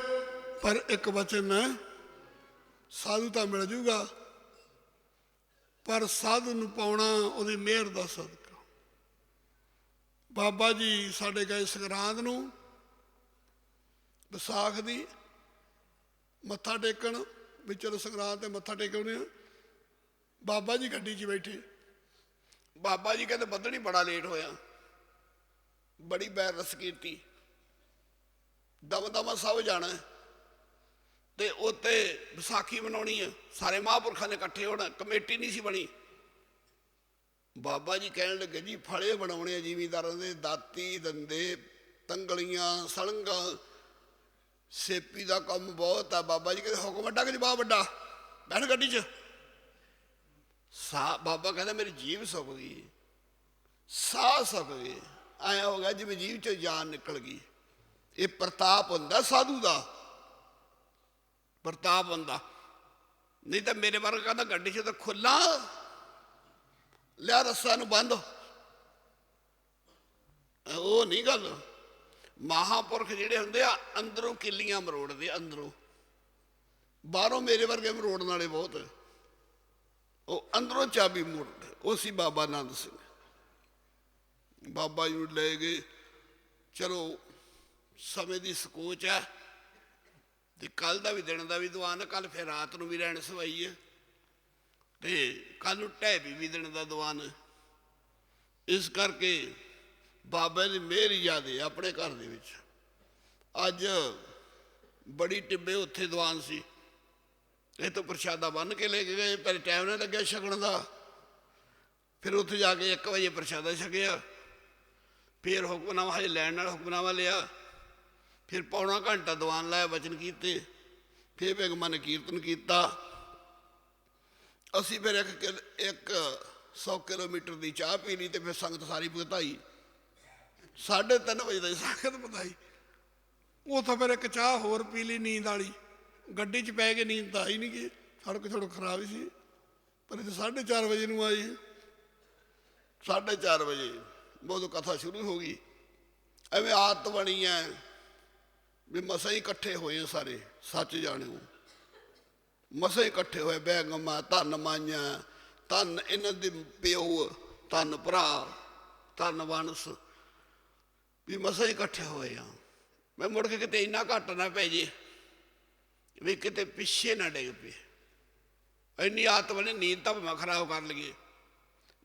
ਪਰ ਇੱਕ ਵਚਨ ਹੈ, ਸਾਧੂ ਤਾਂ ਮਿਲ ਜੂਗਾ, ਪਰ ਸਾਧੂ ਨੂੰ ਪਾਉਣਾ ਉਹਦੀ ਮਿਹਰ ਦਾ ਸਦਕਾ। ਬਾਬਾ ਜੀ ਸਾਡੇ ਗਏ ਸੰਗਰਾਂਦ ਨੂੰ, ਵਿਸਾਖ ਦੀ, ਮੱਥਾ ਟੇਕਣ ਵੀ ਚਲੋ ਸੰਗਰਾਂਦ ਤੇ ਮੱਥਾ ਟੇਕ ਆਉਂਦੇ ਆ। ਬਾਬਾ ਜੀ ਗੱਡੀ 'ਚ ਬੈਠੇ। ਬਾਬਾ ਜੀ ਕਹਿੰਦੇ ਬੱਦਲ ਹੀ ਬੜਾ ਲੇਟ ਹੋਇਆ, ਬੜੀ ਬੈਰ ਰਸ ਕੀਤੀ, ਦਮ ਸਭ ਜਾਣਾ ਤੇ ਉੱਤੇ ਵਿਸਾਖੀ ਮਨਾਉਣੀ ਹੈ, ਸਾਰੇ ਮਹਾਂਪੁਰਖਾਂ ਨੇ ਇਕੱਠੇ ਹੋਣਾ, ਕਮੇਟੀ ਨਹੀਂ ਸੀ ਬਣੀ। ਬਾਬਾ ਜੀ ਕਹਿਣ ਲੱਗੇ ਜੀ ਫਲੇ ਬਣਾਉਣੇ ਆ ਜ਼ਿਮੀਂਦਾਰਾਂ ਦੇ, ਦਾਤੀ, ਦੰਦੇ, ਤੰਗਲੀਆਂ, ਸਲੰਗਾਂ, ਸੇਪੀ ਦਾ ਕੰਮ ਬਹੁਤ ਆ। ਬਾਬਾ ਜੀ ਕਹਿੰਦੇ ਹੁਕਮ ਵੱਡਾ ਕਿ ਜਵਾਬ ਵੱਡਾ, ਬੈਠ ਗੱਡੀ 'ਚ। ਬਾਬਾ ਕਹਿੰਦਾ ਮੇਰੀ ਜੀਭ ਸੁੱਕ ਗਈ, ਸਾਹ ਸੁੱਕ ਗਏ, ਐਂ ਹੋ ਗਿਆ ਜਿਵੇਂ ਜੀਭ 'ਚੋਂ ਜਾਨ ਨਿਕਲ ਗਈ। ਇਹ ਪ੍ਰਤਾਪ ਹੁੰਦਾ ਸਾਧੂ ਦਾ, ਪ੍ਰਤਾਪ ਹੁੰਦਾ। ਨਹੀਂ ਤਾਂ ਮੇਰੇ ਵਰਗਾ ਕਹਿੰਦਾ ਗੱਡੀ 'ਚ ਤਾਂ ਖੁੱਲਾ ਲਿਆ, ਰੱਸਾ ਨੂੰ ਬੰਦ, ਉਹ ਨਹੀਂ ਗੱਲ। ਮਹਾਂਪੁਰਖ ਜਿਹੜੇ ਹੁੰਦੇ ਆ ਅੰਦਰੋਂ ਕਿੱਲੀਆਂ ਮਰੋੜਦੇ, ਅੰਦਰੋਂ। ਬਾਹਰੋਂ ਮੇਰੇ ਵਰਗੇ ਮਰੋੜਨ ਵਾਲੇ ਬਹੁਤ, ਉਹ ਅੰਦਰੋਂ ਚਾਬੀ ਮੋੜਦੇ। ਉਹ ਸੀ ਬਾਬਾ ਆਨੰਦ ਸਿੰਘ। ਬਾਬਾ ਜੀ ਨੂੰ ਲੈ ਗਏ। ਚਲੋ ਸਮੇਂ ਦੀ ਸਕੋਚ ਹੈ ਤੇ ਕੱਲ ਦਾ ਵੀ ਦਿਨ ਦਾ ਵੀ ਦੀਵਾਨ ਹੈ, ਕੱਲ ਫਿਰ ਰਾਤ ਨੂੰ ਵੀ ਰਹਿਣ ਸਵਾਈ ਹੈ ਤੇ ਕੱਲ ਨੂੰ ਢਹਿ ਵੀ ਦਿਨ ਦਾ ਦੀਵਾਨ ਹੈ। ਇਸ ਕਰਕੇ ਬਾਬੇ ਦੀ ਮਿਹਰ ਹੀ ਜ਼ਿਆਦੇ ਆਪਣੇ ਘਰ ਦੇ ਵਿੱਚ। ਅੱਜ ਬੜੀ ਟਿੱਬੇ ਉੱਥੇ ਦੀਵਾਨ ਸੀ, ਇਹ ਤੋਂ ਪ੍ਰਸ਼ਾਦਾ ਬੰਨ੍ਹ ਕੇ ਲੈ ਕੇ ਗਏ। ਪਹਿਲੇ ਟਾਈਮ ਨਹੀਂ ਲੱਗਿਆ ਛਕਣ ਦਾ, ਫਿਰ ਉੱਥੇ ਜਾ ਕੇ 1 ਵਜੇ ਪ੍ਰਸ਼ਾਦਾ ਛਕਿਆ, ਫਿਰ ਹੁਕਮਨਾਮਾ ਹਜੇ ਲੈਣ ਨਾਲ ਹੁਕਮਨਾਮਾ ਲਿਆ, ਫਿਰ ਪੌਣਾ ਘੰਟਾ ਦੀਵਾਨ ਲਾਇਆ, ਵਚਨ ਕੀਤੇ, ਫਿਰ ਭਗਵਾਨ ਕੀਰਤਨ ਕੀਤਾ। ਅਸੀਂ ਫਿਰ 100 ਕਿਲੋਮੀਟਰ ਦੀ ਚਾਹ ਪੀ ਲਈ ਤੇ ਫਿਰ ਸੰਗਤ ਸਾਰੀ ਭੁਗਤਾਈ। 3:30 ਵਜੇ ਦੀ ਸੰਗਤ ਭੁਗਤਾਈ। ਉੱਥੋਂ ਫਿਰ ਇੱਕ ਚਾਹ ਹੋਰ ਪੀ ਲਈ ਨੀਂਦ ਵਾਲੀ। ਗੱਡੀ 'ਚ ਪੈ ਕੇ ਨੀਂਦ ਤਾਂ ਆਈ ਨਹੀਂ ਗਈ, ਸੜਕ ਥੋੜ੍ਹਾ ਖਰਾਬ ਹੀ ਸੀ, ਪਰ ਇਹ 4:30 ਵਜੇ ਨੂੰ ਆਈ। 4:30 ਵਜੇ ਉਦੋਂ ਕਥਾ ਸ਼ੁਰੂ ਹੋ ਗਈ। ਐਵੇਂ ਆਦਤ ਬਣੀ ਹੈ ਵੀ ਮਸਾਂ ਹੀ ਇਕੱਠੇ ਹੋਏ ਆ ਸਾਰੇ, ਸੱਚ ਜਾਣਿਓ, ਮਸਾਂ ਹੀ ਇਕੱਠੇ ਹੋਏ। ਬੈਗਮਾਂ ਧੰਨ ਮਾਈਆਂ, ਧੰਨ ਇਹਨਾਂ ਦੇ ਪਿਓ, ਧੰਨ ਭਰਾ, ਧੰਨ ਵੰਸ, ਵੀ ਮਸਾਂ ਹੀ ਇਕੱਠੇ ਹੋਏ ਆ। ਮੈਂ ਮੁੜ ਕੇ ਕਿਤੇ ਇੰਨਾ ਘੱਟ ਨਾ ਪੈ ਜੇ ਵੀ ਕਿਤੇ ਪਿੱਛੇ ਨਾ ਡਿੱਗ ਪਏ। ਇੰਨੀ ਆਦਤ ਬਣੇ, ਨੀਂਦ ਤਾਂ ਭਾਵੇਂ ਖਰਾਬ ਕਰ ਲਈਏ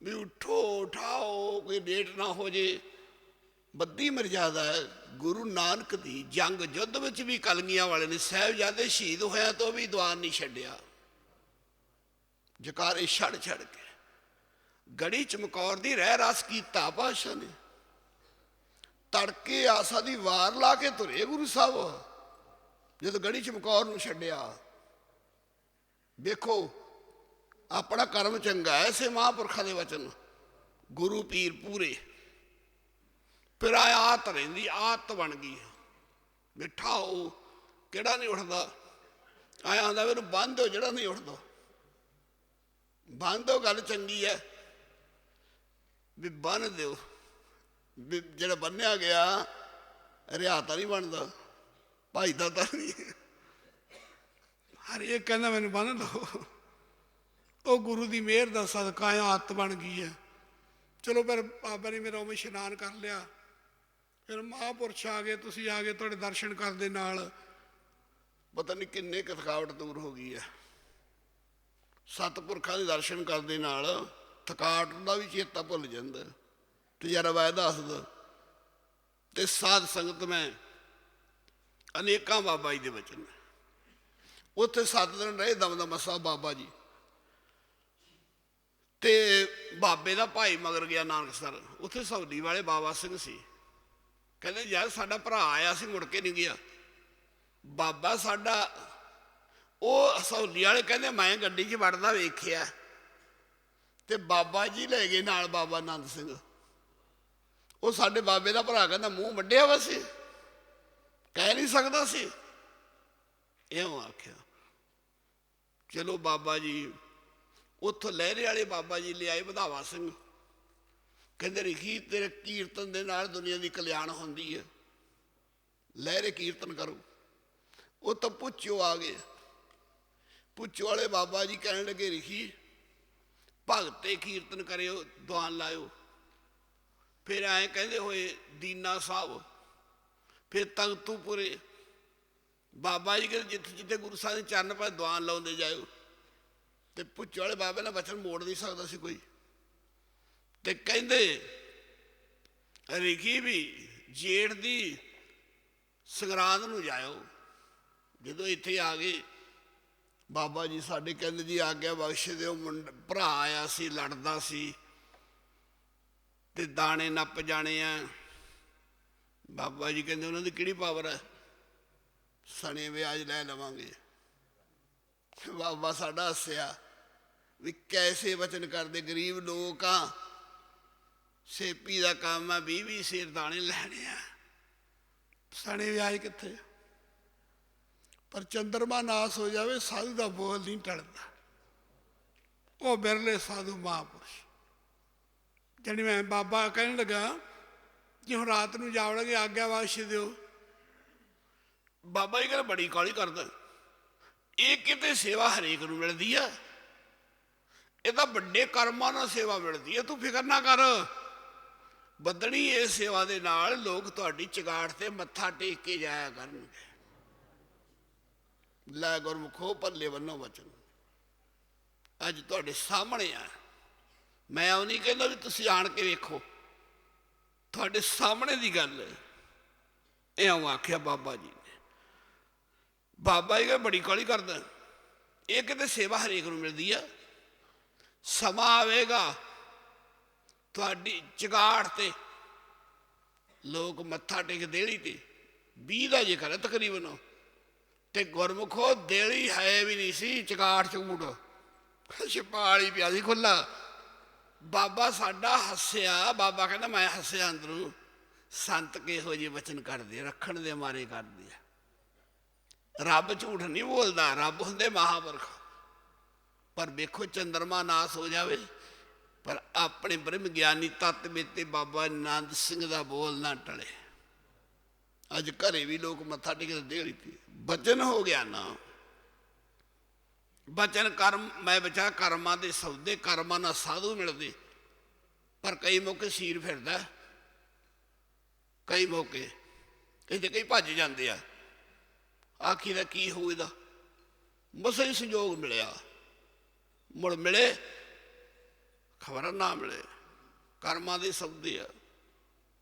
ਵੀ ਉੱਠੋ ਉਠਾਓ, ਕੋਈ ਲੇਟ ਨਾ ਹੋ ਜੇ। ਬੱਦੀ ਮਰਜ਼ਾਦਾ ਹੈ ਗੁਰੂ ਨਾਨਕ ਦੀ। ਜੰਗ ਯੁੱਧ ਵਿੱਚ ਵੀ ਕਲਗੀਆਂ ਵਾਲੇ ਨੇ ਸਾਹਿਬਜ਼ਾਦੇ ਸ਼ਹੀਦ ਹੋਇਆ ਤੋਂ ਵੀ ਦੀਵਾਨ ਨਹੀਂ ਛੱਡਿਆ, ਜਕਾਰੇ ਛੱਡ ਛੱਡ ਕੇ। ਗੜੀ ਚਮਕੌਰ ਦੀ ਰਹਿ ਰਸ ਕੀਤਾ ਪਾਤਸ਼ਾਹ ਨੇ। ਤੜਕੇ ਆਸਾ ਦੀ ਵਾਰ ਲਾ ਕੇ ਤੁਰੇ ਗੁਰੂ ਸਾਹਿਬ, ਜਦੋਂ ਗੜੀ ਚਮਕੌਰ ਨੂੰ ਛੱਡਿਆ। ਵੇਖੋ ਆਪਣਾ ਕਰਮ ਚੰਗਾ, ਐਸੇ ਮਹਾਂਪੁਰਖਾਂ ਦੇ ਵਚਨ, ਗੁਰੂ ਪੀਰ ਪੂਰੇ। ਫਿਰ ਆਦਤ ਰਹਿੰਦੀ, ਆਦਤ ਬਣ ਗਈ। ਬਿਠਾਓ, ਕਿਹੜਾ ਨਹੀਂ ਉੱਠਦਾ, ਆਇਆ ਆਉਂਦਾ ਮੈਨੂੰ ਬੰਨ੍ਹ ਦਿਓ ਜਿਹੜਾ ਨਹੀਂ ਉੱਠਦਾ। ਬੰਨ੍ਹ ਦਿਓ, ਗੱਲ ਚੰਗੀ ਹੈ ਵੀ ਬੰਨ੍ਹ ਦਿਓ, ਵੀ ਜਿਹੜਾ ਬੰਨਿਆ ਗਿਆ ਰਿਹਾ ਤਾਂ ਨਹੀਂ ਬਣਦਾ, ਭਾਈ ਦਾ ਤਾਂ ਨਹੀਂ। ਹਰ ਇੱਕ ਕਹਿੰਦਾ ਮੈਨੂੰ ਬੰਨ੍ਹ ਦਿਓ। ਉਹ ਗੁਰੂ ਦੀ ਮਿਹਰ ਦਾ ਸਦਕਾ ਆਦਤ ਬਣ ਗਈ ਹੈ। ਚਲੋ ਫਿਰ ਬਾਬਾ ਨੇ ਮੇਰਾ ਉਵੇਂ ਇਸ਼ਨਾਨ ਕਰ ਲਿਆ। ਫਿਰ ਮਹਾਂਪੁਰਸ਼ ਆ ਗਏ, ਤੁਸੀਂ ਆ ਗਏ, ਤੁਹਾਡੇ ਦਰਸ਼ਨ ਕਰਨ ਦੇ ਨਾਲ ਪਤਾ ਨਹੀਂ ਕਿੰਨੇ ਕੁ ਥਕਾਵਟ ਦੂਰ ਹੋ ਗਈ ਹੈ। ਸਤਿਪੁਰਖਾਂ ਦੇ ਦਰਸ਼ਨ ਕਰਨ ਦੇ ਨਾਲ ਥਕਾਵਟ ਦਾ ਵੀ ਚੇਤਾ ਭੁੱਲ ਜਾਂਦਾ, ਤਜਰਬਾ ਇਹ ਦੱਸਦਾ। ਤੇ ਸਾਧ ਸੰਗਤ ਮੈਂ ਅਨੇਕਾਂ ਬਾਬਾ ਜੀ ਦੇ ਵਚਨ, ਉੱਥੇ 7 ਦਿਨ ਰਹੇ ਦਮਦਮਾ ਸਾਹਿਬ ਬਾਬਾ ਜੀ। ਤੇ ਬਾਬੇ ਦਾ ਭਾਈ ਮਗਰ ਗਿਆ ਨਾਨਕਸਰ, ਉੱਥੇ ਸੌਦੀ ਵਾਲੇ ਬਾਬਾ ਸਿੰਘ ਸੀ। ਕਹਿੰਦੇ ਯਾਰ ਸਾਡਾ ਭਰਾ ਆਇਆ ਸੀ, ਮੁੜ ਕੇ ਨਹੀਂ ਗਿਆ। ਬਾਬਾ ਸਾਡਾ, ਉਹ ਸੌਦੀ ਵਾਲੇ ਕਹਿੰਦੇ ਮੈਂ ਗੱਡੀ 'ਚ ਵੜਦਾ ਵੇਖਿਆ, ਤੇ ਬਾਬਾ ਜੀ ਲੈ ਗਏ ਨਾਲ ਬਾਬਾ ਆਨੰਦ ਸਿੰਘ। ਉਹ ਸਾਡੇ ਬਾਬੇ ਦਾ ਭਰਾ ਕਹਿੰਦਾ ਮੂੰਹ ਵੱਢਿਆ ਵਾ ਸੀ, ਕਹਿ ਨਹੀਂ ਸਕਦਾ ਸੀ, ਇਉਂ ਆਖਿਆ। ਚਲੋ ਬਾਬਾ ਜੀ ਉੱਥੋਂ ਲਹਿਰੇ ਵਾਲੇ ਬਾਬਾ ਜੀ ਲਿਆਏ ਵਧਾਵਾ ਸਿੰਘ। ਕਹਿੰਦੇ ਰਿਖੀ ਤੇਰੇ ਕੀਰਤਨ ਦੇ ਨਾਲ ਦੁਨੀਆ ਦੀ ਕਲਿਆਣ ਹੁੰਦੀ ਹੈ, ਲਹਿਰੇ ਕੀਰਤਨ ਕਰੋ। ਉਹ ਤਾਂ ਪੁੱਛੋ ਆ ਗਏ। ਪੁੱਛੋ ਵਾਲੇ ਬਾਬਾ ਜੀ ਕਹਿਣ ਲੱਗੇ ਰਿਖੀ ਭਗਤੇ ਕੀਰਤਨ ਕਰਿਓ, ਦੁਆਨ ਲਾਇਓ। ਫਿਰ ਐਂ ਕਹਿੰਦੇ ਹੋਏ ਦੀਨਾ ਸਾਹਿਬ, ਫਿਰ ਤਖਤੂਪੁਰੇ। ਬਾਬਾ ਜੀ ਕਹਿੰਦੇ ਜਿੱਥੇ ਜਿੱਥੇ ਗੁਰੂ ਸਾਹਿਬ ਦੇ ਚਰਨ ਪਾਏ ਦੁਆਨ ਲਾਉਂਦੇ ਜਾਇਓ। ਤੇ ਪੁੱਛੋ ਵਾਲੇ ਬਾਬੇ ਨਾਲ ਵਚਨ ਮੋੜ ਨਹੀਂ ਸਕਦਾ ਸੀ ਕੋਈ। ਤੇ ਕਹਿੰਦੇ ਰਿਖੀ ਵੀ ਜੇਠ ਦੀ ਸੰਗਰਾਂਦ ਨੂੰ ਜਾਇਓ। ਜਦੋਂ ਇੱਥੇ ਆ ਗਏ ਬਾਬਾ ਜੀ ਸਾਡੇ ਕਹਿੰਦੇ ਜੀ ਆਗਿਆ ਬਖਸ਼ ਦਿਓ, ਭਰਾ ਆਇਆ ਸੀ ਲੜਦਾ ਸੀ ਤੇ ਦਾਣੇ ਨੱਪ ਜਾਣੇ ਆ। ਬਾਬਾ ਜੀ ਕਹਿੰਦੇ ਉਹਨਾਂ ਦੀ ਕਿਹੜੀ ਪਾਵਰ ਹੈ, ਸਣੇ ਵਿਆਜ ਲੈ ਲਵਾਂਗੇ। ਬਾਬਾ ਸਾਡਾ ਹੱਸਿਆ ਵੀ ਕੈਸੇ ਵਚਨ ਕਰਦੇ, ਗਰੀਬ ਲੋਕ ਆ, ਸੇਪੀ ਦਾ ਕੰਮ ਆ, 20-20 ਸੇਰ ਦਾਣੇ ਲੈਣੇ ਆ, ਸਣੇ ਵਿਆਜ ਕਿੱਥੇ। ਪਰ ਚੰਦਰਮਾ ਨਾਸ ਹੋ ਜਾਵੇ ਸਾਧੂ ਦਾ ਬੋਲ ਨਹੀਂ ਟਲਦਾ। ਉਹ ਬਿਰਲੇ ਸਾਧੂ ਮਹਾਂਪੁਰਸ਼। ਜਾਣੀ ਮੈਂ ਬਾਬਾ ਕਹਿਣ ਲੱਗਾ ਕਿ ਹੁਣ ਰਾਤ ਨੂੰ ਜਾਵੜਾਂਗੇ, ਆਗਿਆ ਬਖਸ਼ ਦਿਓ। ਬਾਬਾ ਜੀ ਕਹਿੰਦਾ ਬੜੀ ਕਾਹਲੀ ਕਰਦਾ, ਇਹ ਕਿਤੇ ਸੇਵਾ ਹਰੇਕ ਨੂੰ ਮਿਲਦੀ ਆ, ਇਹ ਤਾਂ ਵੱਡੇ ਕਰਮਾਂ ਨਾਲ ਸੇਵਾ ਮਿਲਦੀ ਹੈ, ਤੂੰ ਫਿਕਰ ਨਾ ਕਰ। ਬੱਦਣੀ ਇਸ ਸੇਵਾ ਦੇ ਨਾਲ ਲੋਕ ਤੁਹਾਡੀ ਚਗਾੜ ਤੇ ਮੱਥਾ ਟੇਕ ਕੇ ਜਾਇਆ ਕਰਨਗੇ। ਲੈ ਗੁਰਮੁਖੋ ਪੱਲੇ ਬੰਨੋ ਵਚਨ ਅੱਜ ਤੁਹਾਡੇ ਸਾਹਮਣੇ ਆ। ਮੈਂ ਉਹ ਨਹੀਂ ਕਹਿੰਦਾ ਵੀ ਤੁਸੀਂ ਆਣ ਕੇ ਵੇਖੋ, ਤੁਹਾਡੇ ਸਾਹਮਣੇ ਦੀ ਗੱਲ ਹੈ। ਇਉਂ ਆਖਿਆ ਬਾਬਾ ਜੀ ਨੇ। ਬਾਬਾ ਜੀ ਬੜੀ ਕਾਹਲੀ ਕਰਦਾ, ਇਹ ਕਿਤੇ ਸੇਵਾ ਹਰੇਕ ਨੂੰ ਮਿਲਦੀ ਆ। ਸਮਾਂ ਆਵੇਗਾ ਤੁਹਾਡੀ ਚਗਾੜ ਤੇ ਲੋਕ ਮੱਥਾ ਟੇਕ ਦੇਲੀ ਤੇ 20 ਦਾ ਜੇਕਰ ਤਕਰੀਬਨ। ਤੇ ਗੁਰਮੁਖੋ ਦੇਲੀ ਹੈ ਵੀ ਨਹੀਂ ਸੀ, ਚਗਾੜ ਝੂੜ ਛਪਾਲ ਹੀ ਪਿਆ ਸੀ ਖੁੱਲਾ। ਬਾਬਾ ਸਾਡਾ ਹੱਸਿਆ। ਬਾਬਾ ਕਹਿੰਦਾ ਮੈਂ ਹੱਸਿਆ ਅੰਦਰੋਂ, ਸੰਤ ਕਿਹੋ ਜਿਹੇ ਵਚਨ ਕਰਦੇ, ਰੱਖਣ ਦੇ ਮਾਰੇ ਕਰਦੇ ਆ। ਰੱਬ ਝੂਠ ਨਹੀਂ ਬੋਲਦਾ, ਰੱਬ ਹੁੰਦੇ ਮਹਾਂਪੁਰਖ। ਪਰ ਵੇਖੋ ਚੰਦਰਮਾ ਨਾਸ ਹੋ ਜਾਵੇ ਪਰ ਆਪਣੇ ਬ੍ਰਹਮ ਗਿਆਨੀ ਤੱਤ ਵਿੱਚ ਬਾਬਾ ਆਨੰਦ ਸਿੰਘ ਦਾ ਬੋਲ ਨਾ ਟਲੇ। ਅੱਜ ਘਰੇ ਵੀ ਲੋਕ ਮੱਥਾ ਟੇਕਦੇ ਦੇਲੀ ਤੇ। ਬਚਨ ਹੋ ਗਿਆ ਨਾ, ਬਚਨ ਕਰਮ। ਮੈਂ ਬਚਾ ਕਰਮਾਂ ਦੇ ਸੌਦੇ, ਕਰਮਾਂ ਨਾਲ ਸਾਧੂ ਮਿਲਦੇ। ਪਰ ਕਈ ਮੌਕੇ ਸੀਰ ਫਿਰਦਾ, ਕਈ ਮੌਕੇ ਇਹਦੇ ਕਈ ਭੱਜ ਜਾਂਦੇ ਆ। ਆਖੀ ਦਾ ਕੀ ਹੋਊ, ਇਹਦਾ ਮਸਾਂ ਹੀ ਸੰਯੋਗ ਮਿਲਿਆ, ਮੁੜ ਮਿਲੇ ਖਬਰ ਨਾ ਮਿਲੇ। ਕਰਮਾਂ ਦੇ ਸੌਦੇ ਆ,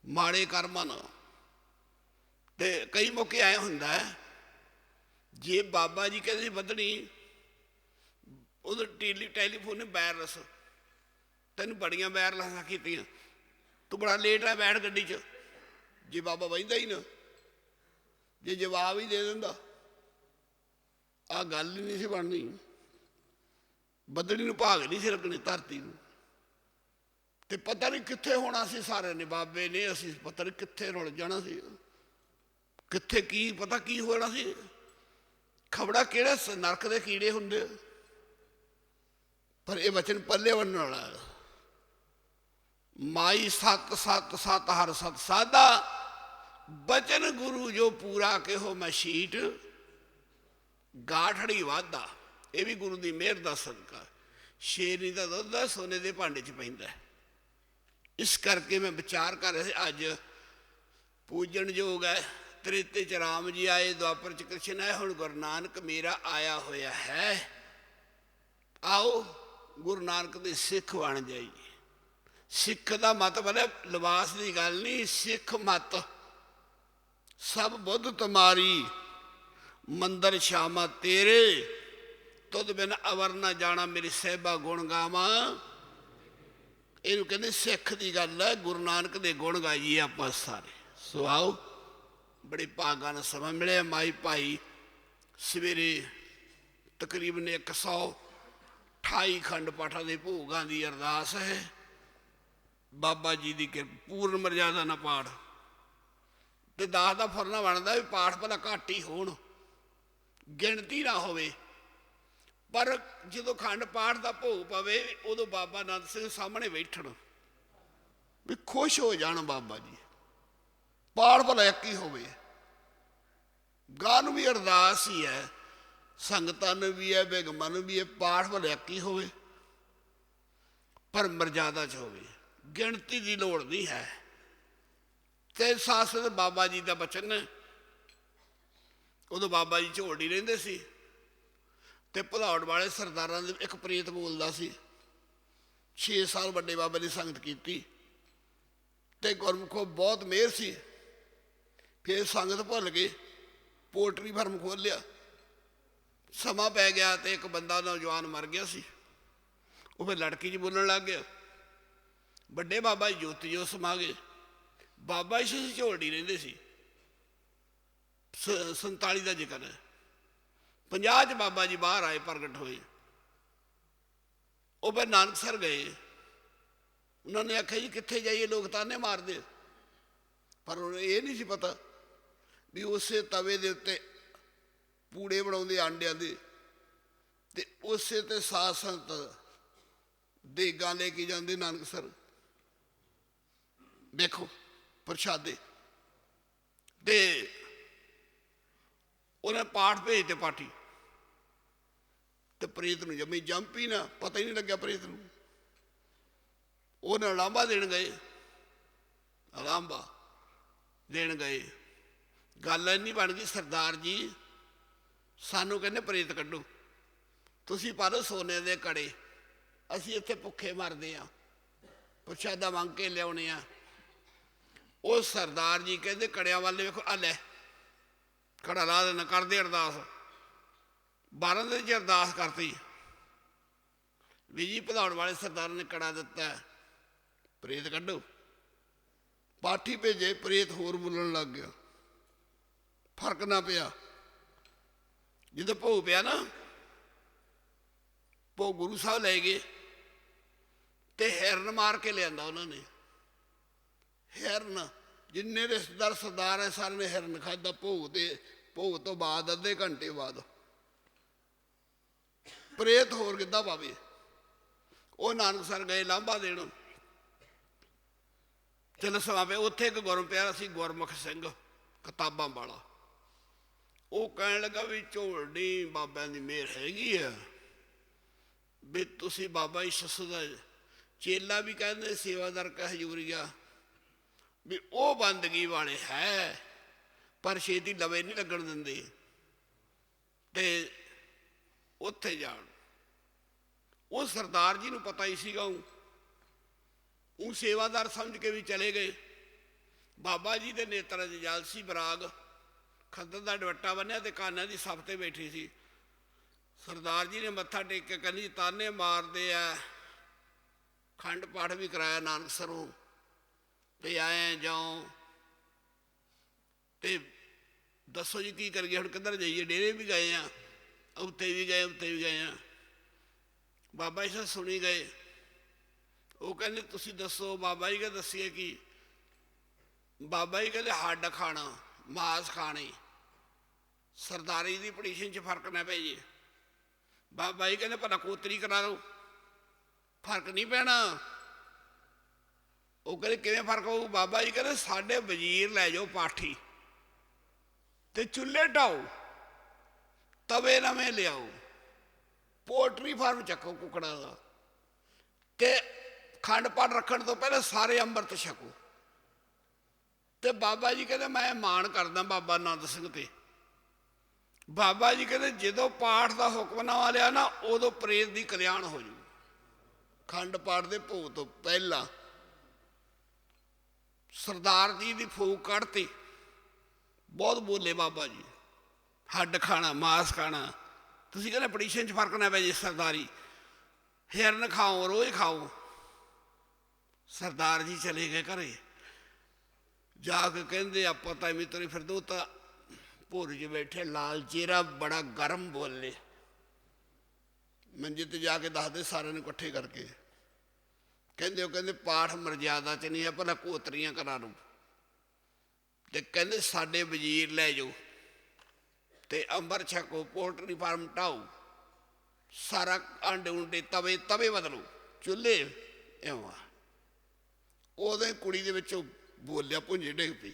ਮਾੜੇ ਕਰਮਾਂ ਨਾਲ। ਤੇ ਕਈ ਮੌਕੇ ਐ ਹੁੰਦਾ ਜੇ ਬਾਬਾ ਜੀ ਕਹਿੰਦੇ ਵਧਣੀ ਉਦੋਂ ਟੈਲੀਫੋਨ ਨੇ ਵਾਇਰਲੈਸ, ਤੈਨੂੰ ਬੜੀਆਂ ਵਾਇਰਲੈਸਾਂ ਕੀਤੀਆਂ, ਤੂੰ ਬੜਾ ਲੇਟ ਆ, ਬੈਠ ਗੱਡੀ 'ਚ। ਜੇ ਬਾਬਾ ਬਹਿੰਦਾ ਹੀ ਨਾ, ਜੇ ਜਵਾਬ ਹੀ ਦੇ ਦਿੰਦਾ ਆਹ ਗੱਲ ਹੀ ਨਹੀਂ ਸੀ ਬਣਨੀ। ਬੱਦੜੀ ਨੂੰ ਭਾਗ ਨਹੀਂ ਸੀ ਲੱਗਣੀ ਧਰਤੀ ਨੂੰ। ਤੇ ਪਤਾ ਨਹੀਂ ਕਿੱਥੇ ਹੋਣਾ ਸੀ ਸਾਰੇ ਨੇ, ਬਾਬੇ ਨੇ, ਅਸੀਂ ਪਤਾ ਨਹੀਂ ਕਿੱਥੇ ਰੁਲ ਜਾਣਾ ਸੀ, ਕਿੱਥੇ ਕੀ ਪਤਾ ਕੀ ਹੋਣਾ ਸੀ। ਖਬੜਾ ਕਿਹੜੇ ਨਰਕ ਦੇ ਕੀੜੇ ਹੁੰਦੇ। ਪਰ ਇਹ ਵਚਨ ਪੱਲੇ ਬੰਨਣ ਵਾਲਾ। ਮਾਈ ਸਤ ਸਤ ਸਤ ਹਰ ਸਤ ਸਾਦਾ, ਬਚਨ ਗੁਰੂ ਜੋ ਪੂਰਾ ਕਿਹੋ ਮਸ਼ੀਟ, ਗਾਠੜੀ ਵਾਧਾ। ਇਹ ਵੀ ਗੁਰੂ ਦੀ ਮਿਹਰ ਦਾ ਸਦਕਾ। ਸ਼ੇਰਨੀ ਦਾ ਦੁੱਧ ਹੈ, ਸੋਨੇ ਦੇ ਭਾਂਡੇ 'ਚ ਪੈਂਦਾ। ਇਸ ਕਰਕੇ ਮੈਂ ਵਿਚਾਰ ਕਰ ਰਿਹਾ ਸੀ ਅੱਜ ਪੂਜਣਯੋਗ ਹੈ। ਤ੍ਰੇਤੇ 'ਚ ਰਾਮ ਜੀ ਆਏ, ਦੁਆਪਰ 'ਚ ਕ੍ਰਿਸ਼ਨ ਆਏ, ਹੁਣ ਗੁਰੂ ਨਾਨਕ ਮੇਰਾ ਆਇਆ ਹੋਇਆ ਹੈ। ਆਓ ਗੁਰੂ ਨਾਨਕ ਦੇ ਸਿੱਖ ਬਣ ਜਾਈਏ। ਸਿੱਖ ਦਾ ਮਤਲਬ ਹੈ ਲਿਬਾਸ ਦੀ ਗੱਲ ਨਹੀਂ, ਸਿੱਖ ਮਤ। ਸਭ ਬੁੱਧ ਤੁਮਾਰੀ ਮੰਦਰ ਸ਼ਾਮਾ ਤੇਰੇ, ਤੁਧ ਬਿਨ ਅਵਰ ਨਾ ਜਾਣਾ ਮੇਰੀ ਸਹਿਬਾ ਗੁਣ ਗਾਵਾਂ। ਇਹਨੂੰ ਕਹਿੰਦੇ ਸਿੱਖ ਦੀ ਗੱਲ ਹੈ। ਗੁਰੂ ਨਾਨਕ ਦੇ ਗੁਣ ਗਾਈਏ ਆਪਾਂ ਸਾਰੇ। ਸੋ ਆਓ, ਬੜੇ ਭਾਗਾਂ ਨਾਲ ਸਮਾਂ ਮਿਲਿਆ। ਮਾਈ ਭਾਈ ਸਵੇਰੇ ਤਕਰੀਬਨ 128 ਖੰਡ ਪਾਠਾਂ ਦੇ ਭੋਗਾਂ ਦੀ ਅਰਦਾਸ ਹੈ। ਬਾਬਾ ਜੀ ਦੀ ਪੂਰਨ ਮਰਜ਼ਾਦਾ ਨਾਲ ਪਾਠ ਤੇ ਦਾਸ ਦਾ ਫਰਨਾ ਬਣਦਾ ਵੀ ਪਾਠ ਭਲਾ ਘੱਟ ਹੀ ਹੋਣ, ਗਿਣਤੀ ਨਾ ਹੋਵੇ। ਪਰ ਜਦੋਂ ਖੰਡ ਪਾਠ ਦਾ ਭੋਗ ਪਵੇ ਉਦੋਂ ਬਾਬਾ ਨੰਦ ਸਿੰਘ ਸਾਹਮਣੇ ਬੈਠਣ ਵੀ ਖੁਸ਼ ਹੋ ਜਾਣ ਬਾਬਾ ਜੀ, ਪਾਠ ਭਲਾ ਇੱਕ ਹੀ ਹੋਵੇ। ਗਾਂ ਨੂੰ ਵੀ ਅਰਦਾਸ ਹੀ ਹੈ, ਸੰਗਤਾਂ ਨੂੰ ਵੀ ਹੈ, ਬੇਗਮਾਂ ਨੂੰ ਵੀ ਹੈ, ਪਾਠ ਭਲਾ ਇੱਕ ਹੀ ਹੋਵੇ ਪਰ ਮਰਜ਼ਾਦਾ 'ਚ ਹੋਵੇ, ਗਿਣਤੀ ਦੀ ਲੋੜ ਨਹੀਂ ਹੈ। ਤੇ ਸਾਸਤ ਬਾਬਾ ਜੀ ਦਾ ਬਚਨ ਹੈ। ਉਦੋਂ ਬਾਬਾ ਜੀ ਝੋਲਡੀ ਰਹਿੰਦੇ ਸੀ ਤੇ ਭਦੌੜ ਵਾਲੇ ਸਰਦਾਰਾਂ ਦੇ ਇੱਕ ਪ੍ਰੀਤ ਬੋਲਦਾ ਸੀ। 6 ਸਾਲ ਵੱਡੇ ਬਾਬੇ ਦੀ ਸੰਗਤ ਕੀਤੀ ਤੇ ਗੁਰਮੁਖੋਂ ਬਹੁਤ ਮਿਹਰ ਸੀ। ਫਿਰ ਸੰਗਤ ਭੁੱਲ ਗਏ, ਪੋਲਟਰੀ ਫਾਰਮ ਖੋਲ੍ਹ ਲਿਆ। ਸਮਾਂ ਪੈ ਗਿਆ ਤੇ ਇੱਕ ਬੰਦਾ ਨੌਜਵਾਨ ਮਰ ਗਿਆ ਸੀ। ਉਹ ਫਿਰ ਲੜਕੀ 'ਚ ਬੋਲਣ ਲੱਗ ਗਿਆ। ਵੱਡੇ ਬਾਬਾ ਜੀ ਜੋਤੀ ਜੋ ਸਮਾ ਗਏ। ਬਾਬਾ ਜੀ ਝੋਲਡੀ ਰਹਿੰਦੇ ਸੀ। 47 ਦਾ ਜ਼ਿਕਰ ਹੈ। 50 'ਚ ਬਾਬਾ ਜੀ ਬਾਹਰ ਆਏ, ਪ੍ਰਗਟ ਹੋਏ। ਉਹ ਫਿਰ ਨਾਨਕਸਰ ਗਏ। ਉਹਨਾਂ ਨੇ ਆਖਿਆ ਜੀ ਕਿੱਥੇ ਜਾਈਏ, ਲੋਕ ਤਾਨੇ ਮਾਰਦੇ। ਪਰ ਉਹਨੂੰ ਇਹ ਨਹੀਂ ਸੀ ਪਤਾ ਵੀ ਉਸੇ ਤਵੇ ਦੇ ਉੱਤੇ ਪੂੜੇ ਬਣਾਉਂਦੇ ਆਂਡਿਆਂ ਦੇ, ਤੇ ਉਸੇ ਤੇ ਸਾਧ ਸੰਗਤ ਦੇਗਾਂ ਲੈ ਕੇ ਜਾਂਦੇ ਨਾਨਕਸਰ। ਦੇਖੋ ਪ੍ਰਸ਼ਾਦੇ ਤੇ ਉਹਨੇ ਪਾਠ ਭੇਜ ਤੇ ਪਾਠੀ ਤੇ ਪ੍ਰੀਤ ਨੂੰ ਜੰਮੀ ਜੰਪੀ ਨਾ, ਪਤਾ ਹੀ ਨਹੀਂ ਲੱਗਿਆ ਪ੍ਰੀਤ ਨੂੰ। ਉਹਨਾਂ ਲਾਂਭਾ ਦੇਣ ਗਏ, ਲਾਂਭਾ ਦੇਣ ਗਏ। ਗੱਲ ਇੰਨੀ ਬਣ ਗਈ, ਸਰਦਾਰ ਜੀ ਸਾਨੂੰ ਕਹਿੰਦੇ ਪ੍ਰੀਤ ਕੱਢੋ, ਤੁਸੀਂ ਪਾ ਲਓ ਸੋਨੇ ਦੇ ਕੜੇ, ਅਸੀਂ ਇੱਥੇ ਭੁੱਖੇ ਮਰਦੇ ਹਾਂ, ਪ੍ਰਸ਼ਾਦਾ ਮੰਗ ਕੇ ਲਿਆਉਣੇ ਆ। ਉਹ ਸਰਦਾਰ ਜੀ ਕਹਿੰਦੇ ਕੜਿਆਂ ਵਾਲੇ ਵੇਖੋ, ਆ ਲੈ ਕੜਾ ਲਾ ਦੇਣਾ, ਕਰਦੇ ਅਰਦਾਸ। 12 ਦੇ 'ਚ ਅਰਦਾਸ ਕਰਤੀ ਵੀ ਜੀ ਭਦੌੜ ਵਾਲੇ ਸਰਦਾਰ ਨੇ ਕੜਾ ਦਿੱਤਾ, ਪ੍ਰੇਤ ਕੱਢੋ। ਪਾਠੀ ਭੇਜੇ, ਪ੍ਰੇਤ ਹੋਰ ਬੋਲਣ ਲੱਗ ਗਿਆ। ਫਰਕ ਨਾ ਪਿਆ। ਜਦੋਂ ਭੋਗ ਪਿਆ ਨਾ, ਭੋਗ ਗੁਰੂ ਸਾਹਿਬ ਲੈ ਗਏ ਤੇ ਹਿਰਨ ਮਾਰ ਕੇ ਲਿਆਂਦਾ ਉਹਨਾਂ ਨੇ। ਹਿਰਨ ਜਿੰਨੇ ਰਿਸ਼ਤੇਦਾਰ ਸਰਦਾਰ ਹੈ ਸਾਰੇ ਨੇ ਹਿਰਨ ਖਾਧਾ। ਭੋਗ ਤੋਂ ਬਾਅਦ ਅੱਧੇ ਘੰਟੇ ਬਾਅਦ ਪ੍ਰੇਤ ਹੋਰ ਕਿੱਦਾਂ ਪਾਵੇ। ਉਹ ਨਾਨਕਸਰ ਗਏ ਲਾਂਭਾ ਦੇਣ। ਚਲੋ ਸਮਾਂ ਪਿਆ। ਉੱਥੇ ਇੱਕ ਗੁਰਮ ਪਿਆਰਾ ਸੀ, ਗੁਰਮੁਖ ਸਿੰਘ ਕਿਤਾਬਾਂ ਵਾਲਾ। ਉਹ ਕਹਿਣ ਲੱਗਾ ਵੀ ਝੋਲਡੀ ਬਾਬਿਆਂ ਦੀ ਮਿਹਰ ਹੈਗੀ ਆ ਵੀ ਤੁਸੀਂ ਬਾਬਾ ਜੀ ਸੱਸੂ ਦਾ ਚੇਲਾ ਵੀ ਕਹਿੰਦੇ, ਸੇਵਾਦਾਰ ਕਾ ਹਜ਼ੂਰੀਆ, ਵੀ ਉਹ ਬੰਦਗੀ ਵਾਲੇ ਹੈ ਪਰ ਛੇਤੀ ਲਵੇ ਨਹੀਂ ਲੱਗਣ ਦਿੰਦੇ। ਤੇ ਉੱਥੇ ਜਾਣ। ਉਹ ਸਰਦਾਰ ਜੀ ਨੂੰ ਪਤਾ ਹੀ ਸੀਗਾ। ਉਹ ਸੇਵਾਦਾਰ ਸਮਝ ਕੇ ਵੀ ਚਲੇ ਗਏ। ਬਾਬਾ ਜੀ ਦੇ ਨੇਤਰਾਂ 'ਚ ਜਲ ਸੀ, ਬਰਾਗ, ਖੱਦਰ ਦਾ ਦੁਪੱਟਾ ਬੰਨਿਆ ਤੇ ਕਾਨਾਂ ਦੀ ਸੱਪ ਤੇ ਬੈਠੀ ਸੀ। ਸਰਦਾਰ ਜੀ ਨੇ ਮੱਥਾ ਟੇਕ ਕੇ ਕਹਿੰਦੀ ਤਾਨੇ ਮਾਰਦੇ ਆ। ਖੰਡ ਪਾਠ ਵੀ ਕਰਾਇਆ ਨਾਨਕਸਰੋਂ ਤੇ ਆਏ ਜਾਓ ਤੇ ਦੱਸੋ ਜੀ ਕੀ ਕਰੀਏ ਹੁਣ, ਕਿੱਧਰ ਜਾਈਏ। ਡੇਰੇ ਵੀ ਗਏ ਆ, ਉੱਥੇ ਵੀ ਗਏ, ਉੱਥੇ ਵੀ ਗਏ ਆ। ਬਾਬਾ ਜੀ ਸੁਣੀ ਗਏ। ਉਹ ਕਹਿੰਦੇ ਤੁਸੀਂ ਦੱਸੋ। ਬਾਬਾ ਜੀ ਕਹਿੰਦੇ ਦੱਸੀਏ ਕੀ। ਬਾਬਾ ਜੀ ਕਹਿੰਦੇ ਹੱਡ ਖਾਣਾ, ਮਾਸ ਖਾਣੇ, ਸਰਦਾਰੀ ਦੀ ਪੋਜੀਸ਼ਨ 'ਚ ਫਰਕ ਨਾ ਪੈ ਜੇ। ਬਾਬਾ ਜੀ ਕਹਿੰਦੇ ਭਲਾ ਕੋਤਰੀ ਕਰਾ ਲਓ, ਫਰਕ ਨਹੀਂ ਪੈਣਾ। ਉਹ ਕਹਿੰਦੇ ਕਿਵੇਂ ਫਰਕ ਹੋਊ। ਬਾਬਾ ਜੀ ਕਹਿੰਦੇ ਸਾਡੇ ਵਜ਼ੀਰ ਲੈ ਜਾਓ ਪਾਠੀ ਤੇ ਚੁੱਲ੍ਹੇ ਢਾਓ, ਤਵੇ ਨਵੇਂ ਲਿਆਓ, ਪੋਲਟਰੀ ਫਾਰਮ ਚੱਕੋ ਕੁੱਕੜਾਂ ਦਾ, ਤੇ ਖੰਡ ਪਾਠ ਰੱਖਣ ਤੋਂ ਪਹਿਲਾਂ ਸਾਰੇ ਅੰਮ੍ਰਿਤ ਛਕੋ। ਤੇ ਬਾਬਾ ਜੀ ਕਹਿੰਦੇ ਮੈਂ ਮਾਣ ਕਰਦਾ ਬਾਬਾ ਨੰਦ ਸਿੰਘ ਤੇ। ਬਾਬਾ ਜੀ ਕਹਿੰਦੇ ਜਦੋਂ ਪਾਠ ਦਾ ਹੁਕਮਨਾਮਾ ਲਿਆ ਨਾ, ਉਦੋਂ ਪ੍ਰੇਤ ਦੀ ਕਲਿਆਣ ਹੋ ਜੂ। ਖੰਡ ਪਾਠ ਦੇ ਭੋਗ ਤੋਂ ਪਹਿਲਾਂ ਸਰਦਾਰ ਜੀ ਦੀ ਫੂਕ ਕੱਢਤੀ। ਬਹੁਤ ਬੋਲੇ ਬਾਬਾ ਜੀ, ਹੱਡ ਖਾਣਾ, ਮਾਸ ਖਾਣਾ। ਤੁਸੀਂ ਕਹਿੰਦੇ ਪੋਜੀਸ਼ਨ 'ਚ ਫਰਕ ਨਾ ਪੈ ਜੇ। ਸਰਦਾਰੀ ਹਿਰਨ ਖਾਓ, ਰੋਜ਼ ਖਾਓ। ਸਰਦਾਰ ਜੀ ਚਲੇ ਗਏ ਘਰੇ। ਜਾ ਕੇ ਕਹਿੰਦੇ ਆਪਾਂ ਤਾਂ ਐਵੇਂ ਤੁਰੇ ਫਿਰਦੇ। ਉਹ ਤਾਂ ਭੋਰ 'ਚ ਬੈਠੇ, ਲਾਲ ਚਿਹਰਾ, ਬੜਾ ਗਰਮ ਬੋਲੇ। ਮੰਜੇ ਤੇ ਜਾ ਕੇ ਦੱਸਦੇ ਸਾਰਿਆਂ ਨੂੰ ਇਕੱਠੇ ਕਰਕੇ। ਕਹਿੰਦੇ ਉਹ ਕਹਿੰਦੇ ਪਾਠ ਮਰਜ਼ਾਦਾ 'ਚ ਨਹੀਂ ਹੈ, ਭਲਾ ਕੋਤਰੀਆਂ ਕਰਾ ਲਓ। ਤੇ ਕਹਿੰਦੇ ਸਾਡੇ ਵਜ਼ੀਰ ਲੈ ਜਾਓ ਤੇ ਅੰਬਰ ਛਕੋ, ਪੋਲਟਰੀ ਫਾਰਮ ਢਾਓ, ਸਾਰਾ ਆਂਡੇ ਉਂਡੇ ਤਵੇ ਤਵੇ ਬਦਲੋ, ਚੁੱਲ੍ਹੇ ਇਉਂ ਆ। ਉਦੋਂ ਹੀ ਕੁੜੀ ਦੇ ਵਿੱਚੋਂ ਬੋਲਿਆ, ਭੁੰਜੀ ਡਿੱਗ ਪਈ।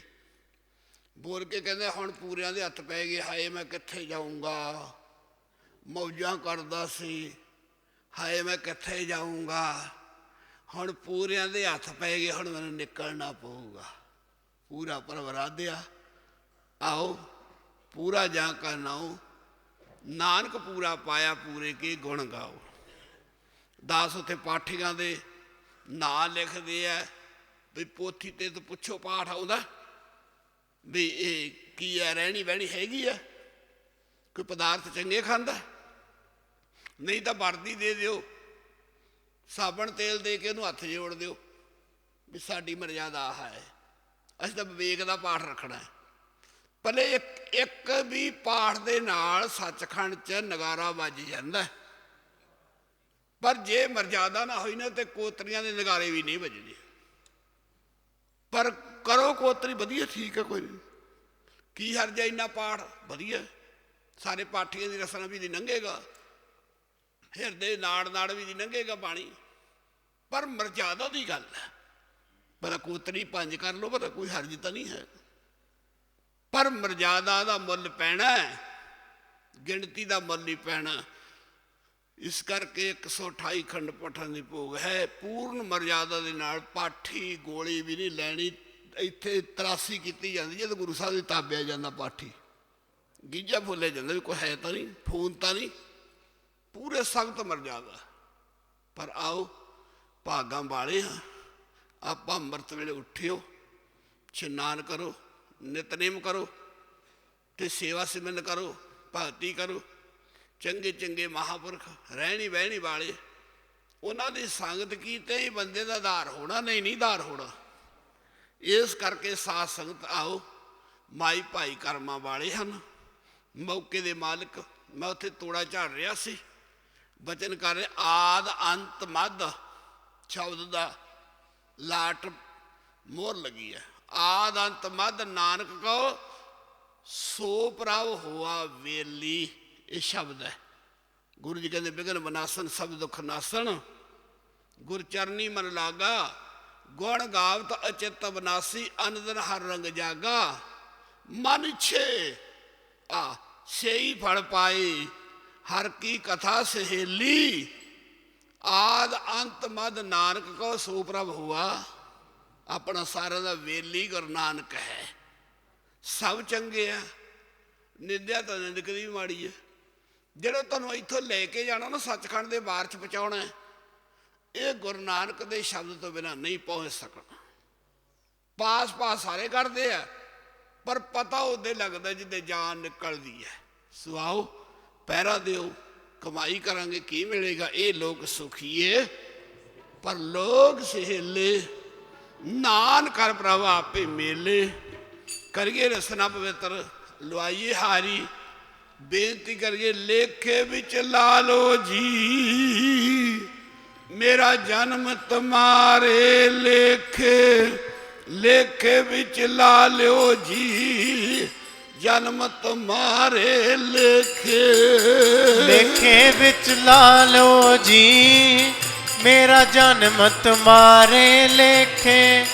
ਬੋਲ ਕੇ ਕਹਿੰਦੇ ਹੁਣ ਪੂਰਿਆਂ ਦੇ ਹੱਥ ਪੈ ਗਏ, ਹਾਏ ਮੈਂ ਕਿੱਥੇ ਜਾਊਂਗਾ, ਮੌਜਾਂ ਕਰਦਾ ਸੀ, ਹਾਏ ਮੈਂ ਕਿੱਥੇ ਜਾਊਂਗਾ, ਹੁਣ ਪੂਰਿਆਂ ਦੇ ਹੱਥ ਪੈ ਗਏ, ਹੁਣ ਮੈਨੂੰ ਨਿਕਲਣਾ ਪਊਗਾ। ਪੂਰਾ ਪਰਵਰਾਧਿਆ ਆਓ ਪੂਰਾ ਜਾਂ ਕਾ ਨਾਉ, ਨਾਨਕ ਪੂਰਾ ਪਾਇਆ ਪੂਰੇ ਕੇ ਗੁਣ ਗਾਓ। 10 ਉੱਥੇ ਪਾਠੀਆਂ ਦੇ ਨਾਂ ਲਿਖਦੇ ਆ ਵੀ ਪੋਥੀ ਤੇ ਤਾਂ ਪੁੱਛੋ ਪਾਠ ਆਉਂਦਾ ਵੀ ਇਹ ਕੀ ਹੈ, ਰਹਿਣੀ ਬਹਿਣੀ ਹੈਗੀ ਆ, ਕੋਈ ਪਦਾਰਥ ਚੰਗੇ ਖਾਂਦਾ, ਨਹੀਂ ਤਾਂ ਵਰਦੀ ਦੇ ਦਿਓ, ਸਾਬਣ ਤੇਲ ਦੇ ਕੇ ਉਹਨੂੰ ਹੱਥ ਜੋੜ ਦਿਓ ਵੀ ਸਾਡੀ ਮਰਜ਼ਾਦਾ ਆਹ ਹੈ, ਅਸੀਂ ਤਾਂ ਵਿਵੇਕ ਦਾ ਪਾਠ ਰੱਖਣਾ ਹੈ। ਭਲੇ ਇੱਕ ਵੀ ਪਾਠ ਦੇ ਨਾਲ ਸੱਚਖੰਡ 'ਚ ਨਗਾਰਾ ਵੱਜ ਜਾਂਦਾ, ਪਰ ਜੇ ਮਰਜ਼ਾਦਾ ਨਾ ਹੋਈ ਨਾ ਤੇ ਕੋਤਰੀਆਂ ਦੇ ਨਗਾਰੇ ਵੀ ਨਹੀਂ ਵੱਜਦੇ। ਪਰ ਕਰੋ ਕੋਤਰੀ ਵਧੀਆ, ਠੀਕ ਹੈ, ਕੋਈ ਨਹੀਂ, ਕੀ ਹਰਜਾ, ਇੰਨਾ ਪਾਠ ਵਧੀਆ, ਸਾਰੇ ਪਾਠੀਆਂ ਦੀ ਰਸਨਾ ਵੀ ਨਹੀਂ ਲੰਘੇਗਾ, ਹਿਰਦੇ ਨਾੜ ਵੀ ਨਹੀਂ ਲੰਘੇਗਾ ਬਾਣੀ, ਪਰ ਮਰਜ਼ਾਦਾ ਦੀ ਗੱਲ ਹੈ। ਭਲਾ ਕੋਤਰੀ 5 ਕਰ ਲਓ, ਭਲਾ ਕੋਈ ਹਰਜ ਤਾਂ ਨਹੀਂ ਹੈ, ਪਰ ਮਰਜ਼ਾਦਾ ਦਾ ਮੁੱਲ ਪੈਣਾ, ਗਿਣਤੀ ਦਾ ਮੁੱਲ ਨਹੀਂ ਪੈਣਾ। ਇਸ ਕਰਕੇ 128 ਖੰਡ ਪਾਠਾਂ ਦੀ ਭੋਗ ਹੈ। ਪੂਰਨ ਮਰਜ਼ਾਦਾ ਦੇ ਨਾਲ ਪਾਠੀ ਗੋਲੀ ਵੀ ਨਹੀਂ ਲੈਣੀ। ਇੱਥੇ 83 ਕੀਤੀ ਜਾਂਦੀ ਜਦੋਂ ਗੁਰੂ ਸਾਹਿਬ ਦੇ ਤਾਬਿਆ ਜਾਂਦਾ ਪਾਠੀ, ਗੀਜਾ ਫੁੱਲੇ ਜਾਂਦਾ ਵੀ ਕੋਈ ਹੈ ਤਾਂ ਨਹੀਂ, ਫੋਨ ਤਾਂ ਨਹੀਂ, ਪੂਰੇ ਸਖਤ ਮਰਜ਼ਾਦਾ। ਪਰ ਆਓ ਭਾਗਾਂ ਵਾਲੇ ਹਾਂ ਆਪਾਂ, ਅੰਮ੍ਰਿਤ ਵੇਲੇ ਉੱਠਿਓ, ਇਸ਼ਨਾਨ ਕਰੋ, ਨਿਤਨੇਮ ਕਰੋ ਤੇ ਸੇਵਾ ਸਿਮਰਨ ਕਰੋ, ਭਗਤੀ ਕਰੋ। ਚੰਗੇ ਚੰਗੇ ਮਹਾਂਪੁਰਖ ਰਹਿਣੀ ਬਹਿਣੀ ਵਾਲੇ, ਉਹਨਾਂ ਦੀ ਸੰਗਤ ਕੀਤੇ ਹੀ ਬੰਦੇ ਦਾ ਆਧਾਰ ਹੋਣਾ, ਨਹੀਂ ਆਧਾਰ ਹੋਣਾ। ਇਸ ਕਰਕੇ ਸਾਧ ਸੰਗਤ ਆਓ, ਮਾਈ ਭਾਈ ਕਰਮਾਂ ਵਾਲੇ ਹਨ, ਮੌਕੇ ਦੇ ਮਾਲਕ। ਮੈਂ ਉੱਥੇ ਤੋੜਾ ਝਾੜ ਰਿਹਾ ਸੀ, ਬਚਨ ਕਰ ਰਿਹਾ, ਆਦ ਅੰਤ ਮੱਧ ਸ਼ਬਦ ਦਾ ਲਾਟ ਮੋਹਰ ਲੱਗੀ ਹੈ। ਆਦ ਅੰਤ ਮੱਧ ਨਾਨਕ ਕਹੋ ਸੋ ਪ੍ਰਭ ਹੋਆ ਵੇਲੀ, ਇਹ ਸ਼ਬਦ ਹੈ। ਗੁਰੂ ਜੀ ਕਹਿੰਦੇ ਬਿਗਨ ਬਨਾਸਨ ਸਭ ਦੁੱਖ ਨਾਸਨ, ਗੁਰ ਚਰਨੀ ਮਨ ਲਾਗਾ, ਗੁਣ ਗਾਵਤ ਅਚਿਤ ਬਨਾਸੀ, ਅਨੰਦਨ ਹਰ ਰੰਗ ਜਾਗਾ। ਮਨ ਇੱਛੇ ਆ ਸੇਈ ਫਲ ਪਾਈ, ਹਰ ਕੀ ਕਥਾ ਸਹੇਲੀ। ਆਦ ਅੰਤ ਮਦ ਨਾਨਕ ਕੋ ਸੋ ਪ੍ਰਭ ਹੁਆ, ਆਪਣਾ ਸਾਰਿਆਂ ਦਾ ਵੇਲੀ ਗੁਰੂ ਨਾਨਕ ਹੈ। ਸਭ ਚੰਗੇ ਆ, ਨਿੰਦਿਆ ਤਾਂ ਨਿੰਦਕ ਦੀ ਵੀ ਮਾੜੀ ਹੈ। ਜਿਹੜਾ ਤੁਹਾਨੂੰ ਇੱਥੋਂ ਲੈ ਕੇ ਜਾਣਾ ਨਾ ਸੱਚਖੰਡ ਦੇ ਬਾਰ 'ਚ ਪਹੁੰਚਾਉਣਾ, ਇਹ ਗੁਰੂ ਨਾਨਕ ਦੇ ਸ਼ਬਦ ਤੋਂ ਬਿਨਾਂ ਨਹੀਂ ਪਹੁੰਚ ਸਕਣਾ। ਪਾਸ ਸਾਰੇ ਕਰਦੇ ਆ, ਪਰ ਪਤਾ ਉਹਦੇ ਲੱਗਦਾ ਜਿੱਦੇ ਜਾਨ ਨਿਕਲਦੀ ਹੈ। ਸੋ ਆਓ ਪਹਿਰਾ ਦਿਓ, ਕਮਾਈ ਕਰਾਂਗੇ, ਕੀ ਮਿਲੇਗਾ? ਇਹ ਲੋਕ ਸੁਖੀਏ ਪਰ ਲੋਕ ਸਹੇਲੇ, ਨਾਨਕ ਕਰ ਪ੍ਰਭ ਆਪੇ ਮੇਲੇ। ਕਰੀਏ ਰਸਨਾ ਪਵਿੱਤਰ, ਲਵਾਈਏ ਹਾਰੀ, ਬੇਨਤੀ ਕਰੀਏ ਲੇਖੇ ਵਿੱਚ ਲਾ ਲੋ ਜੀ, ਮੇਰਾ ਜਨਮ ਤੁਮਾਰੇ ਲੇਖੇ, ਲੇਖੇ ਵਿੱਚ ਲਾ ਲਿਓ ਜੀ, ਜਨਮ ਤੁਮਾਰੇ ਲੇਖੇ। ਲੇਖੇ ਵਿੱਚ ਲਾ ਲਓ ਜੀ, ਮੇਰਾ ਜਨਮ ਤੁਮਾਰੇ ਲੇਖੇ,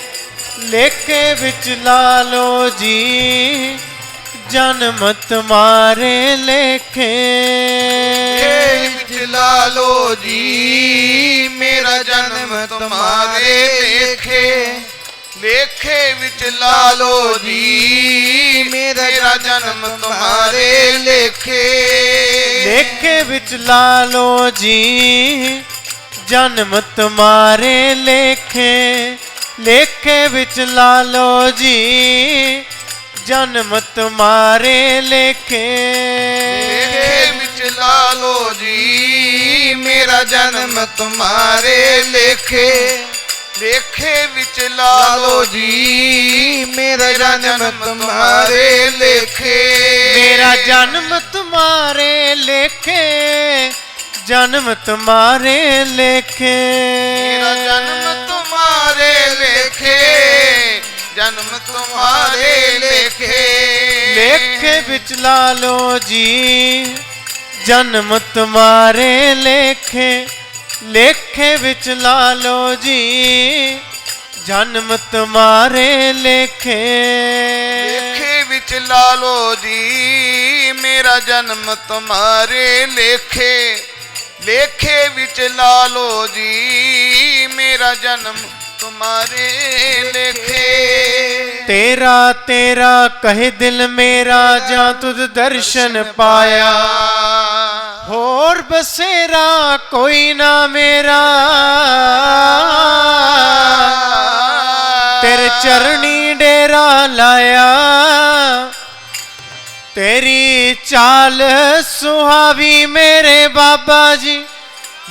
ਲੇਖੇ ਵਿੱਚ ਲਾ ਲਓ ਜੀ, ਜਨਮ ਤੁਮਾਰੇ ਲੇਖੇ। ਲੇਖੇ ਵਿੱਚ ਲਾ ਲਓ ਜੀ, ਮੇਰਾ ਜਨਮ ਤੁਮਾਰੇ ਲੇਖੇ, ਲੇਖੇ ਵਿੱਚ ਲਾ ਲਓ ਜੀ, ਮੇਰਾ ਜਨਮ ਤੁਮਾਰੇ ਲੇਖੇ। ਲੇਖੇ ਵਿੱਚ ਲਾ ਲਓ ਜੀ, ਜਨਮ ਤੁਮਾਰੇ ਲੇਖੇ, ਲੇਖੇ ਵਿੱਚ ਲਾ ਲਓ ਜੀ, ਜਨਮ ਤੁਮਾਰੇ ਲੇਖੇ। ਲੇਖੇ ਵਿੱਚ ਲਾ ਲਓ ਜੀ, ਮੇਰਾ ਜਨਮ ਤੁਮਾਰੇ ਲੇਖੇ, ਲੇਖੇ ਵਿੱਚ ਲਾ ਲਓ ਜੀ, ਮੇਰਾ ਜਨਮ ਤੁਮਾਰੇ ਲੇਖੇ। ਮੇਰਾ ਜਨਮ ਤੁਮਾਰੇ ਲੇਖੇ, ਜਨਮ ਤੁਮਾਰੇ ਲੇਖੇ। ਮੇਰਾ ਜਨਮ ਤੁਮਾਰੇ ਲੇਖੇ, ਜਨਮ ਤੁਮਾਰੇ ਲੇਖੇ। ਲੇਖੇ ਵਿੱਚ ਲਾ ਲਓ ਜੀ, जन्म तुम्हारे लेखे लेखे विच ला लो जी जन्म तुम्हारे लेखे लेखे विच ला लो जी मेरा जन्म तुम्हारे लेखे लेखे विच ला लो जी मेरा जन्म तुम्हारे लेखे तेरा तेरा कहे दिल मेरा जा तुझ दर्शन पाया होर बसेरा कोई ना मेरा तेरे चरणी डेरा लाया तेरी चाल सुहावी मेरे बाबा जी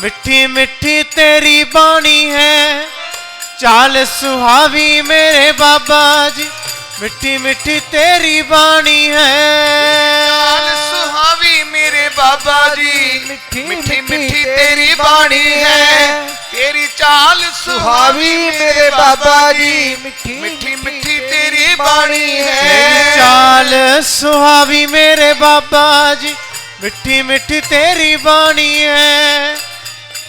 मिठी मिठी तेरी बाणी है चाल सुहावी मेरे बाबा जी मिठी मिठी तेरी बाणी है चाल सुहावी मेरे बाबा जी मिठी मिठी तेरी बाणी है तेरी चाल सुहावी मेरे बाबा जी मिठी मिठी तेरी बाणी है तेरी चाल सुहावी मेरे बाबा जी मिठी मिठी तेरी बाणी है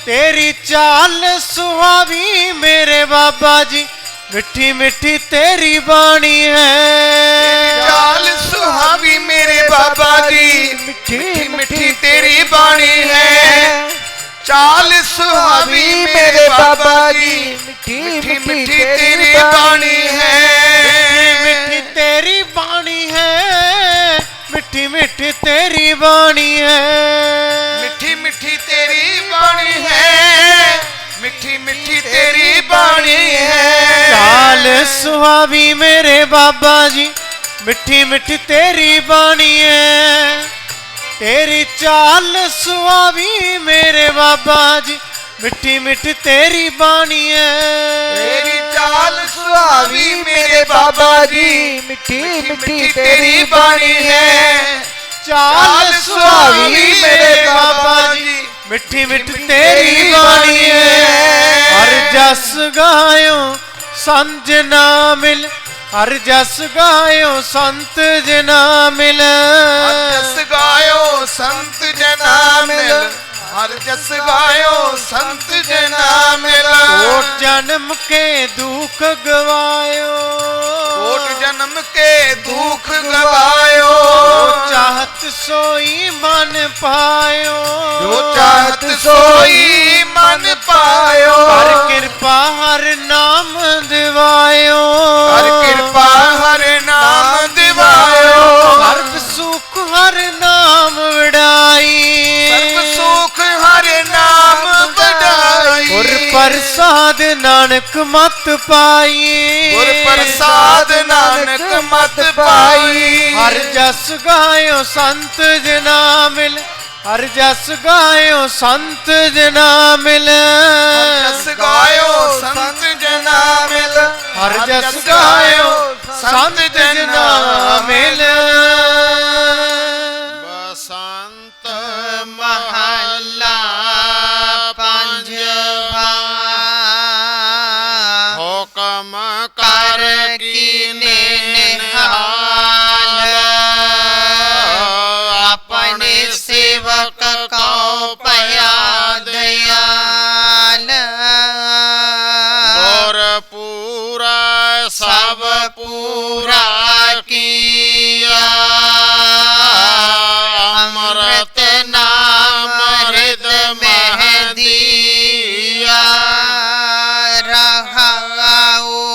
तेरी चाल सुहावी मेरे बाबा जी मिठी मिठी तेरी बाणी है चाल सुहावी मेरे बाबा जी मिठी मिठी तेरी बाणी है चाल सुहावी मेरे बाबा जी मिठी मिठी तेरी बाणी है मिठी तेरी बाणी है मिठी मिठी तेरी बाणी है मिठी मिठी तेरी बाणी है मिठी मिठी तेरी बाणी है चाल सुहावी मेरे बाबा जी मिठी मिठी तेरी बाणी है तेरी चाल सुहावी मेरे बाबा जी मिठी मिठी तेरी बाणी है तेरी चाल सुहावी मेरे बाबा जी मिठी मिठी तेरी बाणी है चाल सुहावी मेरे बाबा जी मिठी मिठी तेरी बाणी है हर जस गायो संत जना मिल हर जस गायो संत जना मिल हर जस गायो संत जना मिल हर जस गायो संत जना मिल कोट जन्म के दुख गवायो कोट जन्म के दुख गवायो चाहत सोई मन पायो जो चाहत सोई मन पायो हर कृपा हर नाम दिवायो हर कृपा हर नाम दिवायो सर्व सुख हर नाम विड़ाई सर्व सुख हर नाम बढ़ाई गुर प्रसाद नानक मत पाई गुर प्रसाद नानक मत पाई हर जस गायो संत जना मिल हर जस गायो संत जना मिल जस गायो संत जना मिल हर जस गायो संत जना मिल बसंत महला पंजवा हुकम कर कीने निहाल अपने सेवक को पया दयाल और पूरा सब पूरा किया अमृत नाम हृदय में दिया रहाओ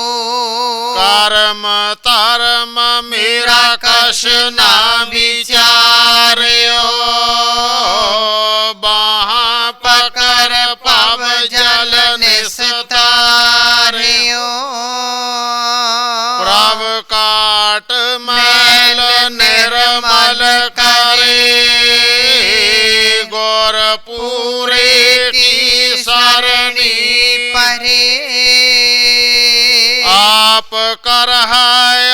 कर्म धर्म मेरा कश ना विचार्यो बाहा पकर पव जल निस्तार्यो प्रभ काट मैल निर्मल करे गौरपुरे की सरणी परे आप कर है